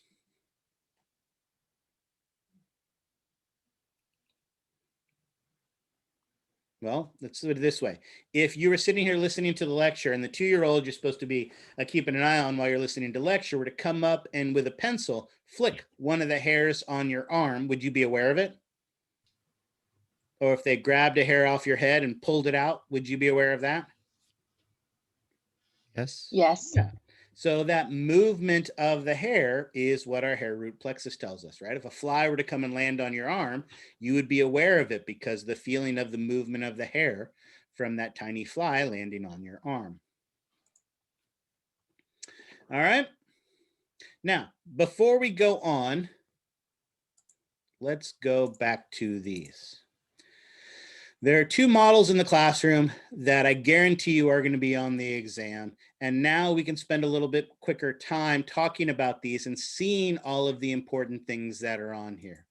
Well, let's do it this way. If you were sitting here listening to the lecture and the 2-year-old you're supposed to be keeping an eye on while you're listening to lecture were to come up and with a pencil flick one of the hairs on your arm, would you be aware of it? Or if they grabbed a hair off your head and pulled it out, would you be aware of that?
Yes.
Yes.
Yeah. So that movement of the hair is what our hair root plexus tells us, right? If a fly were to come and land on your arm, you would be aware of it because the feeling of the movement of the hair from that tiny fly landing on your arm. All right. Now, before we go on, let's go back to these. There are 2 models in the classroom that I guarantee you are going to be on the exam. And now we can spend a little bit quicker time talking about these and seeing all of the important things that are on here.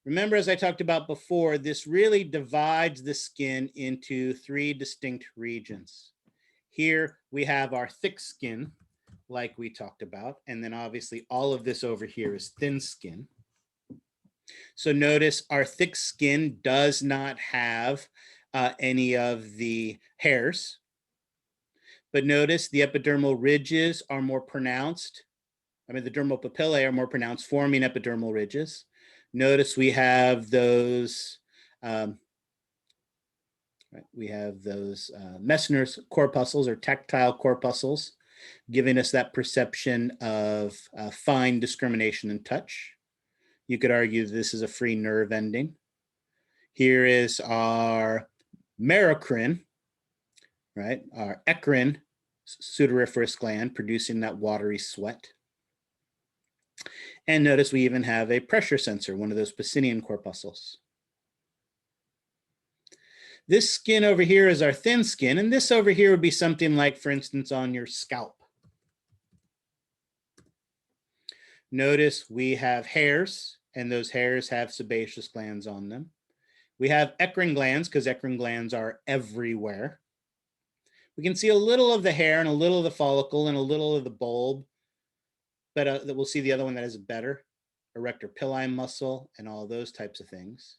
Remember, as I talked about before, this really divides the skin into 3 distinct regions. Here we have our thick skin, like we talked about. And then obviously all of this over here is thin skin. So notice our thick skin does not have any of the hairs. But notice the epidermal ridges are more pronounced. I mean, the dermal papillae are more pronounced, forming epidermal ridges. Notice we have those, Messner's corpuscles or tactile corpuscles, giving us that perception of fine discrimination and touch. You could argue this is a free nerve ending. Here is our merocrine, right? Our eccrine Pseudo-Frisk gland producing that watery sweat. And notice we even have a pressure sensor, one of those Pacinian corpuscles. This skin over here is our thin skin, and this over here would be something like, for instance, on your scalp. Notice we have hairs, and those hairs have sebaceous glands on them. We have Eccrine glands, because Eccrine glands are everywhere. We can see a little of the hair and a little of the follicle and a little of the bulb, but we'll see the other one that is better, erector pili muscle and all those types of things.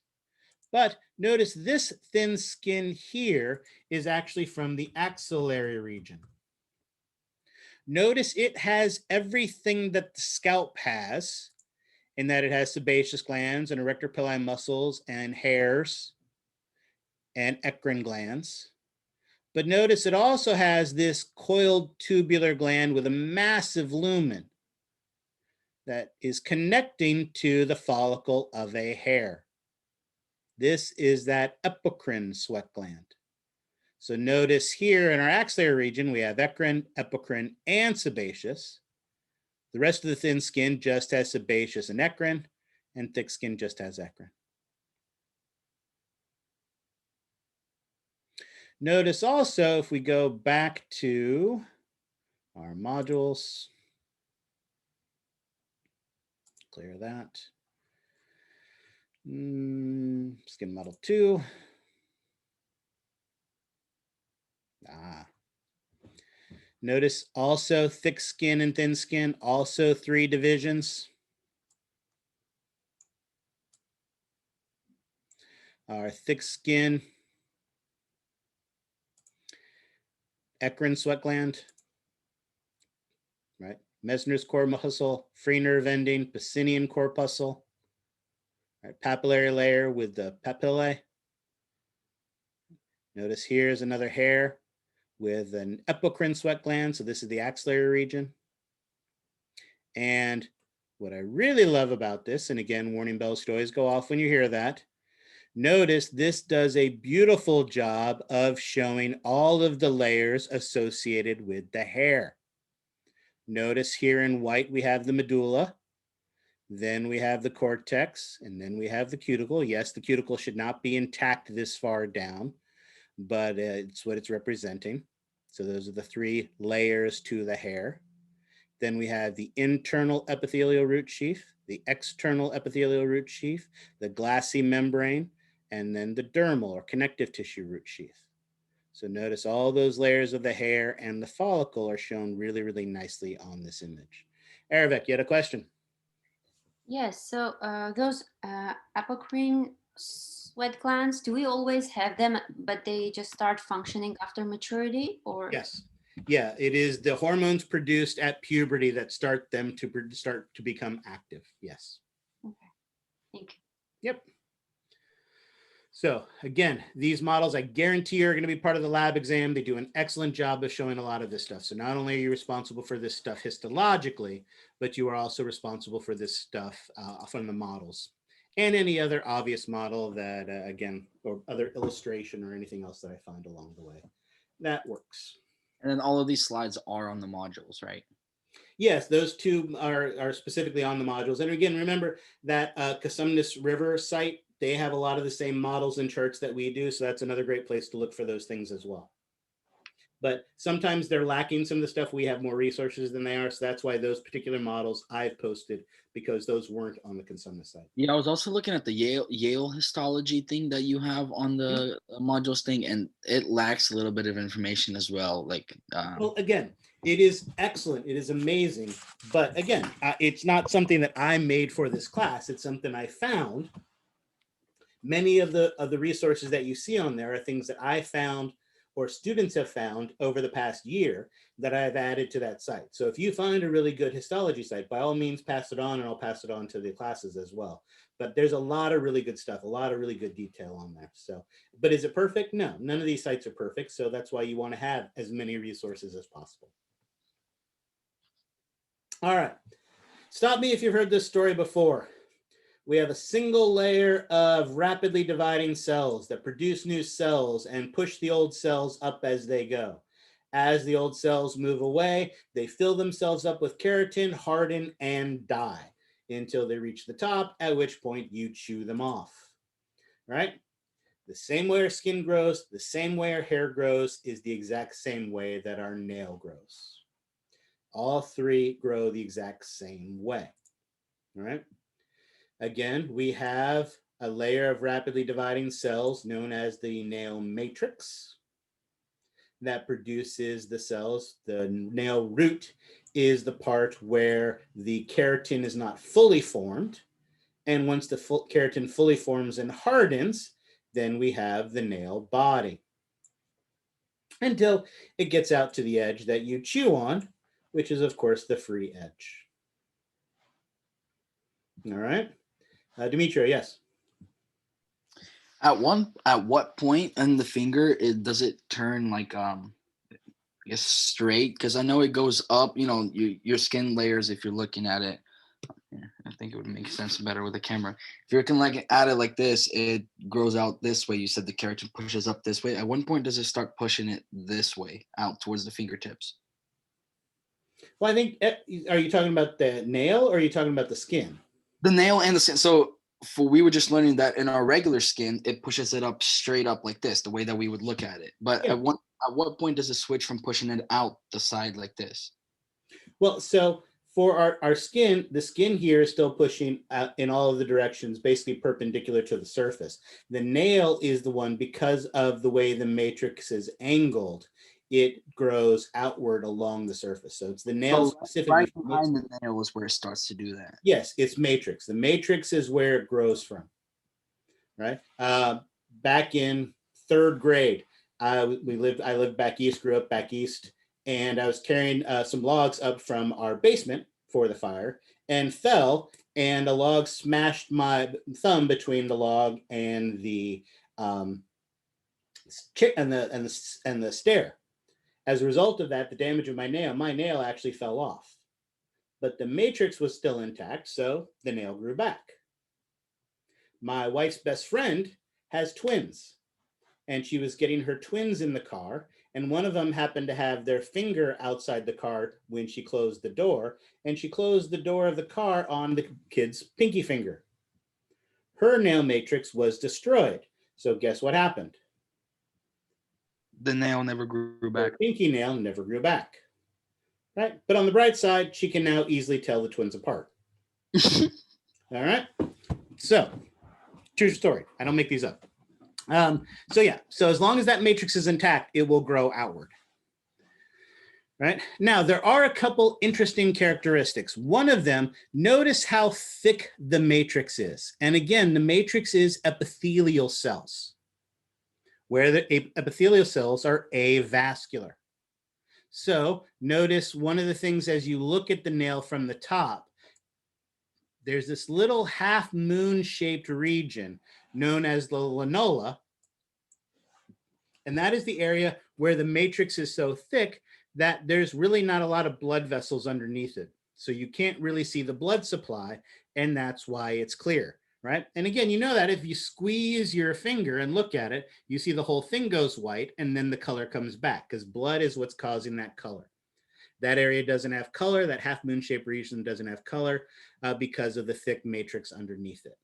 But notice this thin skin here is actually from the axillary region. Notice it has everything that the scalp has, in that it has sebaceous glands and erector pili muscles and hairs and eccrine glands. But notice it also has this coiled tubular gland with a massive lumen that is connecting to the follicle of a hair. This is that apocrine sweat gland. So notice here in our axillary region, we have eccrine, epicrine, and sebaceous. The rest of the thin skin just has sebaceous and eccrine, and thick skin just has eccrine. Notice also, if we go back to our modules, clear that. Skin model 2. Notice also thick skin and thin skin, also 3 divisions. Our thick skin, eccrine sweat gland, right? Mesner's corpuscle, free nerve ending, Pacinian corpuscle, right? Papillary layer with the papillae. Notice here's another hair with an epicrine sweat gland. So this is the axillary region. And what I really love about this, and again, warning bells should always go off when you hear that. Notice this does a beautiful job of showing all of the layers associated with the hair. Notice here in white, we have the medulla. Then we have the cortex, and then we have the cuticle. Yes, the cuticle should not be intact this far down, but it's what it's representing. So those are the 3 layers to the hair. Then we have the internal epithelial root sheath, the external epithelial root sheath, the glassy membrane, and then the dermal or connective tissue root sheath. So notice all those layers of the hair and the follicle are shown really, really nicely on this image. Aravik, you had a question?
Yes, so those apocrine sweat glands, do we always have them, but they just start functioning after maturity, or?
Yes. Yeah, it is the hormones produced at puberty that start them to start to become active. Yes.
Okay, thank you.
Yep. So again, these models, I guarantee are going to be part of the lab exam. They do an excellent job of showing a lot of this stuff. So not only are you responsible for this stuff histologically, but you are also responsible for this stuff from the models and any other obvious model that, again, or other illustration or anything else that I find along the way. That works.
And then all of these slides are on the modules, right?
Yes, those 2 are specifically on the modules. And again, remember that Cerumenous River site, they have a lot of the same models and charts that we do. So that's another great place to look for those things as well. But sometimes they're lacking some of the stuff. We have more resources than they are. So that's why those particular models I've posted, because those weren't on the Cerumenous site.
Yeah, I was also looking at the Yale histology thing that you have on the modules thing, and it lacks a little bit of information as well. Like,
well, again, it is excellent. It is amazing. But again, it's not something that I made for this class. It's something I found. Many of the resources that you see on there are things that I found or students have found over the past year that I've added to that site. So if you find a really good histology site, by all means, pass it on, and I'll pass it on to the classes as well. But there's a lot of really good stuff, a lot of really good detail on there. So, but is it perfect? No, none of these sites are perfect. So that's why you want to have as many resources as possible. All right, stop me if you've heard this story before. We have a single layer of rapidly dividing cells that produce new cells and push the old cells up as they go. As the old cells move away, they fill themselves up with keratin, harden, and die until they reach the top, at which point you chew them off, right? The same way our skin grows, the same way our hair grows is the exact same way that our nail grows. All 3 grow the exact same way, all right? Again, we have a layer of rapidly dividing cells known as the nail matrix that produces the cells. The nail root is the part where the keratin is not fully formed. And once the keratin fully forms and hardens, then we have the nail body until it gets out to the edge that you chew on, which is, of course, the free edge. All right. Demetria, yes.
at what point in the finger does it turn like I guess straight? Because I know it goes up. You know, your skin layers, if you're looking at it, Yeah, I think it would make sense better with the camera. If you can like add it like this, it grows out this way. You said the keratin pushes up this way. At one point, does it start pushing it this way out towards the fingertips?
Well, I think, are you talking about the nail or are you talking about the skin?
The nail and the skin. So we were just learning that in our regular skin, it pushes it up straight up like this, the way that we would look at it. But
Yeah.
at what point does it switch from pushing it out the side like this?
Well, so for our skin, the skin here is still pushing in all of the directions, basically perpendicular to the surface. The nail is the one, because of the way the matrix is angled, it grows outward along the surface. So it's the nail
So
specifically.
right behind the nail is where it starts to do that.
Yes, it's matrix. The matrix is where it grows from, right? Back in 3rd grade, I lived back east, grew up back east, and I was carrying some logs up from our basement for the fire and fell, and a log smashed my thumb between the log and the stair. As a result of that, the damage of my nail actually fell off, but the matrix was still intact, so the nail grew back. My wife's best friend has twins, and she was getting her twins in the car, and one of them happened to have their finger outside the car when she closed the door, and she closed the door of the car on the kid's pinky finger. Her nail matrix was destroyed. So guess what happened?
The nail never grew back.
Her pinky nail never grew back. Right? But on the bright side, she can now easily tell the twins apart. All right? So, true story. I don't make these up. So as long as that matrix is intact, it will grow outward. Right? Now, there are a couple interesting characteristics. One of them, notice how thick the matrix is. And again, the matrix is epithelial cells, where the epithelial cells are avascular. So notice one of the things as you look at the nail from the top, there's this little half moon shaped region known as the lanula. And that is the area where the matrix is so thick that there's really not a lot of blood vessels underneath it. So you can't really see the blood supply, and that's why it's clear, right? And again, you know that if you squeeze your finger and look at it, you see the whole thing goes white and then the color comes back because blood is what's causing that color. That area doesn't have color, that half moon shaped region doesn't have color because of the thick matrix underneath it.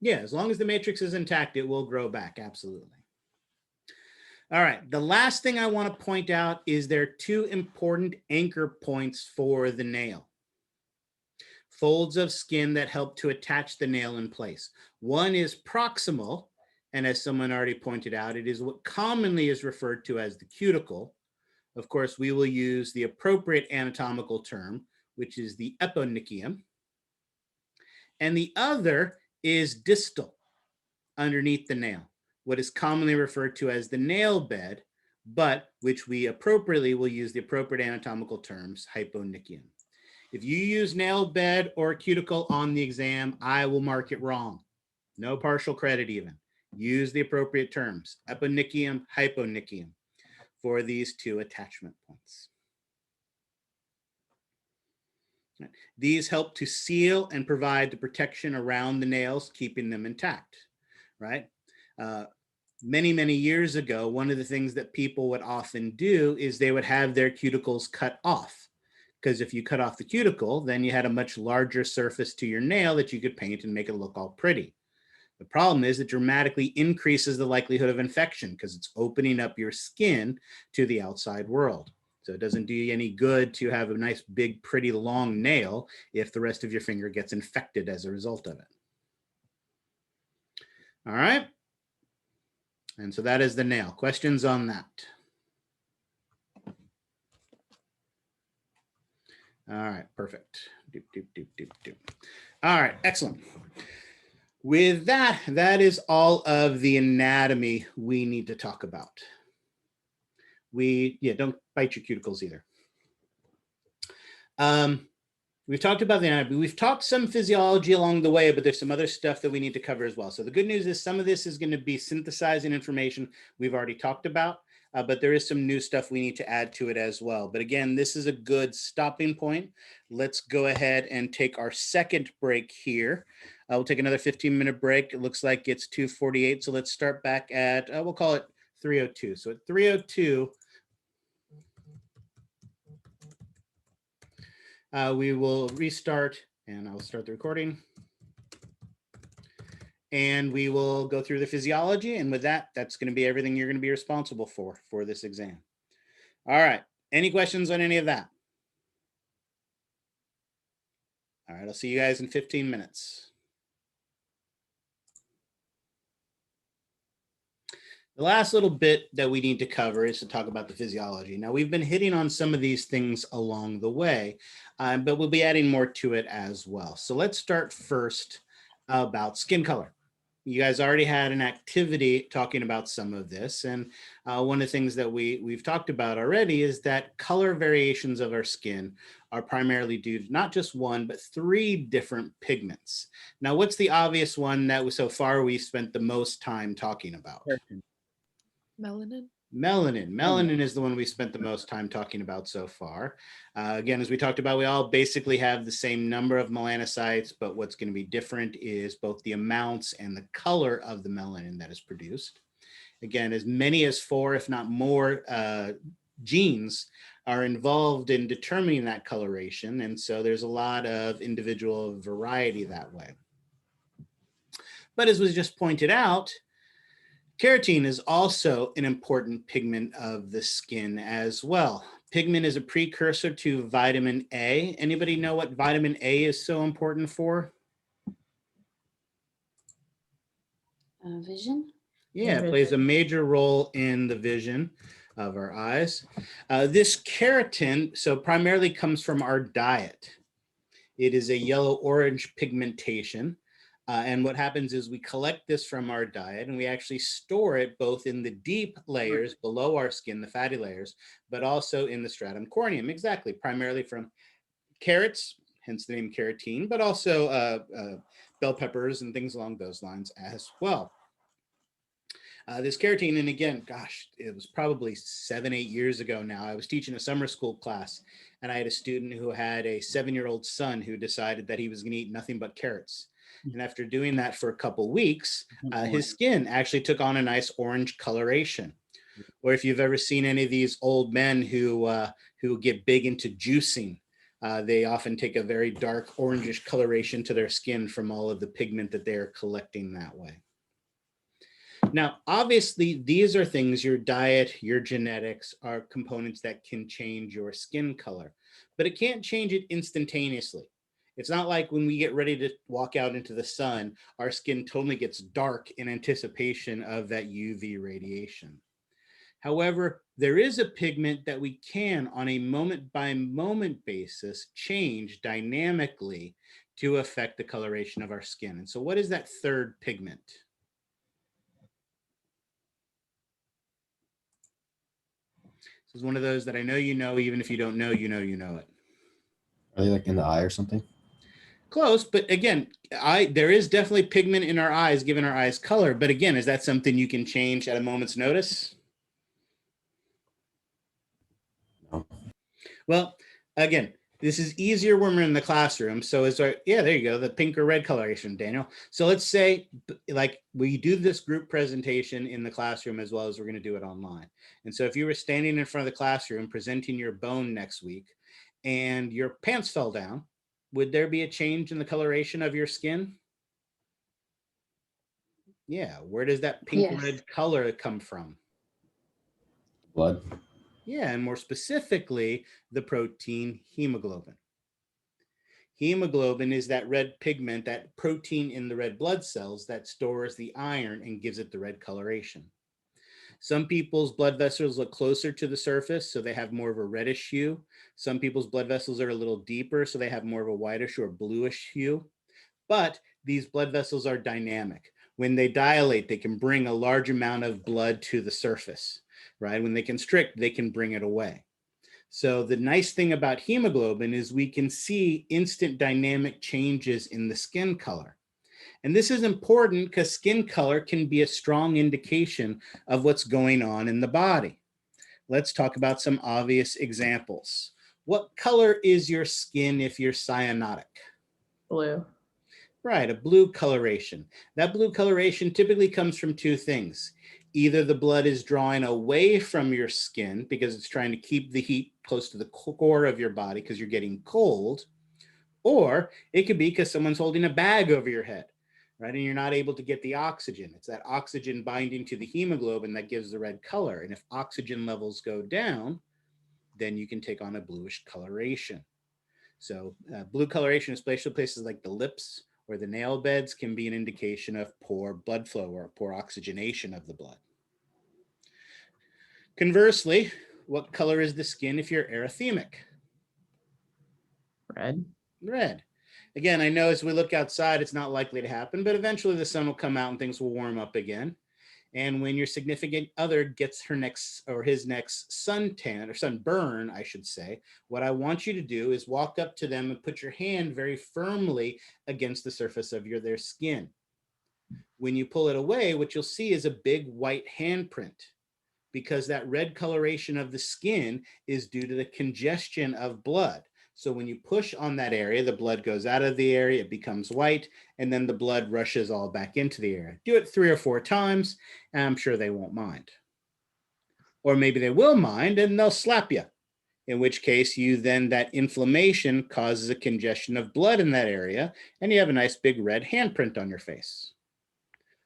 Yeah, as long as the matrix is intact, it will grow back, absolutely. All right, the last thing I want to point out is there are 2 important anchor points for the nail. Folds of skin that help to attach the nail in place. One is proximal, and as someone already pointed out, it is what commonly is referred to as the cuticle. Of course, we will use the appropriate anatomical term, which is the eponychium. And the other is distal, underneath the nail, what is commonly referred to as the nail bed, but which we appropriately will use the appropriate anatomical terms, hyponychium. If you use nail bed or cuticle on the exam, I will mark it wrong. No partial credit even. Use the appropriate terms, eponychium, hyponychium, for these 2 attachment points. These help to seal and provide the protection around the nails, keeping them intact, right? Many, many years ago, one of the things that people would often do is they would have their cuticles cut off. Because if you cut off the cuticle, then you had a much larger surface to your nail that you could paint and make it look all pretty. The problem is it dramatically increases the likelihood of infection because it's opening up your skin to the outside world. So it doesn't do you any good to have a nice, big, pretty, long nail if the rest of your finger gets infected as a result of it. All right. And so that is the nail. Questions on that? All right, perfect. Doop, doop, doop, doop, doop. All right, excellent. With that, that is all of the anatomy we need to talk about. Don't bite your cuticles either. We've talked about the anatomy. We've talked some physiology along the way, but there's some other stuff that we need to cover as well. So the good news is some of this is going to be synthesizing information we've already talked about. but there is some new stuff we need to add to it as well. But again, this is a good stopping point. Let's go ahead and take our second break here. We'll take another 15-minute break. It looks like it's 2:48, so let's start back at, we'll call it 3:02. So at 3:02, we will restart, and I'll start the recording. And we will go through the physiology. And with that, that's going to be everything you're going to be responsible for this exam. All right. Any questions on any of that? All right. I'll see you guys in 15 minutes. The last little bit that we need to cover is to talk about the physiology. Now, we've been hitting on some of these things along the way, but we'll be adding more to it as well. So let's start first about skin color. You guys already had an activity talking about some of this. And one of the things that we've talked about already is that color variations of our skin are primarily due to not just one, but 3 different pigments. Now, what's the obvious one that so far we spent the most time talking about?
Melanin.
Melanin is the one we spent the most time talking about so far. Again, as we talked about, we all basically have the same number of melanocytes, but what's going to be different is both the amounts and the color of the melanin that is produced. Again, as many as 4, if not more, genes are involved in determining that coloration. And so there's a lot of individual variety that way. But as was just pointed out, keratin is also an important pigment of the skin as well. Pigment is a precursor to vitamin A. Anybody know what vitamin A is so important for?
Vision?
Yeah, it plays a major role in the vision of our eyes. This keratin, so primarily comes from our diet. It is a yellow-orange pigmentation. And what happens is we collect this from our diet and we actually store it both in the deep layers below our skin, the fatty layers, but also in the stratum corneum, exactly, primarily from carrots, hence the name keratin, but also bell peppers and things along those lines as well. This keratin, and again, gosh, it was probably 7, 8 years ago now. I was teaching a summer school class and I had a student who had a 7-year-old son who decided that he was going to eat nothing but carrots. And after doing that for a couple weeks, his skin actually took on a nice orange coloration. Or if you've ever seen any of these old men who get big into juicing, they often take a very dark orangish coloration to their skin from all of the pigment that they're collecting that way. Now, obviously, these are things, your diet, your genetics are components that can change your skin color, but it can't change it instantaneously. It's not like when we get ready to walk out into the sun, our skin totally gets dark in anticipation of that UV radiation. However, there is a pigment that we can, on a moment-by-moment basis, change dynamically to affect the coloration of our skin. And so what is that third pigment? This is one of those that I know you know, even if you don't know, you know it.
Are they like in the eye or something?
Close, but again, there is definitely pigment in our eyes, giving our eyes color. But again, is that something you can change at a moment's notice?
No.
Well, again, this is easier when we're in the classroom. So yeah, there you go, the pink or red coloration, Daniel. So let's say like we do this group presentation in the classroom as well as we're going to do it online. And so if you were standing in front of the classroom presenting your bone next week and your pants fell down, would there be a change in the coloration of your skin? Yeah, where does that pink-red color come from?
Blood.
Yeah, and more specifically, the protein hemoglobin. Hemoglobin is that red pigment, that protein in the red blood cells that stores the iron and gives it the red coloration. Some people's blood vessels look closer to the surface, so they have more of a reddish hue. Some people's blood vessels are a little deeper, so they have more of a whitish or bluish hue. But these blood vessels are dynamic. When they dilate, they can bring a large amount of blood to the surface, right? When they constrict, they can bring it away. So the nice thing about hemoglobin is we can see instant dynamic changes in the skin color. And this is important because skin color can be a strong indication of what's going on in the body. let's talk about some obvious examples. What color is your skin if you're cyanotic?
Blue.
Right, a blue coloration. That blue coloration typically comes from two things. Either the blood is drawing away from your skin because it's trying to keep the heat close to the core of your body because you're getting cold, or it could be because someone's holding a bag over your head, right? And you're not able to get the oxygen. It's that oxygen binding to the hemoglobin that gives the red color. And if oxygen levels go down, then you can take on a bluish coloration. So blue coloration, especially places like the lips or the nail beds, can be an indication of poor blood flow or poor oxygenation of the blood. Conversely, what color is the skin if you're erythemic?
Red.
Red. Again, I know as we look outside, it's not likely to happen, but eventually the sun will come out and things will warm up again. And when your significant other gets her next or his next suntan or sunburn, I should say, what I want you to do is walk up to them and put your hand very firmly against the surface of their skin. When you pull it away, what you'll see is a big white handprint, because that red coloration of the skin is due to the congestion of blood. So when you push on that area, the blood goes out of the area, it becomes white, and then the blood rushes all back into the area. Do it 3 or 4 times, and I'm sure they won't mind. Or maybe they will mind and they'll slap you, in which case that inflammation causes a congestion of blood in that area, and you have a nice big red handprint on your face.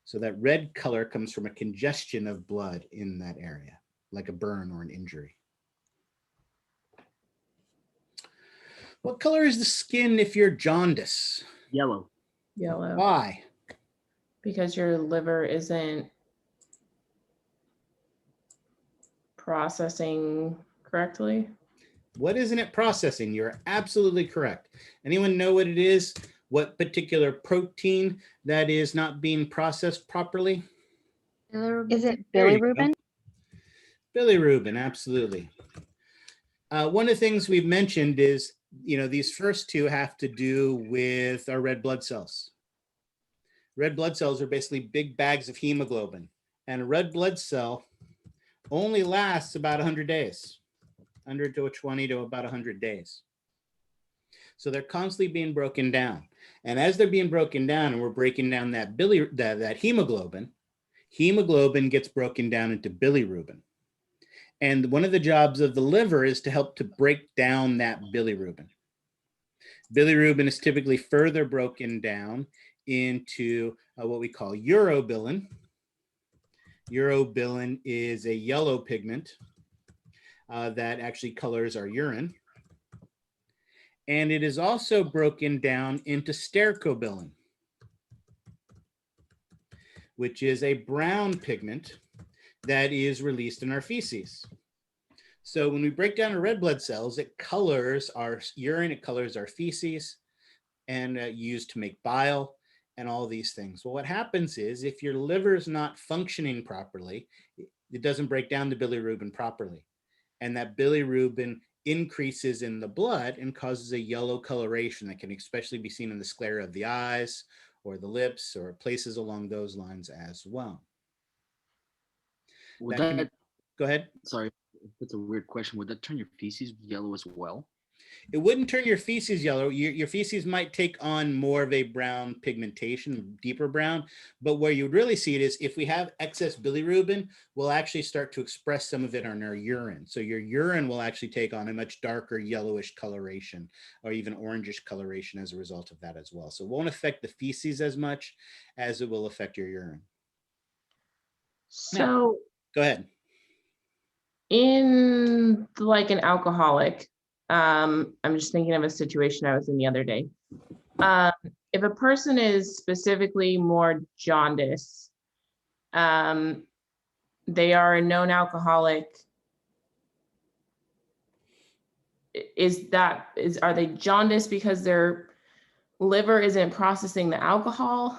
So that red color comes from a congestion of blood in that area, like a burn or an injury. What color is the skin if you're jaundice?
Yellow.
Yellow.
Why?
Because your liver isn't processing correctly.
What isn't it processing? You're absolutely correct. Anyone know what it is? What particular protein that is not being processed properly?
Is it
There you
bilirubin?
go. Bilirubin, absolutely. One of the things we've mentioned is, these first two have to do with our red blood cells. Red blood cells are basically big bags of hemoglobin, and a red blood cell only lasts about 100 days, 100 to 20 to about 100 days. So they're constantly being broken down. And as they're being broken down and we're breaking down that hemoglobin gets broken down into bilirubin. And one of the jobs of the liver is to help to break down that bilirubin. Bilirubin is typically further broken down into what we call urobilin. Urobilin is a yellow pigment that actually colors our urine. And it is also broken down into stercobilin, which is a brown pigment that is released in our feces. So when we break down our red blood cells, it colors our urine, it colors our feces, and used to make bile and all these things. Well, what happens is if your liver is not functioning properly, it doesn't break down the bilirubin properly. And that bilirubin increases in the blood and causes a yellow coloration that can especially be seen in the sclera of the eyes or the lips or places along those lines as well. Go ahead.
Sorry, that's a weird question. Would that turn your feces yellow as well?
It wouldn't turn your feces yellow. Your feces might take on more of a brown pigmentation, deeper brown. But where you would really see it is if we have excess bilirubin, we'll actually start to express some of it on our urine. So your urine will actually take on a much darker yellowish coloration or even orangish coloration as a result of that as well. So it won't affect the feces as much as it will affect your urine.
So
go ahead.
In like an alcoholic, I'm just thinking of a situation I was in the other day. If a person is specifically more jaundice, they are a known alcoholic. Are they jaundice because their liver isn't processing the alcohol?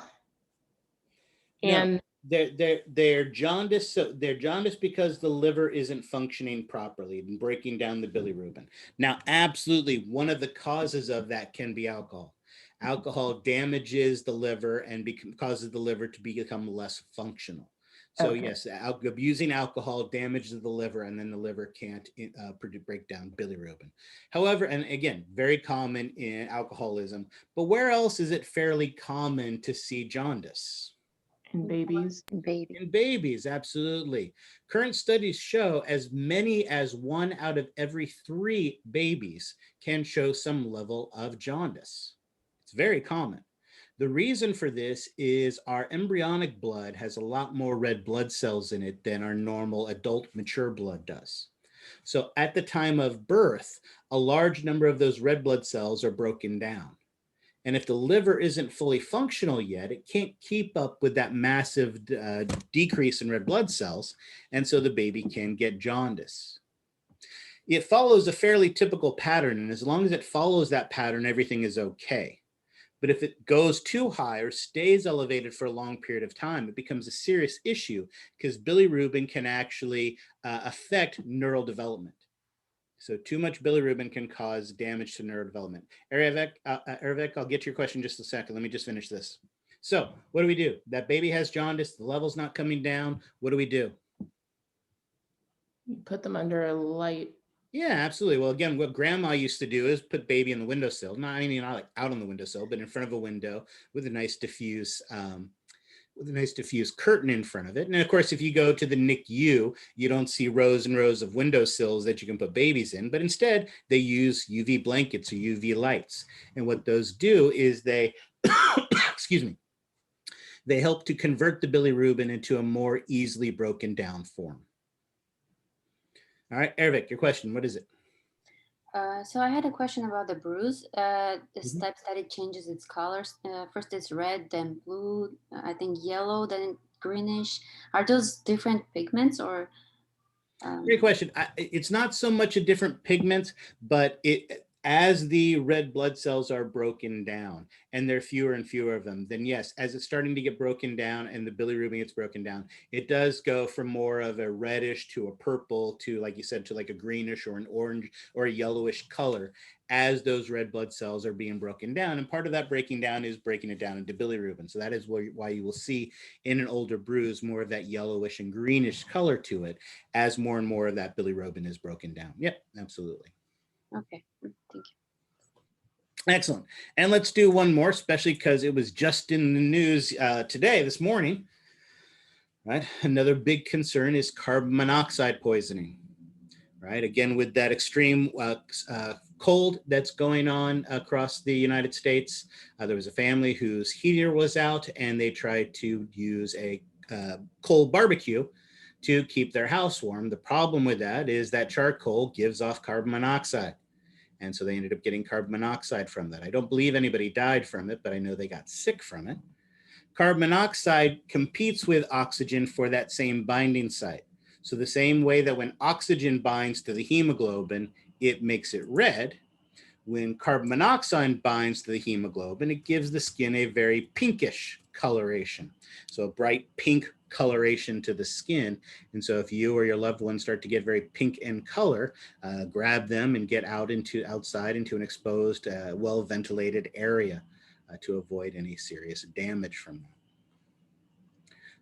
And
they're jaundiced. So they're jaundiced because the liver isn't functioning properly and breaking down the bilirubin. Now, absolutely, one of the causes of that can be alcohol. Alcohol damages the liver and causes the liver to become less functional. So
Okay.
yes, abusing alcohol damages the liver, and then the liver can't break down bilirubin. However, and again, very common in alcoholism, but where else is it fairly common to see jaundice?
In babies.
Baby.
In babies, absolutely. Current studies show as many as 1 out of every 3 babies can show some level of jaundice. It's very common. The reason for this is our embryonic blood has a lot more red blood cells in it than our normal adult mature blood does. So at the time of birth, a large number of those red blood cells are broken down. And if the liver isn't fully functional yet, it can't keep up with that massive decrease in red blood cells. And so the baby can get jaundice. It follows a fairly typical pattern. And as long as it follows that pattern, everything is okay. But if it goes too high or stays elevated for a long period of time, it becomes a serious issue because bilirubin can actually affect neural development. So too much bilirubin can cause damage to neurodevelopment. Earwax, I'll get to your question in just a second. Let me just finish this. So what do we do? That baby has jaundice, the level's not coming down. What do we do?
You put them under a light.
Yeah, absolutely. Well, again, what grandma used to do is put baby in the windowsill. Not like out on the windowsill, but in front of a window with a nice diffuse curtain in front of it. And of course, if you go to the NICU, you don't see rows and rows of windowsills that you can put babies in, but instead they use UV blankets or UV lights. And what those do is they, excuse me, they help to convert the bilirubin into a more easily broken down form. All right, Earwax, your question, what is it?
So I had a question about the bruise. This type study changes its colors. First it's red, then blue, I think yellow, then greenish. Are those different pigments or?
Great question. It's not so much a different pigment, but as the red blood cells are broken down and there are fewer and fewer of them, then yes, as it's starting to get broken down and the bilirubin gets broken down, it does go from more of a reddish to a purple to, like you said, to like a greenish or an orange or a yellowish color as those red blood cells are being broken down. And part of that breaking down is breaking it down into bilirubin. So that is why you will see in an older bruise more of that yellowish and greenish color to it as more and more of that bilirubin is broken down. Yep, absolutely.
Okay, thank you.
Excellent. And let's do one more, especially because it was just in the news this morning, right? Another big concern is carbon monoxide poisoning, right? Again, with that extreme cold that's going on across the United States, there was a family whose heater was out and they tried to use a coal barbecue to keep their house warm. The problem with that is that charcoal gives off carbon monoxide. And so they ended up getting carbon monoxide from that. I don't believe anybody died from it, but I know they got sick from it. Carbon monoxide competes with oxygen for that same binding site. So the same way that when oxygen binds to the hemoglobin, it makes it red. When carbon monoxide binds to the hemoglobin, it gives the skin a very pinkish coloration. So a bright pink coloration to the skin. And so if you or your loved ones start to get very pink in color, grab them and get outside into an exposed, well-ventilated area to avoid any serious damage from them.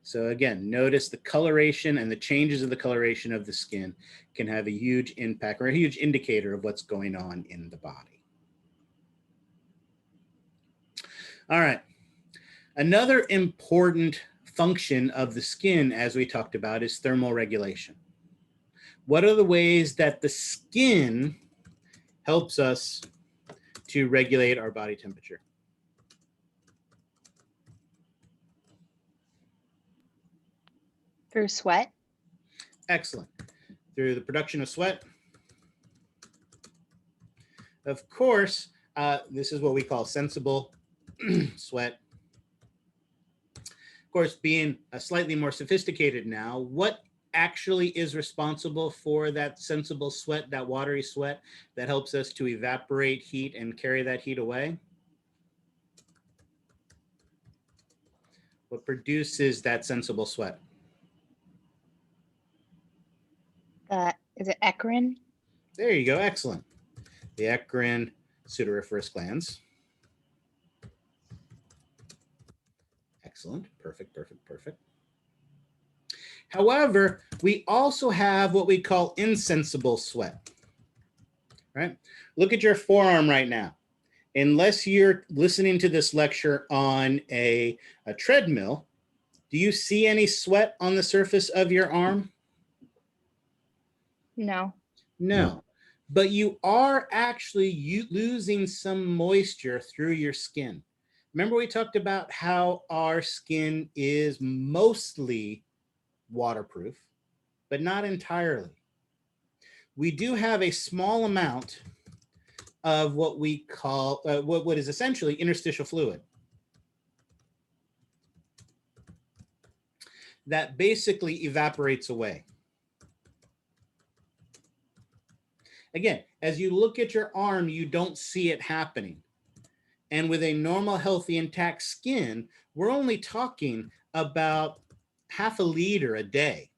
So again, notice the coloration and the changes of the coloration of the skin can have a huge impact or a huge indicator of what's going on in the body. All right. Another important function of the skin, as we talked about, is thermal regulation. What are the ways that the skin helps us to regulate our body temperature?
Through sweat.
Excellent. Through the production of sweat. Of course, this is what we call sensible sweat. Of course, being slightly more sophisticated now, what actually is responsible for that sensible sweat, that watery sweat that helps us to evaporate heat and carry that heat away? What produces that sensible sweat?
Is it eccrine?
There you go, excellent. The eccrine Pseudo-Frisk glands. Excellent, perfect, perfect, perfect. However, we also have what we call insensible sweat, right? Look at your forearm right now. Unless you're listening to this lecture on a treadmill, do you see any sweat on the surface of your arm?
No.
No, but you are actually losing some moisture through your skin. Remember we talked about how our skin is mostly waterproof, but not entirely. We do have a small amount of what we call, what is essentially interstitial fluid that basically evaporates away. Again, as you look at your arm, you don't see it happening. And with a normal, healthy, intact skin, we're only talking about half a liter a day.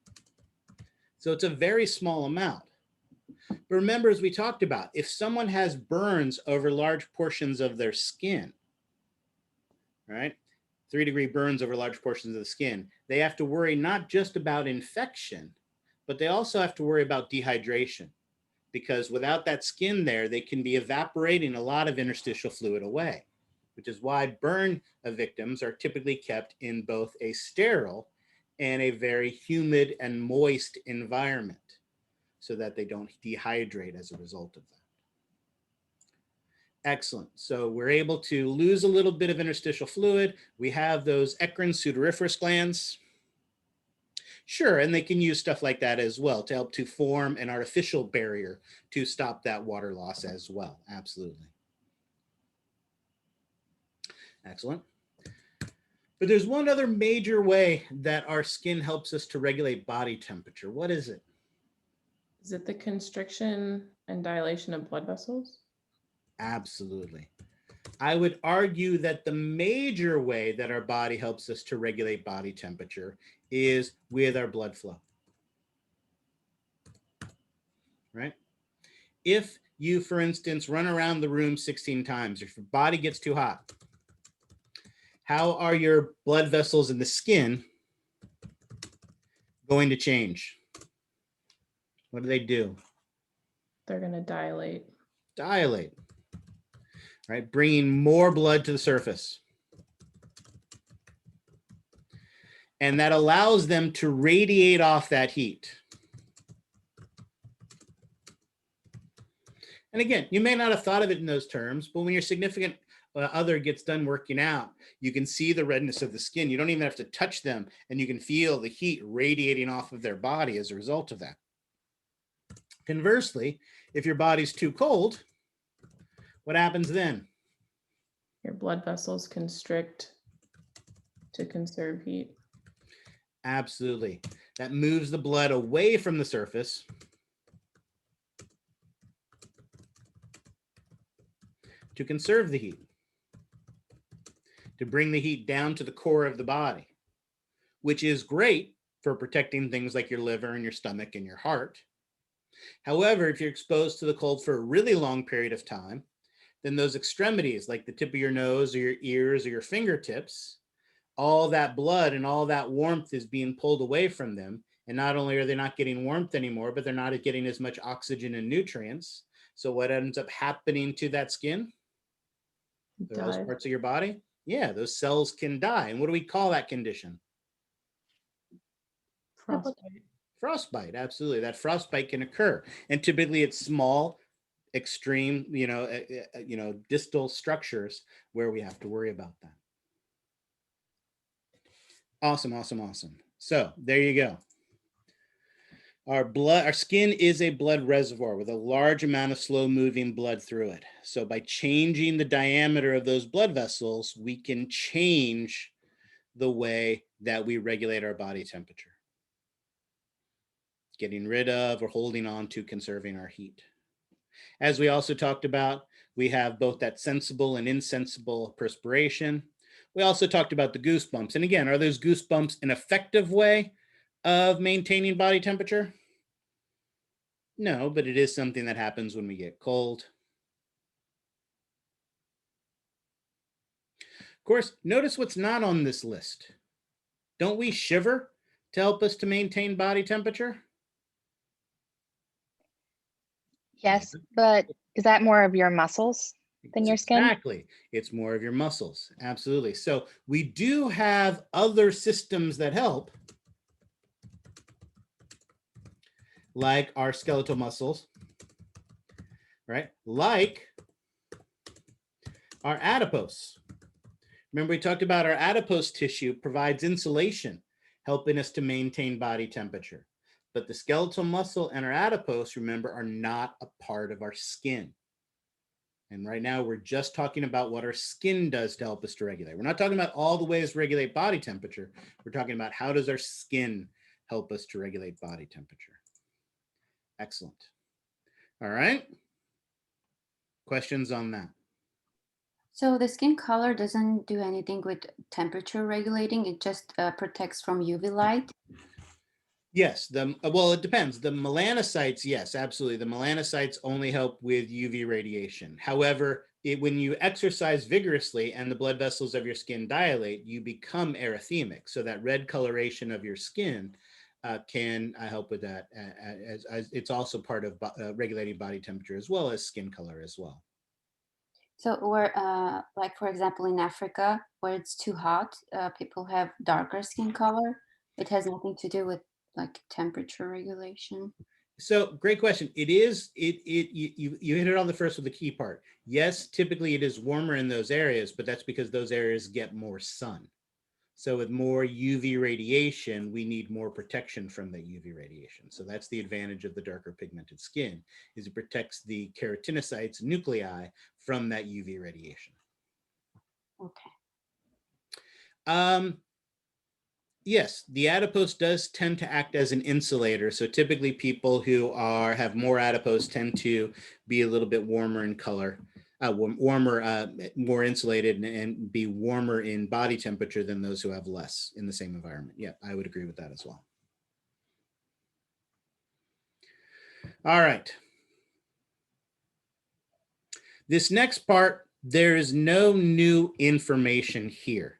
So it's a very small amount. But remember, as we talked about, if someone has burns over large portions of their skin, right? 3-degree burns over large portions of the skin, they have to worry not just about infection, but they also have to worry about dehydration, because without that skin there, they can be evaporating a lot of interstitial fluid away, which is why burn victims are typically kept in both a sterile and a very humid and moist environment so that they don't dehydrate as a result of that. Excellent. So we're able to lose a little bit of interstitial fluid. We have those eccrine Pseudo-Frisk glands. Sure, and they can use stuff like that as well to help to form an artificial barrier to stop that water loss as well. Absolutely. Excellent. But there's one other major way that our skin helps us to regulate body temperature. What is it?
Is it the constriction and dilation of blood vessels?
Absolutely. I would argue that the major way that our body helps us to regulate body temperature is with our blood flow, right? If you, for instance, run around the room 16 times, if your body gets too hot, how are your blood vessels in the skin going to change? What do?
They're going to dilate.
Dilate, right? Bringing more blood to the surface. And that allows them to radiate off that heat. And again, you may not have thought of it in those terms, but when your significant other gets done working out, you can see the redness of the skin. You don't even have to touch them, and you can feel the heat radiating off of their body as a result of that. Conversely, if your body's too cold, what happens then?
Your blood vessels constrict to conserve heat.
Absolutely. That moves the blood away from the surface to conserve the heat, to bring the heat down to the core of the body, which is great for protecting things like your liver and your stomach and your heart. However, if you're exposed to the cold for a really long period of time, then those extremities, like the tip of your nose or your ears or your fingertips, all that blood and all that warmth is being pulled away from them. And not only are they not getting warmth anymore, but they're not getting as much oxygen and nutrients. So what ends up happening to that skin? Those parts of your body? Yeah, those cells can die. And what do we call that condition?
Frostbite.
Frostbite, absolutely. That frostbite can occur. And typically it's small, extreme, distal structures where we have to worry about that. Awesome, awesome, awesome. So there you go. Our skin is a blood reservoir with a large amount of slow moving blood through it. So by changing the diameter of those blood vessels, we can change the way that we regulate our body temperature, getting rid of or holding on to conserving our heat. As we also talked about, we have both that sensible and insensible perspiration. We also talked about the goosebumps. And again, are those goosebumps an effective way of maintaining body temperature? No, but it is something that happens when we get cold. Of course, notice what's not on this list. Don't we shiver to help us to maintain body temperature?
Yes, but is that more of your muscles than your skin?
Exactly. It's more of your muscles. Absolutely. So we do have other systems that help, like our skeletal muscles, right? Like our adipose. Remember, we talked about our adipose tissue provides insulation, helping us to maintain body temperature. But the skeletal muscle and our adipose, remember, are not a part of our skin. And right now we're just talking about what our skin does to help us to regulate. We're not talking about all the ways to regulate body temperature. We're talking about how does our skin help us to regulate body temperature. Excellent. All right. Questions on that?
So the skin color doesn't do anything with temperature regulating. It just protects from UV light.
Yes, well, it depends. The melanocytes, yes, absolutely. The melanocytes only help with UV radiation. However, when you exercise vigorously and the blood vessels of your skin dilate, you become erythemic. So that red coloration of your skin can help with that. As it's also part of regulating body temperature as well as skin color as well.
So where, like for example, in Africa, where it's too hot, people have darker skin color. It has nothing to do with like temperature regulation.
So great question. It is, you hit it on the first with the key part. Yes, typically it is warmer in those areas, but that's because those areas get more sun. So with more UV radiation, we need more protection from the UV radiation. So that's the advantage of the darker pigmented skin, is it protects the keratinocytes nuclei from that UV radiation.
Okay.
Yes, the adipose does tend to act as an insulator. So typically people who have more adipose tend to be a little bit warmer in color, more insulated and be warmer in body temperature than those who have less in the same environment. Yeah, I would agree with that as well. All right. This next part, there is no new information here.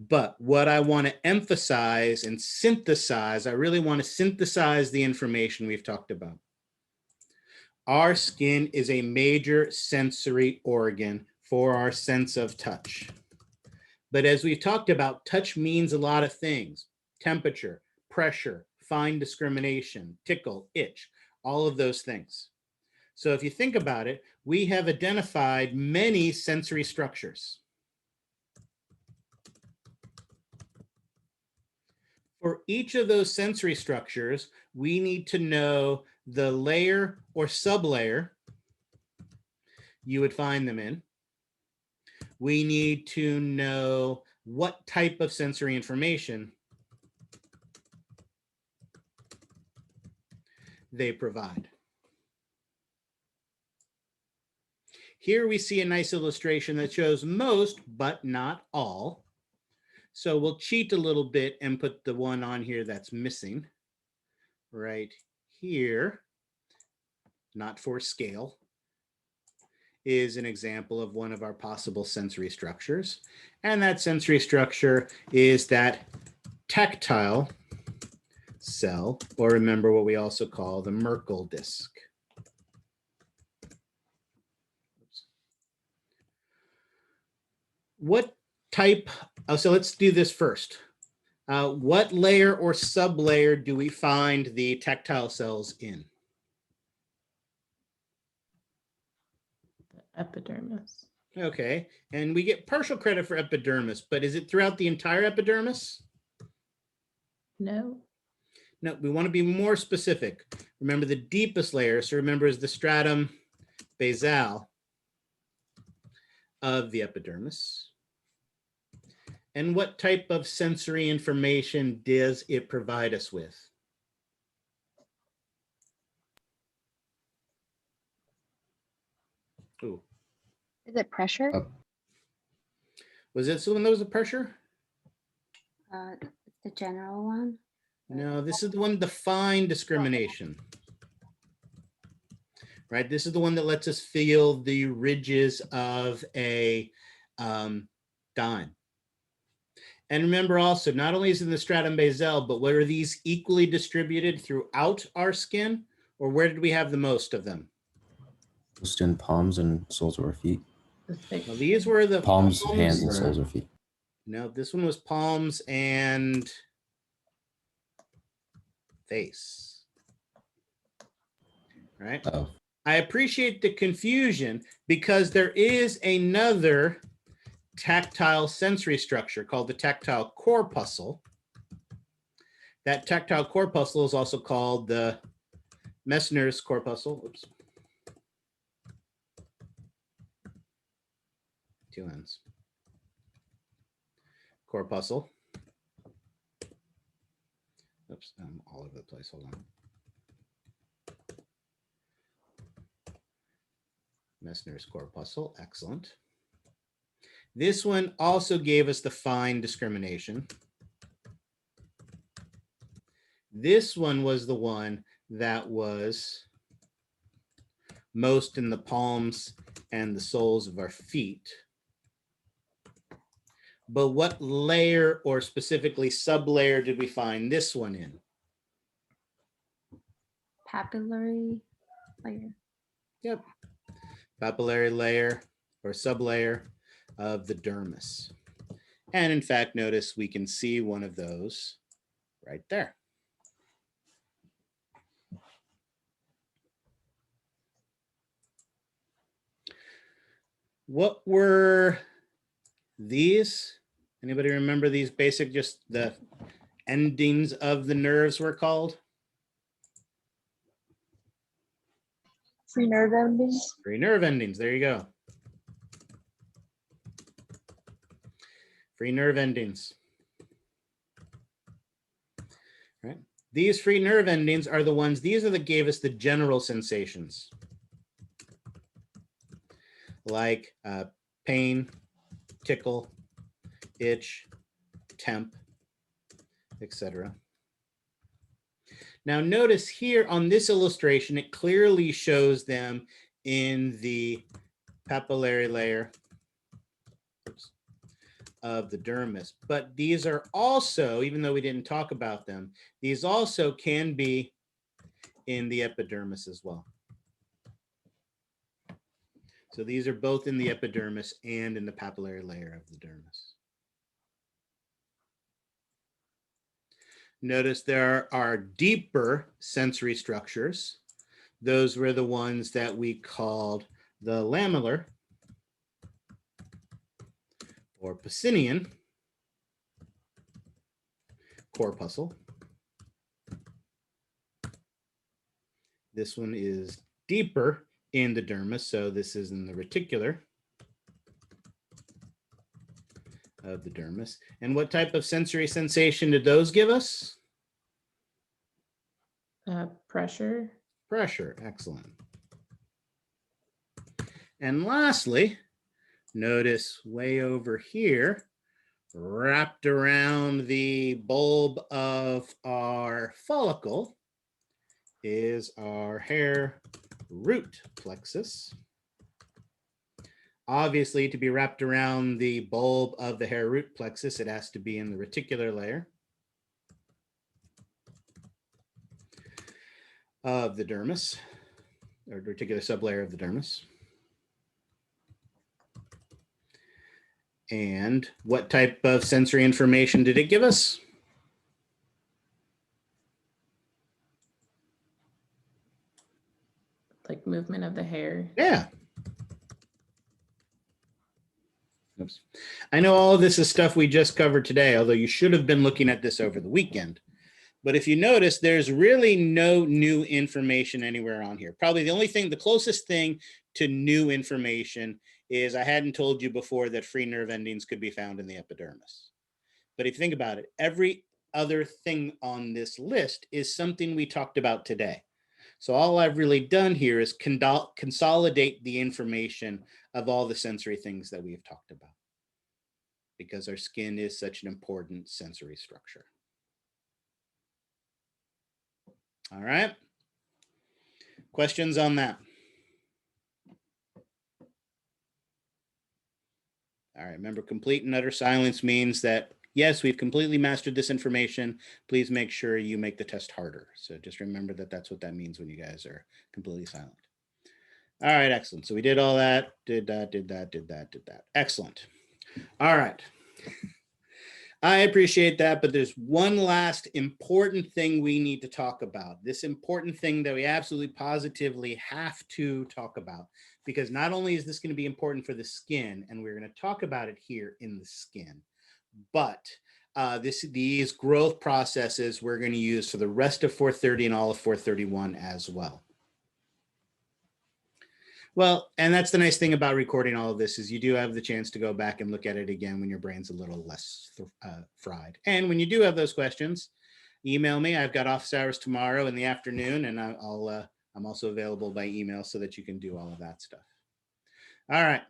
But what I want to emphasize and synthesize, I really want to synthesize the information we've talked about. Our skin is a major sensory organ for our sense of touch. But as we've talked about, touch means a lot of things: temperature, pressure, fine discrimination, tickle, itch, all of those things. So if you think about it, we have identified many sensory structures. For each of those sensory structures, we need to know the layer or sublayer you would find them in. We need to know what type of sensory information they provide. Here we see a nice illustration that shows most, but not all. So we'll cheat a little bit and put the one on here that's missing right here, not for scale, is an example of one of our possible sensory structures. And that sensory structure is that tactile cell, or remember what we also call the Merkel disc. What type, so let's do this first. What layer or sublayer do we find the tactile cells in?
Epidermis.
Okay, and we get partial credit for epidermis, but is it throughout the entire epidermis?
No.
No, we want to be more specific. Remember the deepest layer, so remember, is the stratum basal of the epidermis. And what type of sensory information does it provide us with? Ooh.
Is it pressure?
Was it the one that was the pressure?
The general one?
No, this is the one, the fine discrimination. Right, this is the one that lets us feel the ridges of a dime. And remember also, not only is it in the stratum basal, but were these equally distributed throughout our skin, or where did we have the most of them?
Just in palms and soles of our feet.
Well, these were the
Palms, hands, and soles of feet.
No, this one was palms and face. Right?
Oh,
I appreciate the confusion because there is another tactile sensory structure called the tactile corpuscle. That tactile corpuscle is also called the Messner's corpuscle. Oops. Two ends. Corpuscle. Oops, I'm all over the place. Hold on. Messner's corpuscle, excellent. This one also gave us the fine discrimination. This one was the one that was most in the palms and the soles of our feet. But what layer or specifically sublayer did we find this one in?
Papillary layer.
Yep. Papillary layer or sublayer of the dermis. And in fact, notice we can see one of those right there. What were these? Anybody remember these basic, just the endings of the nerves were called?
Free nerve endings.
Free nerve endings, there you go. Free nerve endings. Right. These free nerve endings are the ones, these are that gave us the general sensations. Like pain, tickle, itch, temp, etc. Now notice here on this illustration, it clearly shows them in the papillary layer of the dermis. But these are also, even though we didn't talk about them, these also can be in the epidermis as well. So these are both in the epidermis and in the papillary layer of the dermis. Notice there are deeper sensory structures. Those were the ones that we called the lamellar or Pacinian corpuscle. This one is deeper in the dermis, so this is in the reticular of the dermis. And what type of sensory sensation did those give us?
Pressure.
Pressure, excellent. And lastly, notice way over here, wrapped around the bulb of our follicle is our hair root plexus. Obviously, to be wrapped around the bulb of the hair root plexus, it has to be in the reticular layer of the dermis, or reticular sublayer of the dermis. And what type of sensory information did it give us?
Like movement of the hair.
Yeah. Oops. I know all of this is stuff we just covered today, although you should have been looking at this over the weekend. But if you notice, there's really no new information anywhere on here. Probably the only thing, the closest thing to new information is I hadn't told you before that free nerve endings could be found in the epidermis. But if you think about it, every other thing on this list is something we talked about today. So all I've really done here is consolidate the information of all the sensory things that we've talked about, because our skin is such an important sensory structure. All right. Questions on that? All right, remember, complete and utter silence means that Yes, we've completely mastered this information. Please make sure you make the test harder. So just remember that that's what that means when you guys are completely silent. All right, excellent. So we did all that, did that. Excellent. All right. I appreciate that, but there's one last important thing we need to talk about. This important thing that we absolutely positively have to talk about, because not only is this going to be important for the skin, and we're going to talk about it here in the skin, but these growth processes we're going to use for the rest of 430 and all of 431 as well. Well, and that's the nice thing about recording all of this is you do have the chance to go back and look at it again when your brain's a little less fried. And when you do have those questions, email me. I've got office hours tomorrow in the afternoon, and I'm also available by email so that you can do all of that stuff. All right.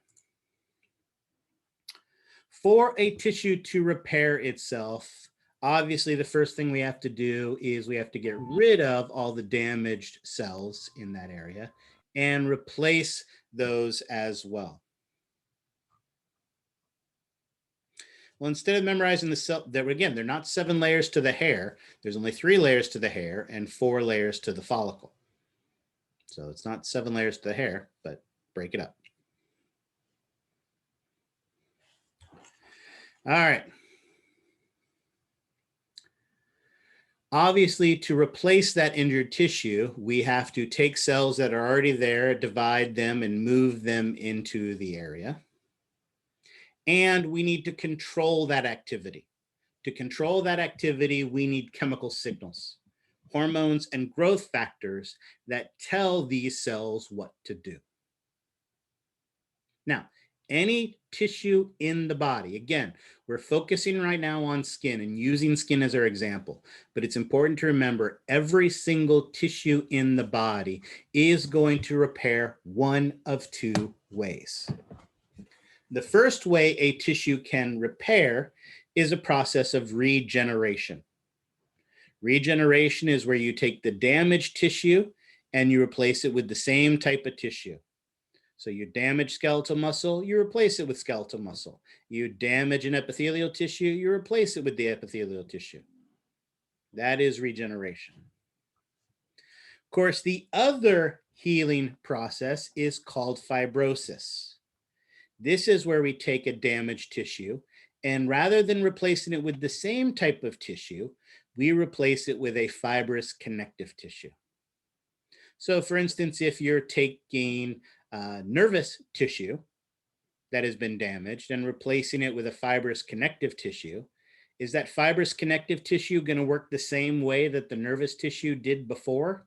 For a tissue to repair itself, obviously the first thing we have to do is we have to get rid of all the damaged cells in that area and replace those as well. Well, instead of memorizing the cell, again, they're not 7 layers to the hair. There's only 3 layers to the hair and 4 layers to the follicle. So it's not 7 layers to the hair, but break it up. All right. Obviously, to replace that injured tissue, we have to take cells that are already there, divide them, and move them into the area. And we need to control that activity. To control that activity, we need chemical signals, hormones, and growth factors that tell these cells what to do. Now, any tissue in the body, again, we're focusing right now on skin and using skin as our example, but it's important to remember every single tissue in the body is going to repair one of 2 ways. The first way a tissue can repair is a process of regeneration. Regeneration is where you take the damaged tissue and you replace it with the same type of tissue. So you damage skeletal muscle, you replace it with skeletal muscle. You damage an epithelial tissue, you replace it with the epithelial tissue. That is regeneration. Of course, the other healing process is called fibrosis. This is where we take a damaged tissue, and rather than replacing it with the same type of tissue, we replace it with a fibrous connective tissue. So for instance, if you're taking nervous tissue that has been damaged and replacing it with a fibrous connective tissue, is that fibrous connective tissue going to work the same way that the nervous tissue did before?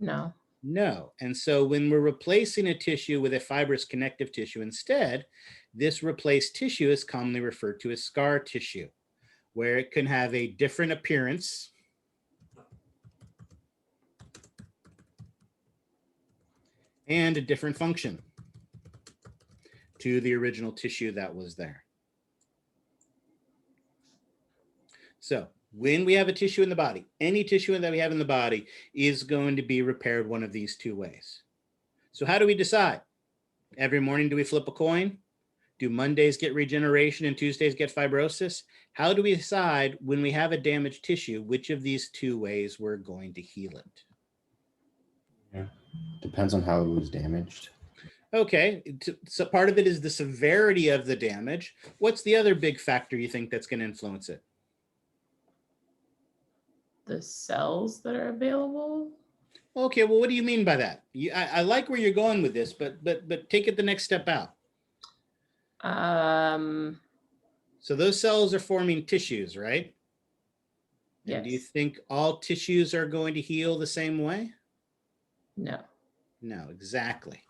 No.
No. And so when we're replacing a tissue with a fibrous connective tissue instead, this replaced tissue is commonly referred to as scar tissue, where it can have a different appearance and a different function to the original tissue that was there. So when we have a tissue in the body, any tissue that we have in the body is going to be repaired one of these 2 ways. So how do we decide? Every morning, do we flip a coin? Do Mondays get regeneration and Tuesdays get fibrosis? How do we decide when we have a damaged tissue, which of these 2 ways we're going to heal it?
Yeah. Depends on how it was damaged.
Okay, so part of it is the severity of the damage. What's the other big factor you think that's going to influence it?
The cells that are available.
Okay, well, what do you mean by that? I like where you're going with this, but take it the next step out. So those cells are forming tissues, right?
Yes.
And do you think all tissues are going to heal the same way?
No.
No, exactly.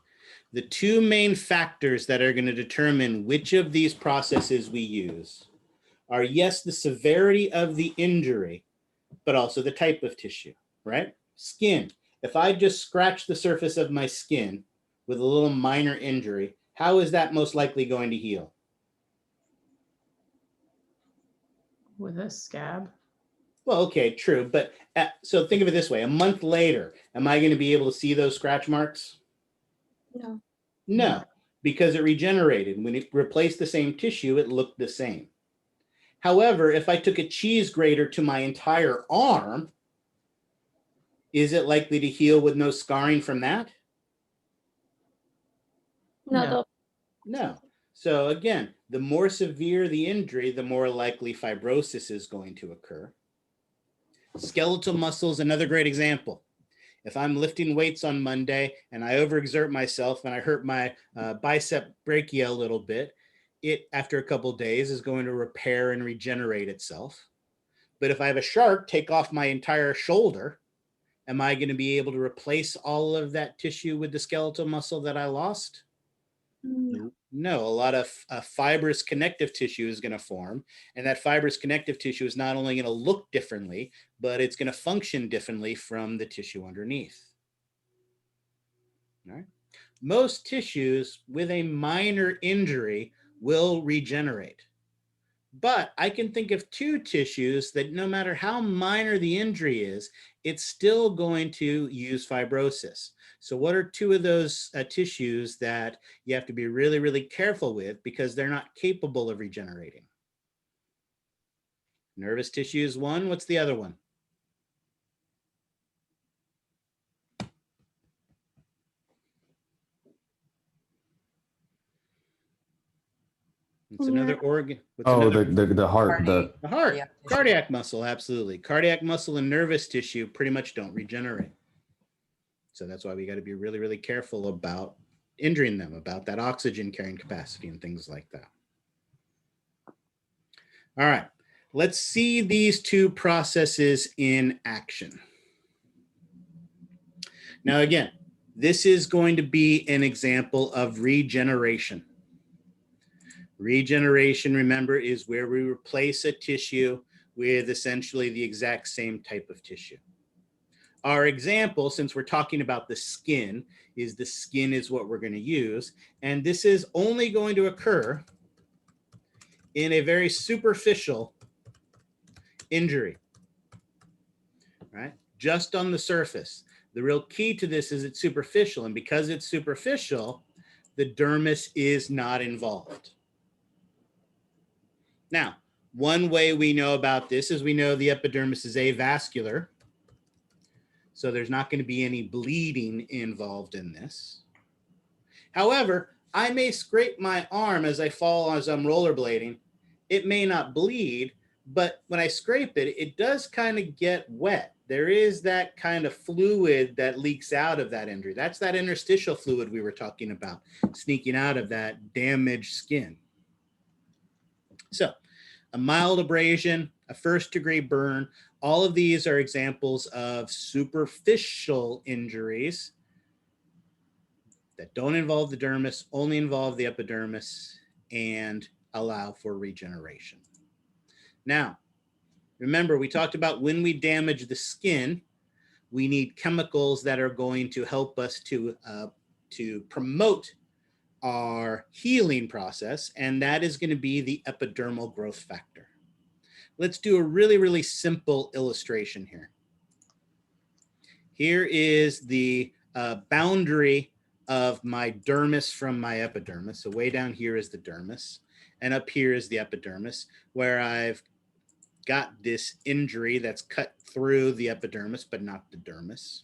The 2 main factors that are going to determine which of these processes we use are, yes, the severity of the injury, but also the type of tissue, right? Skin. If I just scratch the surface of my skin with a little minor injury, how is that most likely going to heal?
With a scab.
Well, okay, true. But so think of it this way. A month later, am I going to be able to see those scratch marks?
No.
No, because it regenerated. When it replaced the same tissue, it looked the same. However, if I took a cheese grater to my entire arm, is it likely to heal with no scarring from that?
No.
No. So again, the more severe the injury, the more likely fibrosis is going to occur. Skeletal muscle is another great example. If I'm lifting weights on Monday and I overexert myself and I hurt my bicep brachia a little bit, it, after a couple of days, is going to repair and regenerate itself. But if I have a shark take off my entire shoulder, am I going to be able to replace all of that tissue with the skeletal muscle that I lost? No, a lot of fibrous connective tissue is going to form, and that fibrous connective tissue is not only going to look differently, but it's going to function differently from the tissue underneath. All right. Most tissues with a minor injury will regenerate. But I can think of two tissues that no matter how minor the injury is, it's still going to use fibrosis. So what are two of those tissues that you have to be really, really careful with because they're not capable of regenerating? Nervous tissue is one. What's the other one? It's another organ.
Oh, the heart. The
heart. Cardiac muscle, absolutely. Cardiac muscle and nervous tissue pretty much don't regenerate. So that's why we got to be really, really careful about injuring them, about that oxygen carrying capacity and things like that. All right, let's see these two processes in action. Now, again, this is going to be an example of regeneration. Regeneration, remember, is where we replace a tissue with essentially the exact same type of tissue. Our example, since we're talking about the skin is what we're going to use. And this is only going to occur in a very superficial injury, right? Just on the surface. The real key to this is it's superficial. And because it's superficial, the dermis is not involved. Now, one way we know about this is we know the epidermis is avascular. So there's not going to be any bleeding involved in this. However, I may scrape my arm as I fall as I'm rollerblading. It may not bleed, but when I scrape it, it does kind of get wet. There is that kind of fluid that leaks out of that injury. That's that interstitial fluid we were talking about, sneaking out of that damaged skin. So a mild abrasion, a first-degree burn, all of these are examples of superficial injuries that don't involve the dermis, only involve the epidermis, and allow for regeneration. Now, remember, we talked about when we damage the skin, we need chemicals that are going to help us to promote our healing process, and that is going to be the epidermal growth factor. Let's do a really, really simple illustration here. Here is the boundary of my dermis from my epidermis. So way down here is the dermis, and up here is the epidermis, where I've got this injury that's cut through the epidermis, but not the dermis.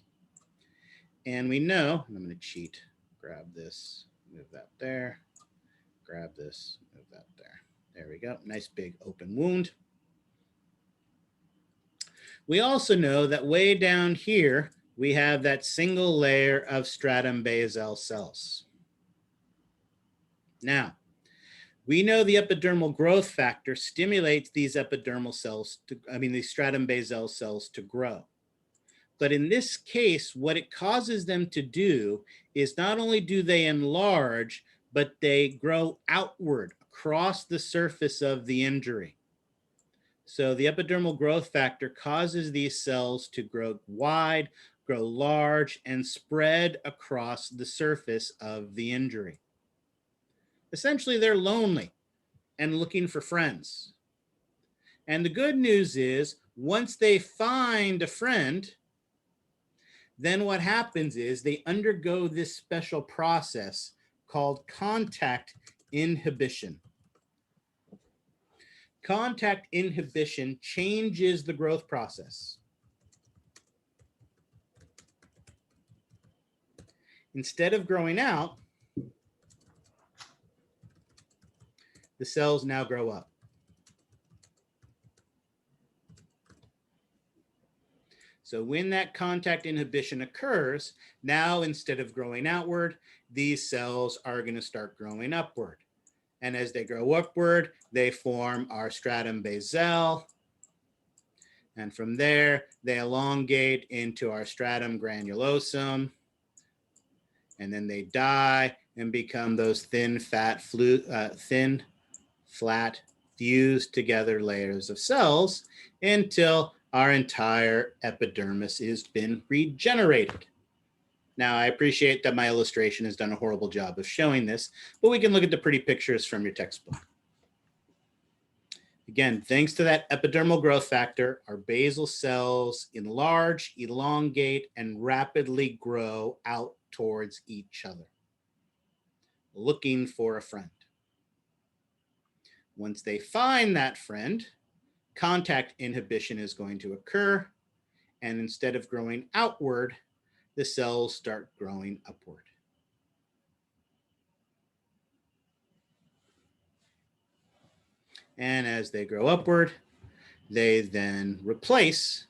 And we know, and I'm going to cheat, grab this, move that there, grab this, move that there. There we go. Nice big open wound. We also know that way down here, we have that single layer of stratum basal cells. Now, we know the epidermal growth factor stimulates these epidermal cells, these stratum basal cells to grow. But in this case, what it causes them to do is not only do they enlarge, but they grow outward across the surface of the injury. So the epidermal growth factor causes these cells to grow wide, grow large, and spread across the surface of the injury. Essentially, they're lonely and looking for friends. And the good news is, once they find a friend, then what happens is they undergo this special process called contact inhibition. Contact inhibition changes the growth process. Instead of growing out, the cells now grow up. So when that contact inhibition occurs, now instead of growing outward, these cells are going to start growing upward. And as they grow upward, they form our Stratum Basal. And from there, they elongate into our Stratum Granulosum. And then they die and become those thin, flat, fused together layers of cells until our entire epidermis has been regenerated. Now, I appreciate that my illustration has done a horrible job of showing this, but we can look at the pretty pictures from your textbook. Again, thanks to that epidermal growth factor, our basal cells enlarge, elongate, and rapidly grow out towards each other, looking for a friend. Once they find that friend, contact inhibition is going to occur, and instead of growing outward, the cells start growing upward. And as they grow upward, they then replace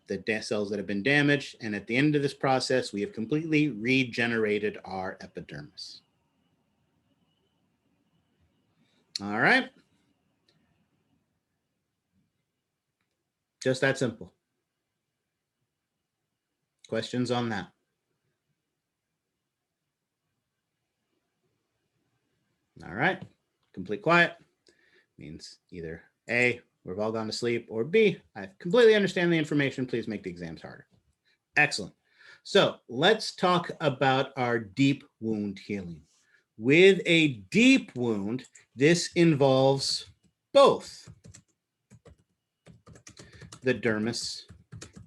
the cells that have been damaged. And at the end of this process, we have completely regenerated our epidermis. All right. Just that simple. Questions on that? All right. Complete quiet means either A, we've all gone to sleep, or B, I completely understand the information. Please make the exams harder. Excellent. So let's talk about our deep wound healing. With a deep wound, this involves both the dermis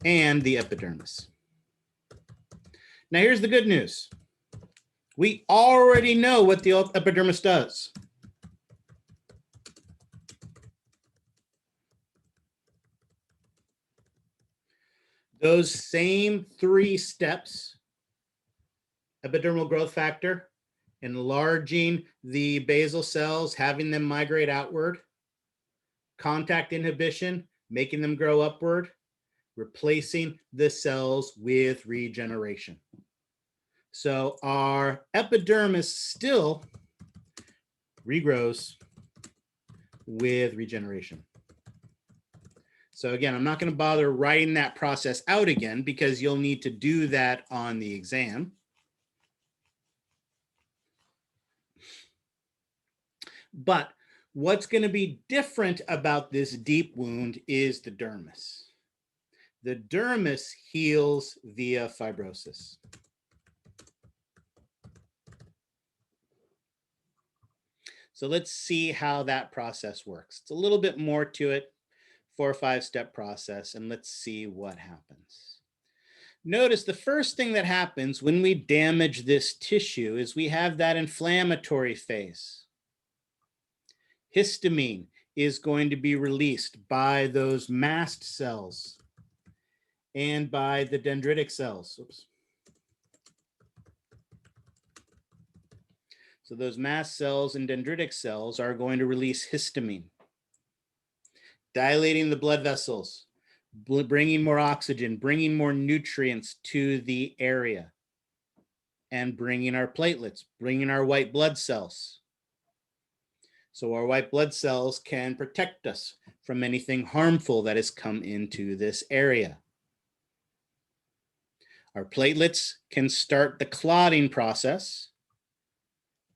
and the epidermis. Now, here's the good news. We already know what the epidermis does. Those same 3 steps, epidermal growth factor, enlarging the basal cells, having them migrate outward, contact inhibition, making them grow upward, replacing the cells with regeneration. So our epidermis still regrows with regeneration. So again, I'm not going to bother writing that process out again because you'll need to do that on the exam. But what's going to be different about this deep wound is the dermis. The dermis heals via fibrosis. So let's see how that process works. It's a little bit more to it, 4 or 5-step process, and let's see what happens. Notice the first thing that happens when we damage this tissue is we have that inflammatory phase. Histamine is going to be released by those mast cells and by the dendritic cells. Oops. So those mast cells and dendritic cells are going to release histamine, dilating the blood vessels, bringing more oxygen, bringing more nutrients to the area, and bringing our platelets, bringing our white blood cells. So our white blood cells can protect us from anything harmful that has come into this area. Our platelets can start the clotting process,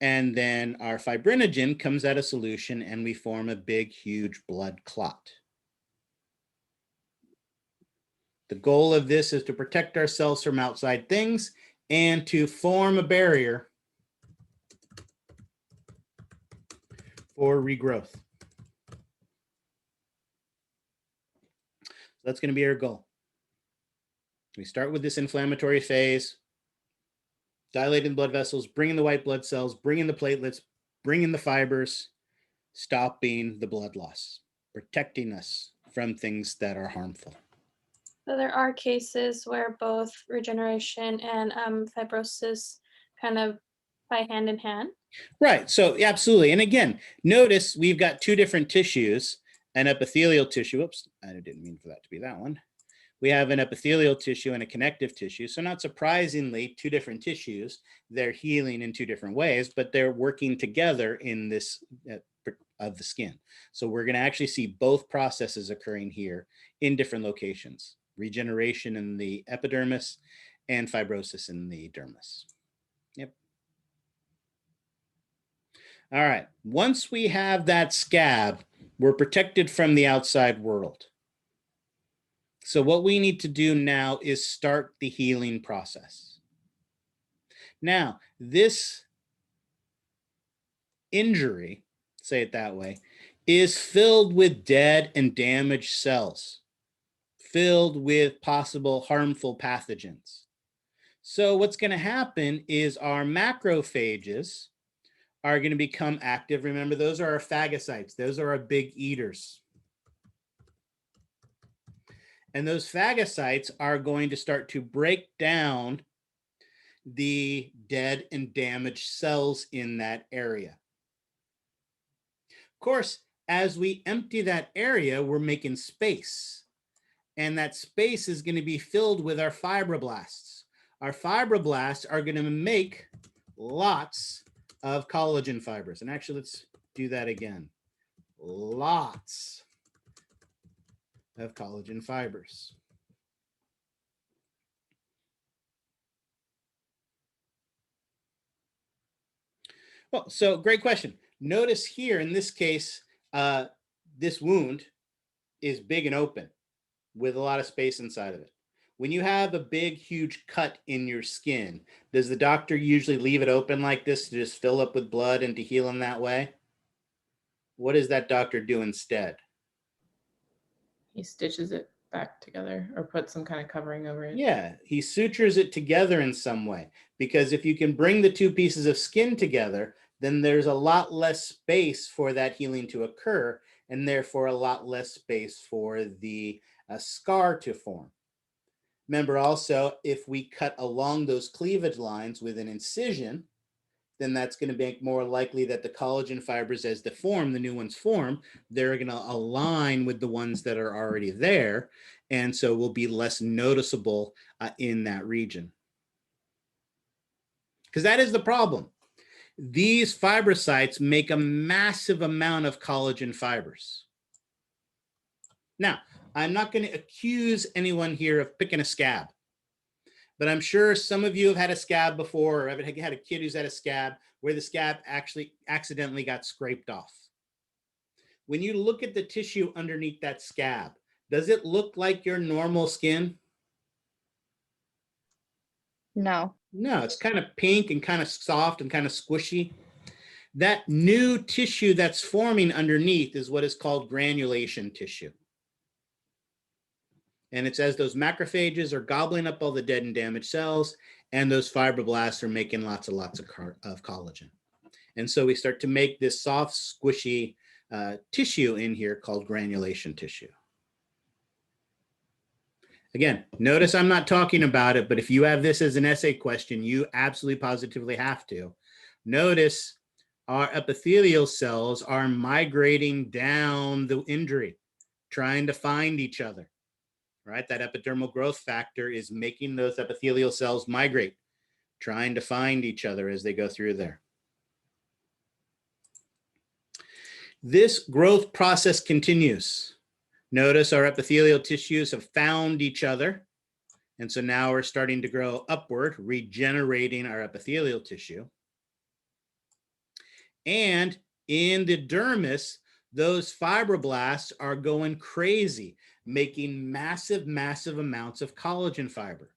and then our fibrinogen comes out of solution and we form a big, huge blood clot. The goal of this is to protect ourselves from outside things and to form a barrier for regrowth. So that's going to be our goal. We start with this inflammatory phase, dilating blood vessels, bringing the white blood cells, bringing the platelets, bringing the fibers, stopping the blood loss, protecting us from things that are harmful.
So there are cases where both regeneration and fibrosis kind of by hand in hand.
Right. So absolutely. And again, notice we've got two different tissues, an epithelial tissue. Oops, I didn't mean for that to be that one. We have an epithelial tissue and a connective tissue. So not surprisingly, two different tissues, they're healing in two different ways, but they're working together in this of the skin. So we're going to actually see both processes occurring here in different locations. Regeneration in the epidermis and fibrosis in the dermis. Yep. All right. Once we have that scab, we're protected from the outside world. So what we need to do now is start the healing process. Now, this injury, say it that way, is filled with dead and damaged cells, filled with possible harmful pathogens. So what's going to happen is our macrophages are going to become active. Remember, those are our phagocytes. Those are our big eaters. And those phagocytes are going to start to break down the dead and damaged cells in that area. Of course, as we empty that area, we're making space. And that space is going to be filled with our fibroblasts. Our fibroblasts are going to make lots of collagen fibers. And actually, let's do that again. Lots of collagen fibers. Well, so great question. Notice here in this case, this wound is big and open with a lot of space inside of it. When you have a big, huge cut in your skin, does the doctor usually leave it open like this to just fill up with blood and to heal in that way? What does that doctor do instead?
He stitches it back together or puts some kind of covering over it.
Yeah, he sutures it together in some way, because if you can bring the two pieces of skin together, then there's a lot less space for that healing to occur, and therefore a lot less space for the scar to form. Remember also, if we cut along those cleavage lines with an incision, then that's going to make more likely that the collagen fibers, as they form, the new ones form, they're going to align with the ones that are already there. And so will be less noticeable in that region. Because that is the problem. These fibrocytes make a massive amount of collagen fibers. Now, I'm not going to accuse anyone here of picking a scab, but I'm sure some of you have had a scab before, or have had a kid who's had a scab where the scab actually accidentally got scraped off. When you look at the tissue underneath that scab, does it look like your normal skin?
No.
No, it's kind of pink and kind of soft and kind of squishy. That new tissue that's forming underneath is what is called granulation tissue. And it's as those macrophages are gobbling up all the dead and damaged cells, and those fibroblasts are making lots of collagen. And so we start to make this soft, squishy tissue in here called granulation tissue. Again, notice I'm not talking about it, but if you have this as an essay question, you absolutely positively have to. Notice our epithelial cells are migrating down the injury, trying to find each other. Right? That epidermal growth factor is making those epithelial cells migrate, trying to find each other as they go through there. This growth process continues. Notice our epithelial tissues have found each other. And so now we're starting to grow upward, regenerating our epithelial tissue. And in the dermis, those fibroblasts are going crazy, making massive, massive amounts of collagen fiber,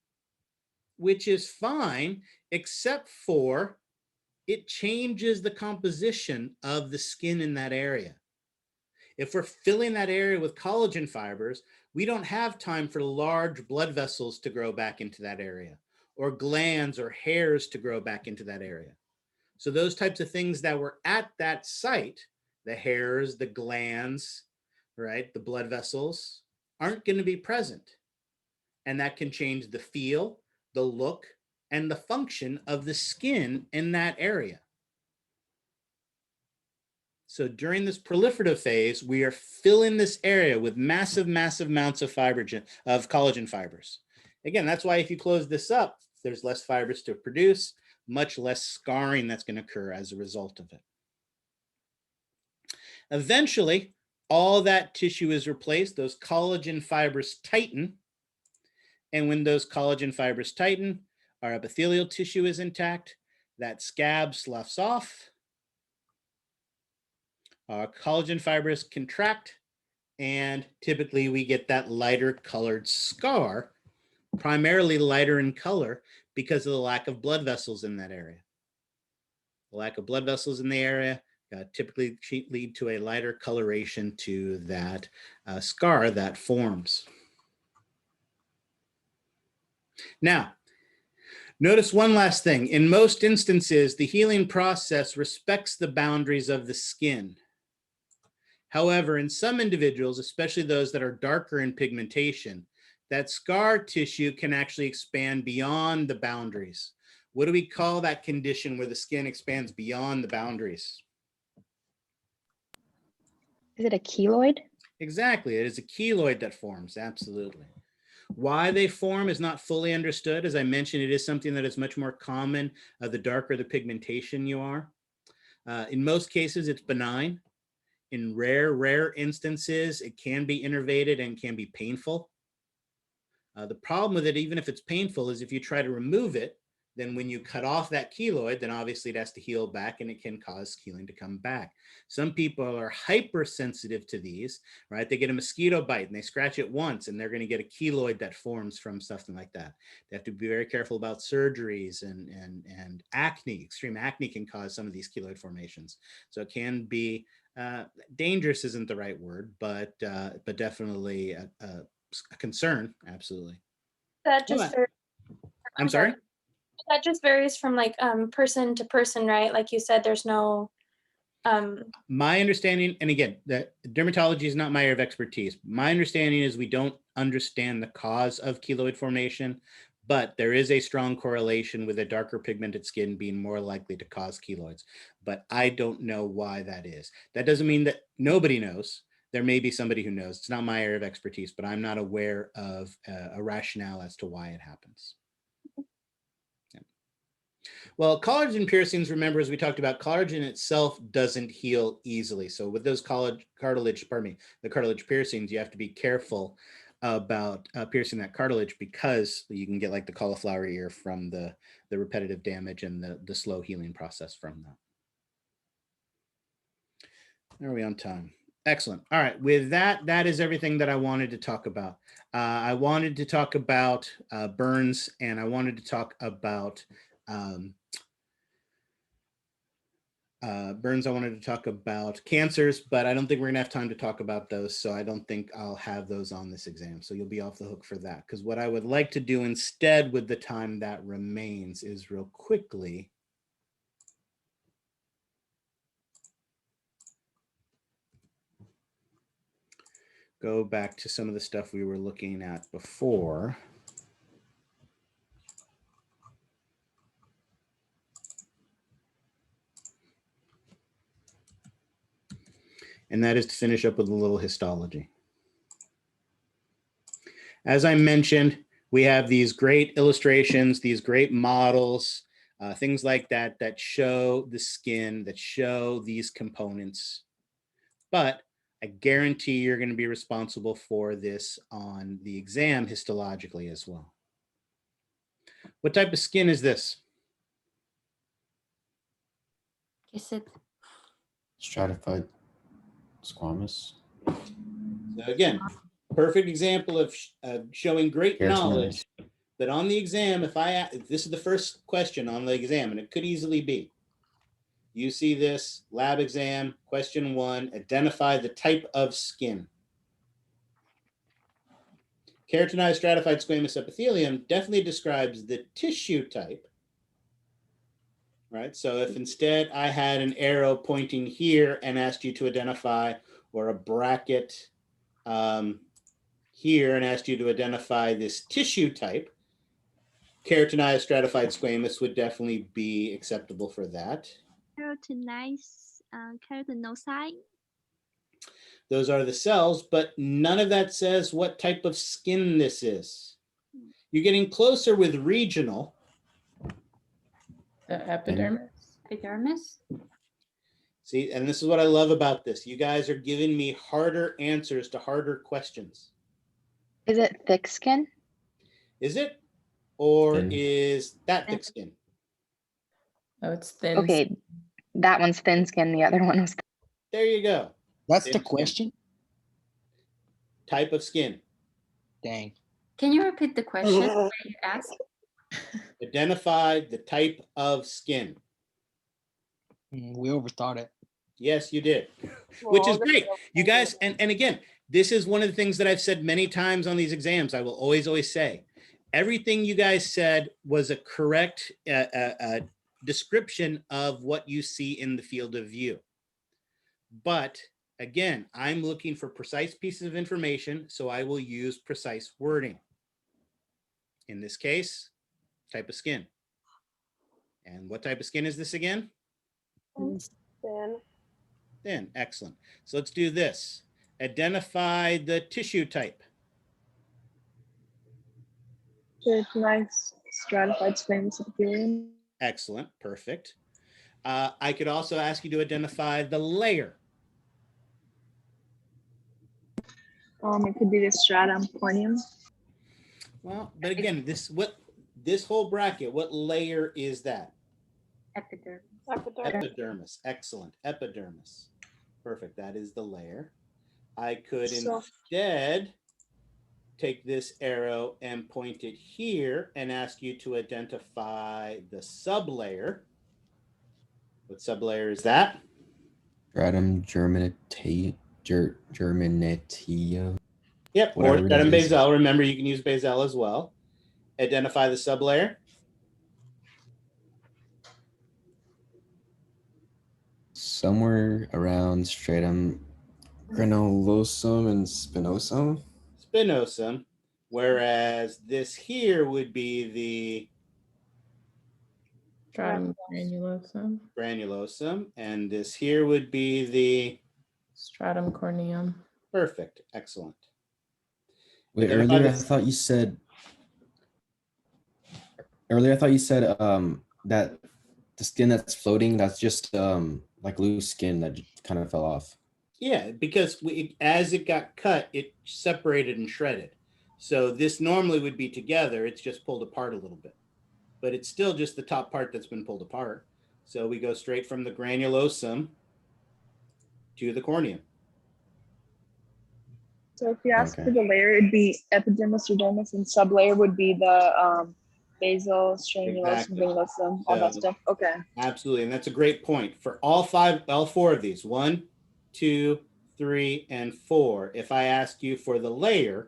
which is fine, except for it changes the composition of the skin in that area. If we're filling that area with collagen fibers, we don't have time for large blood vessels to grow back into that area, or glands or hairs to grow back into that area. So those types of things that were at that site the hairs, the glands, right, the blood vessels aren't going to be present. And that can change the feel, the look, and the function of the skin in that area. So during this proliferative phase, we are filling this area with massive, massive amounts of collagen fibers. Again, that's why if you close this up, there's less fibers to produce, much less scarring that's going to occur as a result of it. Eventually, all that tissue is replaced. Those collagen fibers tighten. And when those collagen fibers tighten, our epithelial tissue is intact. That scab sloughs off. Our collagen fibers contract. And typically we get that lighter colored scar, primarily lighter in color because of the lack of blood vessels in that area. The lack of blood vessels in the area typically lead to a lighter coloration to that scar that forms. Now, notice one last thing. In most instances, the healing process respects the boundaries of the skin. However, in some individuals, especially those that are darker in pigmentation, that scar tissue can actually expand beyond the boundaries. What do we call that condition where the skin expands beyond the boundaries?
Is it a keloid?
Exactly. It is a keloid that forms. Absolutely. Why they form is not fully understood. As I mentioned, it is something that is much more common the darker the pigmentation you are. In most cases, it's benign. In rare instances, it can be innervated and can be painful. The problem with it, even if it's painful, is if you try to remove it, then when you cut off that keloid, then obviously it has to heal back and it can cause healing to come back. Some people are hypersensitive to these, right? They get a mosquito bite and they scratch it once and they're going to get a keloid that forms from something like that. They have to be very careful about surgeries and acne. Extreme acne can cause some of these keloid formations. So it can be dangerous isn't the right word, but definitely a concern. Absolutely.
That just
I'm sorry?
That just varies from like person to person, right? Like you said, there's no
my understanding, and again, that dermatology is not my area of expertise. My understanding is we don't understand the cause of keloid formation, but there is a strong correlation with a darker pigmented skin being more likely to cause keloids. But I don't know why that is. That doesn't mean that nobody knows. There may be somebody who knows. It's not my area of expertise, but I'm not aware of a rationale as to why it happens. Well, collagen piercings, remember, as we talked about, collagen itself doesn't heal easily. So with those the cartilage piercings, you have to be careful about piercing that cartilage because you can get like the cauliflower ear from the repetitive damage and the slow healing process from that. Are we on time? Excellent. All right. With that, that is everything that I wanted to talk about. I wanted to talk about burns, and I wanted to talk about burns. I wanted to talk about cancers, but I don't think we're gonna have time to talk about those. So I don't think I'll have those on this exam. So you'll be off the hook for that. Because what I would like to do instead with the time that remains is real quickly go back to some of the stuff we were looking at before. And that is to finish up with a little histology. As I mentioned, we have these great illustrations, these great models, things like that, that show the skin, that show these components. But I guarantee you're going to be responsible for this on the exam histologically as well. What type of skin is this?
Is it
Stratified Squamous.
So again, perfect example of showing great knowledge. But on the exam, if this is the first question on the exam, and it could easily be, you see this lab exam, question 1, identify the type of skin. Keratinized stratified squamous epithelium definitely describes the tissue type. right? So if instead I had an arrow pointing here and asked you to identify, or a bracket here and asked you to identify this tissue type, keratinized stratified squamous would definitely be acceptable for that.
Keratinocyte.
Those are the cells, but none of that says what type of skin this is. You're getting closer with regional.
The epidermis.
Epidermis.
See, and this is what I love about this. You guys are giving me harder answers to harder questions.
Is it thick skin?
Is it? Or
Thin.
is that thick skin?
Oh, it's thin.
Okay, that one's thin skin. The other one was.
There you go.
That's
Thin
the
skin.
question.
Type of skin.
Dang.
Can you repeat the question that you asked?
Identify the type of skin.
We overthought it.
Yes, you did, which is great. You guys, and again, this is one of the things that I've said many times on these exams. I will always say, everything you guys said was a correct description of what you see in the field of view. But again, I'm looking for precise pieces of information, so I will use precise wording. In this case, type of skin. And what type of skin is this again?
Thin.
Thin, excellent. So let's do this. Identify the tissue type.
Keratinocyte, stratified squamous epithelium.
Excellent, perfect. I could also ask you to identify the layer.
It could be the stratum corneum.
Well, but again, this whole bracket, what layer is that?
Epidermis.
Epidermis. Excellent. Epidermis. Perfect. That is the layer. I could instead take this arrow and point it here and ask you to identify the sublayer. What sublayer is that?
Stratum germinatia.
Yep, or Stratum Basel. Remember, you can use Basel as well. Identify the sublayer.
Somewhere around Stratum Granulosum and Spinosum.
Spinosum, whereas this here would be the
Stratum Granulosum.
Granulosum, and this here would be the
Stratum corneum.
perfect, excellent.
Wait, earlier I thought you said that the skin that's floating, that's just like loose skin that kind of fell off.
Yeah, because as it got cut, it separated and shredded. So this normally would be together. It's just pulled apart a little bit, but it's still just the top part that's been pulled apart. So we go straight from the granulosum to the corneum.
So if you ask for the layer, it'd be epidermis or dermis, and sublayer would be the basal, stramulosum, granulosum, all that stuff. Okay.
Absolutely, and that's a great point. For all four of these, 1, 2, 3, and 4, if I ask you for the layer,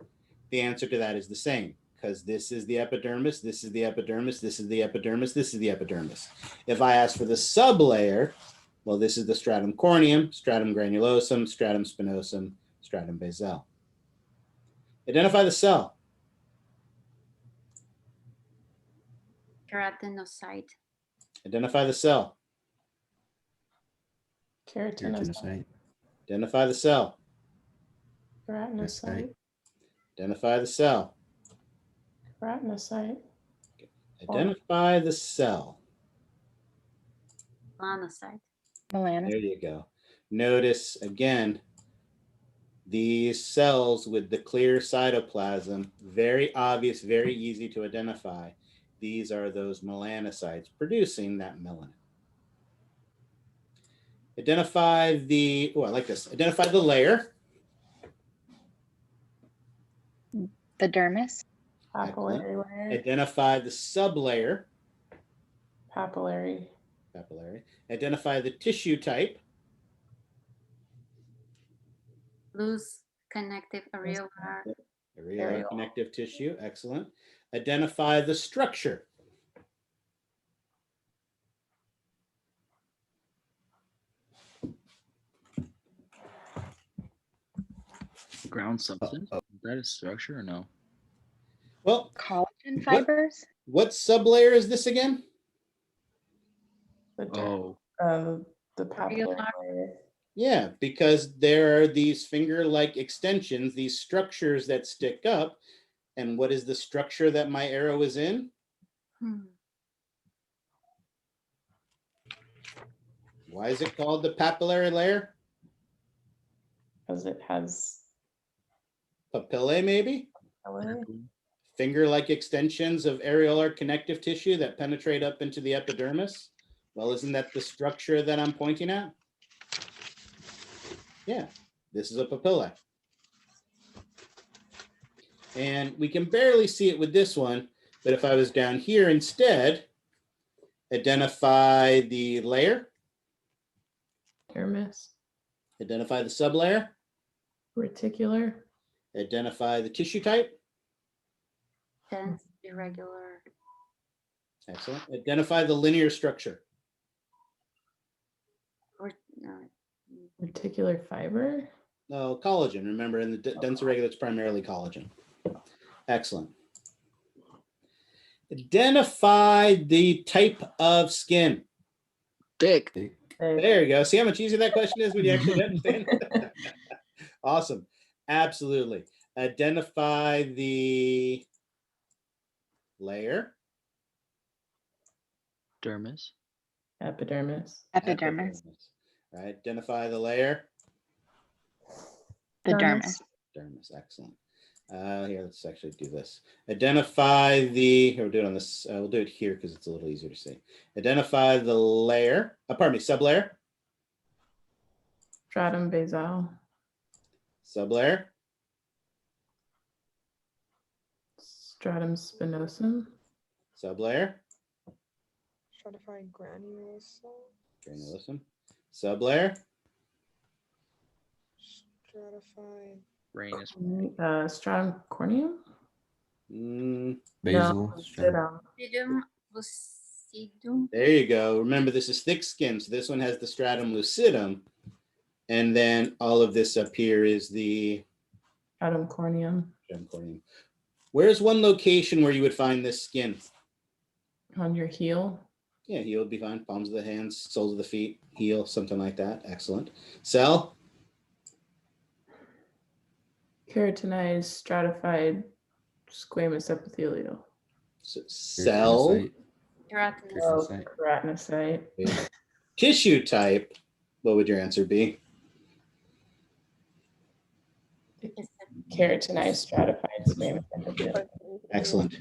the answer to that is the same, because this is the epidermis, this is the epidermis, this is the epidermis, this is the epidermis. If I ask for the sublayer, well, this is the stratum corneum, stratum granulosum, stratum spinosum, stratum basal. Identify the cell.
Keratinocyte.
Identify the cell.
Keratinocyte.
Identify the cell.
Keratinocyte.
Identify the cell.
Keratinocyte.
Identify the cell.
Melanocyte.
There you go. Notice again, these cells with the clear cytoplasm, very obvious, very easy to identify. These are those melanocytes producing that melanin. Identify the, oh, I like this. Identify the layer.
The dermis.
Papillary layer.
Identify the sublayer.
Papillary.
Identify the tissue type.
Loose connective areolar.
Areolar connective tissue, excellent. Identify the structure.
ground substance? Is that a structure or no?
Well,
Collagen
what-
fibers?
What sublayer is this again?
The
Oh,
the papillary layer.
Yeah, because there are these finger-like extensions, these structures that stick up. And what is the structure that my arrow is in? Why is it called the papillary layer?
Because it has
Papillae, maybe?
papillary.
Finger-like extensions of areolar connective tissue that penetrate up into the epidermis. Well, isn't that the structure that I'm pointing at? Yeah, this is a papilla. And we can barely see it with this one, but if I was down here instead, identify the layer,
Dermis.
identify the sublayer,
Reticular.
identify the tissue type.
Dense, irregular.
Excellent. Identify the linear structure.
No.
Reticular fiber.
No, collagen. Remember, in the dense irregular, it's primarily collagen. Excellent. Identify the type of skin.
thick.
There you go. See how much easier that question is when you actually understand? Awesome. Absolutely. Identify the layer.
Dermis.
Epidermis.
Epidermis.
Right. Identify the layer.
The
Dermis.
dermis.
Dermis. Excellent. Here, let's actually do this. Identify the, here, we'll do it on this, we'll do it here because it's a little easier to see. Identify the layer, pardon me, sublayer.
Stratum Basal.
Sublayer.
Stratum Spinosum.
Sublayer.
Stratified Granulosum.
Granulosum. Sublayer.
Stratified.
Ranus.
Stratum corneum.
Basal.
No, Lucidum.
Lucidum.
There you go. Remember, this is thick skin, so this one has the stratum lucidum, and then all of this up here is the
Stratum corneum.
stratum corneum. Where's one location where you would find this skin?
On your heel.
Yeah, heel would be fine. Palms of the hands, soles of the feet, heel, something like that. Excellent. Cell.
Keratinized stratified squamous epithelial.
Cell.
Oh, keratinocyte.
Tissue type. What would your answer be?
Keratinized stratified squamous epithelial.
Excellent.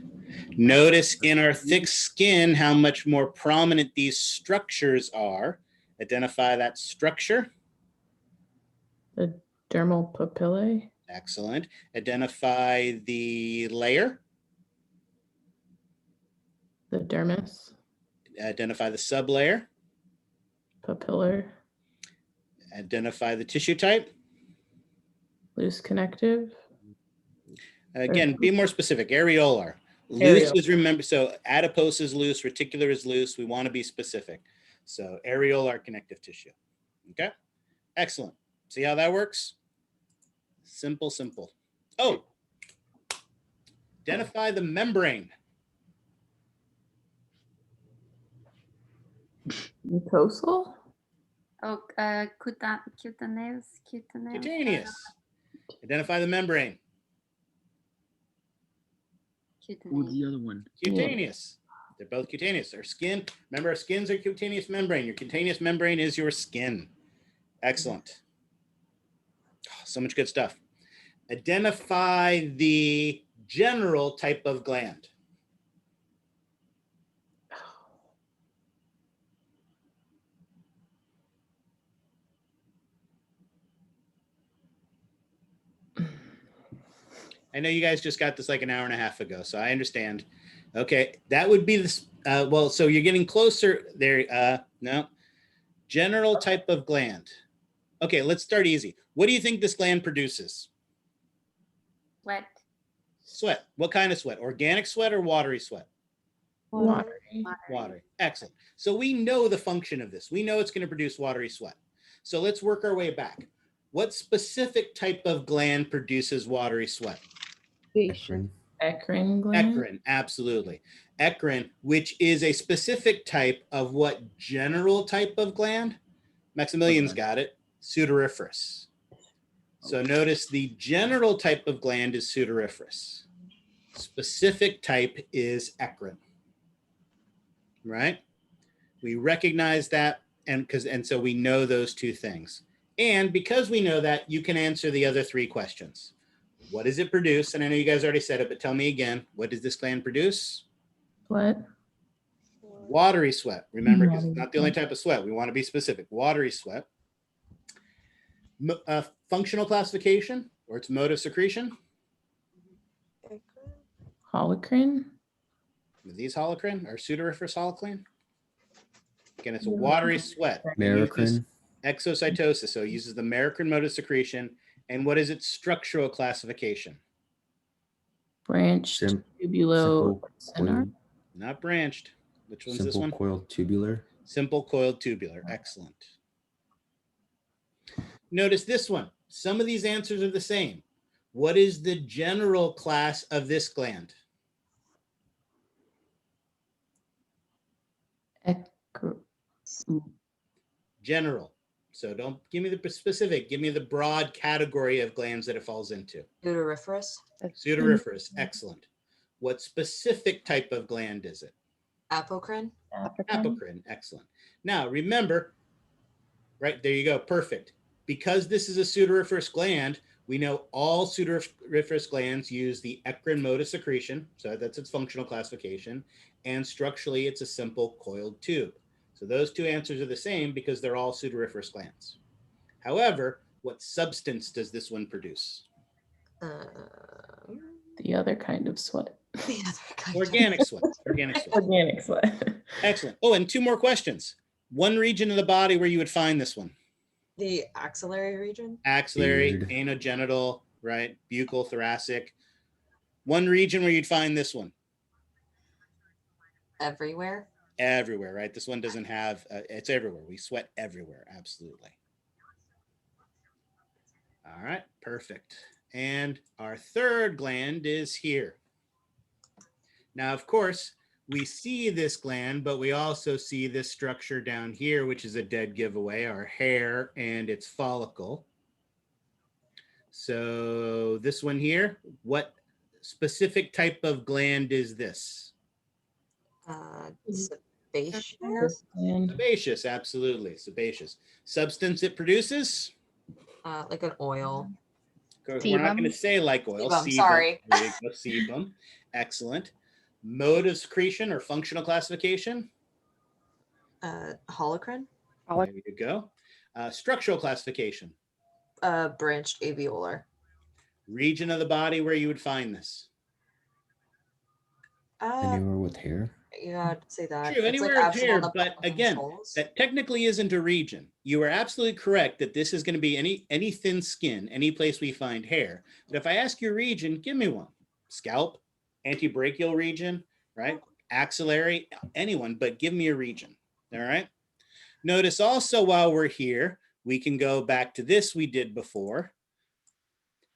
Notice in our thick skin how much more prominent these structures are. Identify that structure.
The dermal papillae.
Excellent. Identify the layer.
The dermis.
Identify the sublayer.
Papillar.
Identify the tissue type.
Loose connective.
Again, be more specific. Areolar. Loose is, remember, so adipose is loose, reticular is loose. We want to be specific. So areolar connective tissue. Okay. Excellent. See how that works? Simple, simple. Oh, identify the membrane.
Mucosal.
Oh, cutaneous.
Cutaneous. Identify the membrane.
Who's the other one?
Cutaneous. They're both cutaneous. Our skin, remember, our skins are cutaneous membrane. Your cutaneous membrane is your skin. Excellent. Oh, so much good stuff. Identify the general type of gland. I know you guys just got this like an hour and a half ago, so I understand. Okay, that would be this. Well, so you're getting closer there. No, general type of gland. Okay, let's start easy. What do you think this gland produces?
Sweat.
Sweat. What kind of sweat? Organic sweat or watery sweat?
Watery.
Watery. Excellent. So we know the function of this. We know it's going to produce watery sweat. So let's work our way back. what specific type of gland produces watery sweat?
Eccrine.
Eccrine gland.
Eccrine, absolutely. Eccrine, which is a specific type of what general type of gland? Maximilian's got it, pseudoriferous. So notice the general type of gland is pseudoriferous. Specific type is eccrine, right? We recognize that, and so we know those two things. And because we know that, you can answer the other three questions. What does it produce? And I know you guys already said it, but tell me again, what does this gland produce?
What?
Watery sweat. Remember, because it's not the only type of sweat. We want to be specific. Watery sweat. Functional classification, or its mode of secretion?
Holocrine.
These holocrine or pseudoriferous holocrine? Again, it's a watery sweat.
Merocrine.
Exocytosis, so it uses the merocrine mode of secretion. And what is its structural classification?
Branched, tubulo,
coiled.
Not branched. Which one's this
Simple
one?
coiled tubular.
Simple coiled tubular. Excellent. Notice this one. Some of these answers are the same. What is the general class of this gland? General. So don't give me the specific, give me the broad category of glands that it falls into.
Pseudoriferous.
Pseudoriferous, excellent. What specific type of gland is it?
Apocrine.
Apocrine, excellent. Now remember, right, there you go, perfect. Because this is a pseudoriferous gland, we know all pseudoriferous glands use the eccrine mode of secretion, so that's its functional classification, and structurally it's a simple coiled tube. So those two answers are the same because they're all pseudoriferous glands. However, what substance does this one produce?
The other kind of sweat.
Organic sweat. Organic sweat.
Organic sweat.
Excellent. Oh, and two more questions. One region of the body where you would find this one.
The axillary region.
Axillary, anogenital, right? Buccal, thoracic. One region where you'd find this one.
Everywhere.
Everywhere, right? This one doesn't have, it's everywhere. We sweat everywhere, absolutely. All right, perfect. And our third gland is here. Now, of course, we see this gland, but we also see this structure down here, which is a dead giveaway, our hair and its follicle. So this one here, what specific type of gland is this?
Sebaceous.
Sebaceous, absolutely, sebaceous. Substance it produces?
Like an oil.
We're not going to say like oil.
Sebum, sorry.
There you go, sebum. Excellent. Mode of secretion or functional classification?
Holocrine.
There you go. Structural classification?
Branched alveolar.
Region of the body where you would find this?
Anywhere with hair?
Yeah, I'd say that.
True,
It's
anywhere
like
with hair,
abdominal
but again,
muscles.
that technically isn't a region. You are absolutely correct that this is going to be any thin skin, any place we find hair. But if I ask you a region, give me one. Scalp, antebrachial region, right? Axillary, anyone, but give me a region, all right? Notice also while we're here, we can go back to this we did before.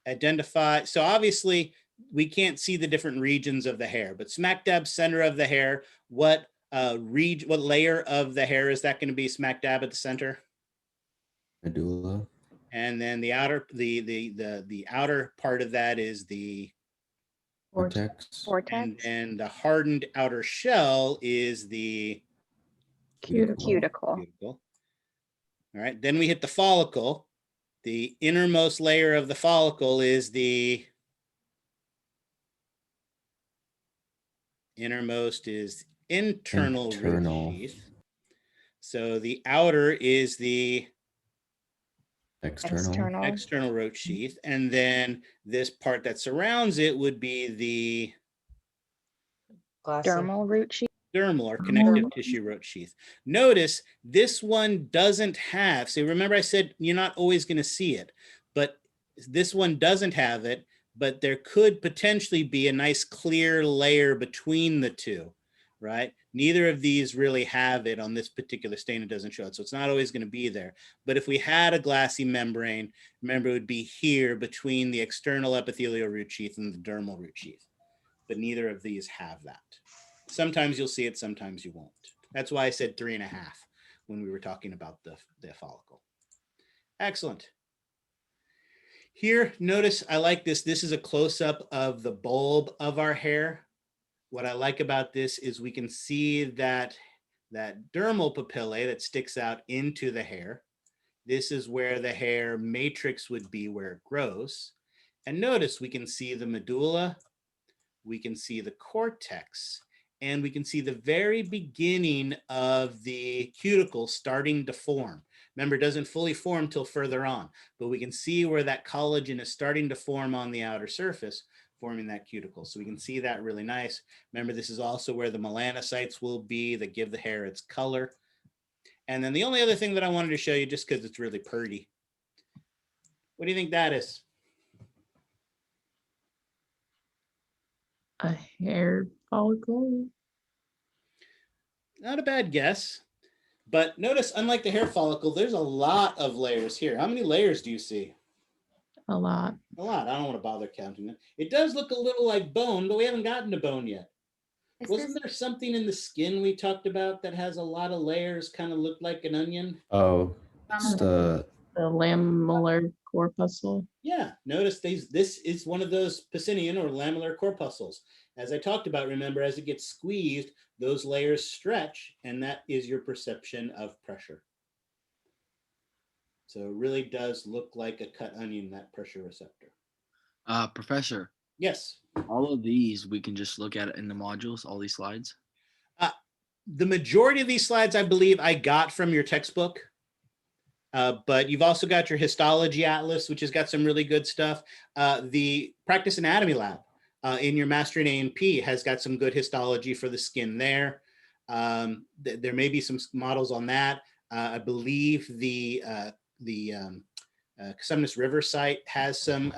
Identify, so obviously, we can't see the different regions of the hair, but smack dab center of the hair, what layer of the hair is that going to be smack dab at the center?
Medulla.
And then the outer the outer part of that is the
cortex.
And the hardened outer shell is the
cuticle.
All right, then we hit the follicle. The innermost layer of the follicle is the innermost is internal root sheath. So the outer is the external root sheath. And then this part that surrounds it would be the
dermal root sheath.
Dermal or connective tissue root sheath. Notice this one doesn't have, so remember I said you're not always going to see it, but this one doesn't have it, but there could potentially be a nice clear layer between the two. right? Neither of these really have it on this particular stain. It doesn't show it. So it's not always going to be there. But if we had a glassy membrane, remember it would be here between the external epithelial root sheath and the dermal root sheath. But neither of these have that. Sometimes you'll see it, sometimes you won't. That's why I said 3.5 when we were talking about the follicle. Excellent. Here, notice I like this. This is a close-up of the bulb of our hair. What I like about this is we can see that dermal papillae that sticks out into the hair. This is where the hair matrix would be, where it grows. And notice we can see the medulla, we can see the cortex, and we can see the very beginning of the cuticle starting to form. Remember, it doesn't fully form till further on, but we can see where that collagen is starting to form on the outer surface, forming that cuticle. So we can see that really nice. Remember, this is also where the melanocytes will be that give the hair its color. And then the only other thing that I wanted to show you, just because it's really pretty. What do you think that is?
A hair follicle?
Not a bad guess. But notice, unlike the hair follicle, there's a lot of layers here. How many layers do you see?
A lot.
A lot. I don't want to bother counting it. It does look a little like bone, but we haven't gotten to bone yet. Wasn't there something in the skin we talked about that has a lot of layers, kind of look like an onion?
Oh, it's the
lamellar corpuscle.
Yeah, notice this is one of those Pacinian or lamellar corpuscles. As I talked about, remember, as it gets squeezed, those layers stretch, and that is your perception of pressure. So it really does look like a cut onion, that pressure receptor.
Professor.
Yes.
All of these we can just look at in the modules, all these slides.
The majority of these slides, I believe, I got from your textbook. But you've also got your histology atlas, which has got some really good stuff. The practice anatomy lab in your mastering A&P has got some good histology for the skin there. There may be some models on that. I believe the Cerumenous River site has some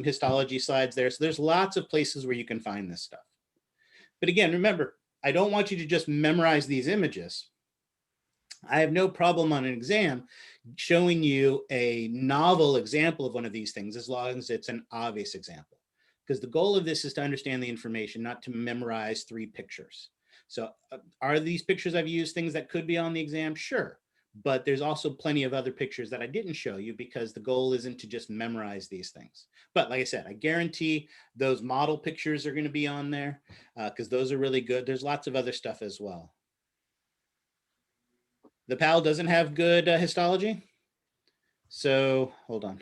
histology slides there. So there's lots of places where you can find this stuff. But again, remember, I don't want you to just memorize these images. I have no problem on an exam showing you a novel example of one of these things, as long as it's an obvious example. Because the goal of this is to understand the information, not to memorize 3 pictures. So are these pictures I've used things that could be on the exam? Sure. But there's also plenty of other pictures that I didn't show you because the goal isn't to just memorize these things. But like I said, I guarantee those model pictures are going to be on there because those are really good. There's lots of other stuff as well. The PAL doesn't have good histology. So hold on.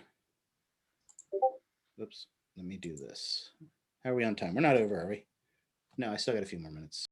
Oops, let me do this. How are we on time? We're not over, are we? No, I still got a few more minutes.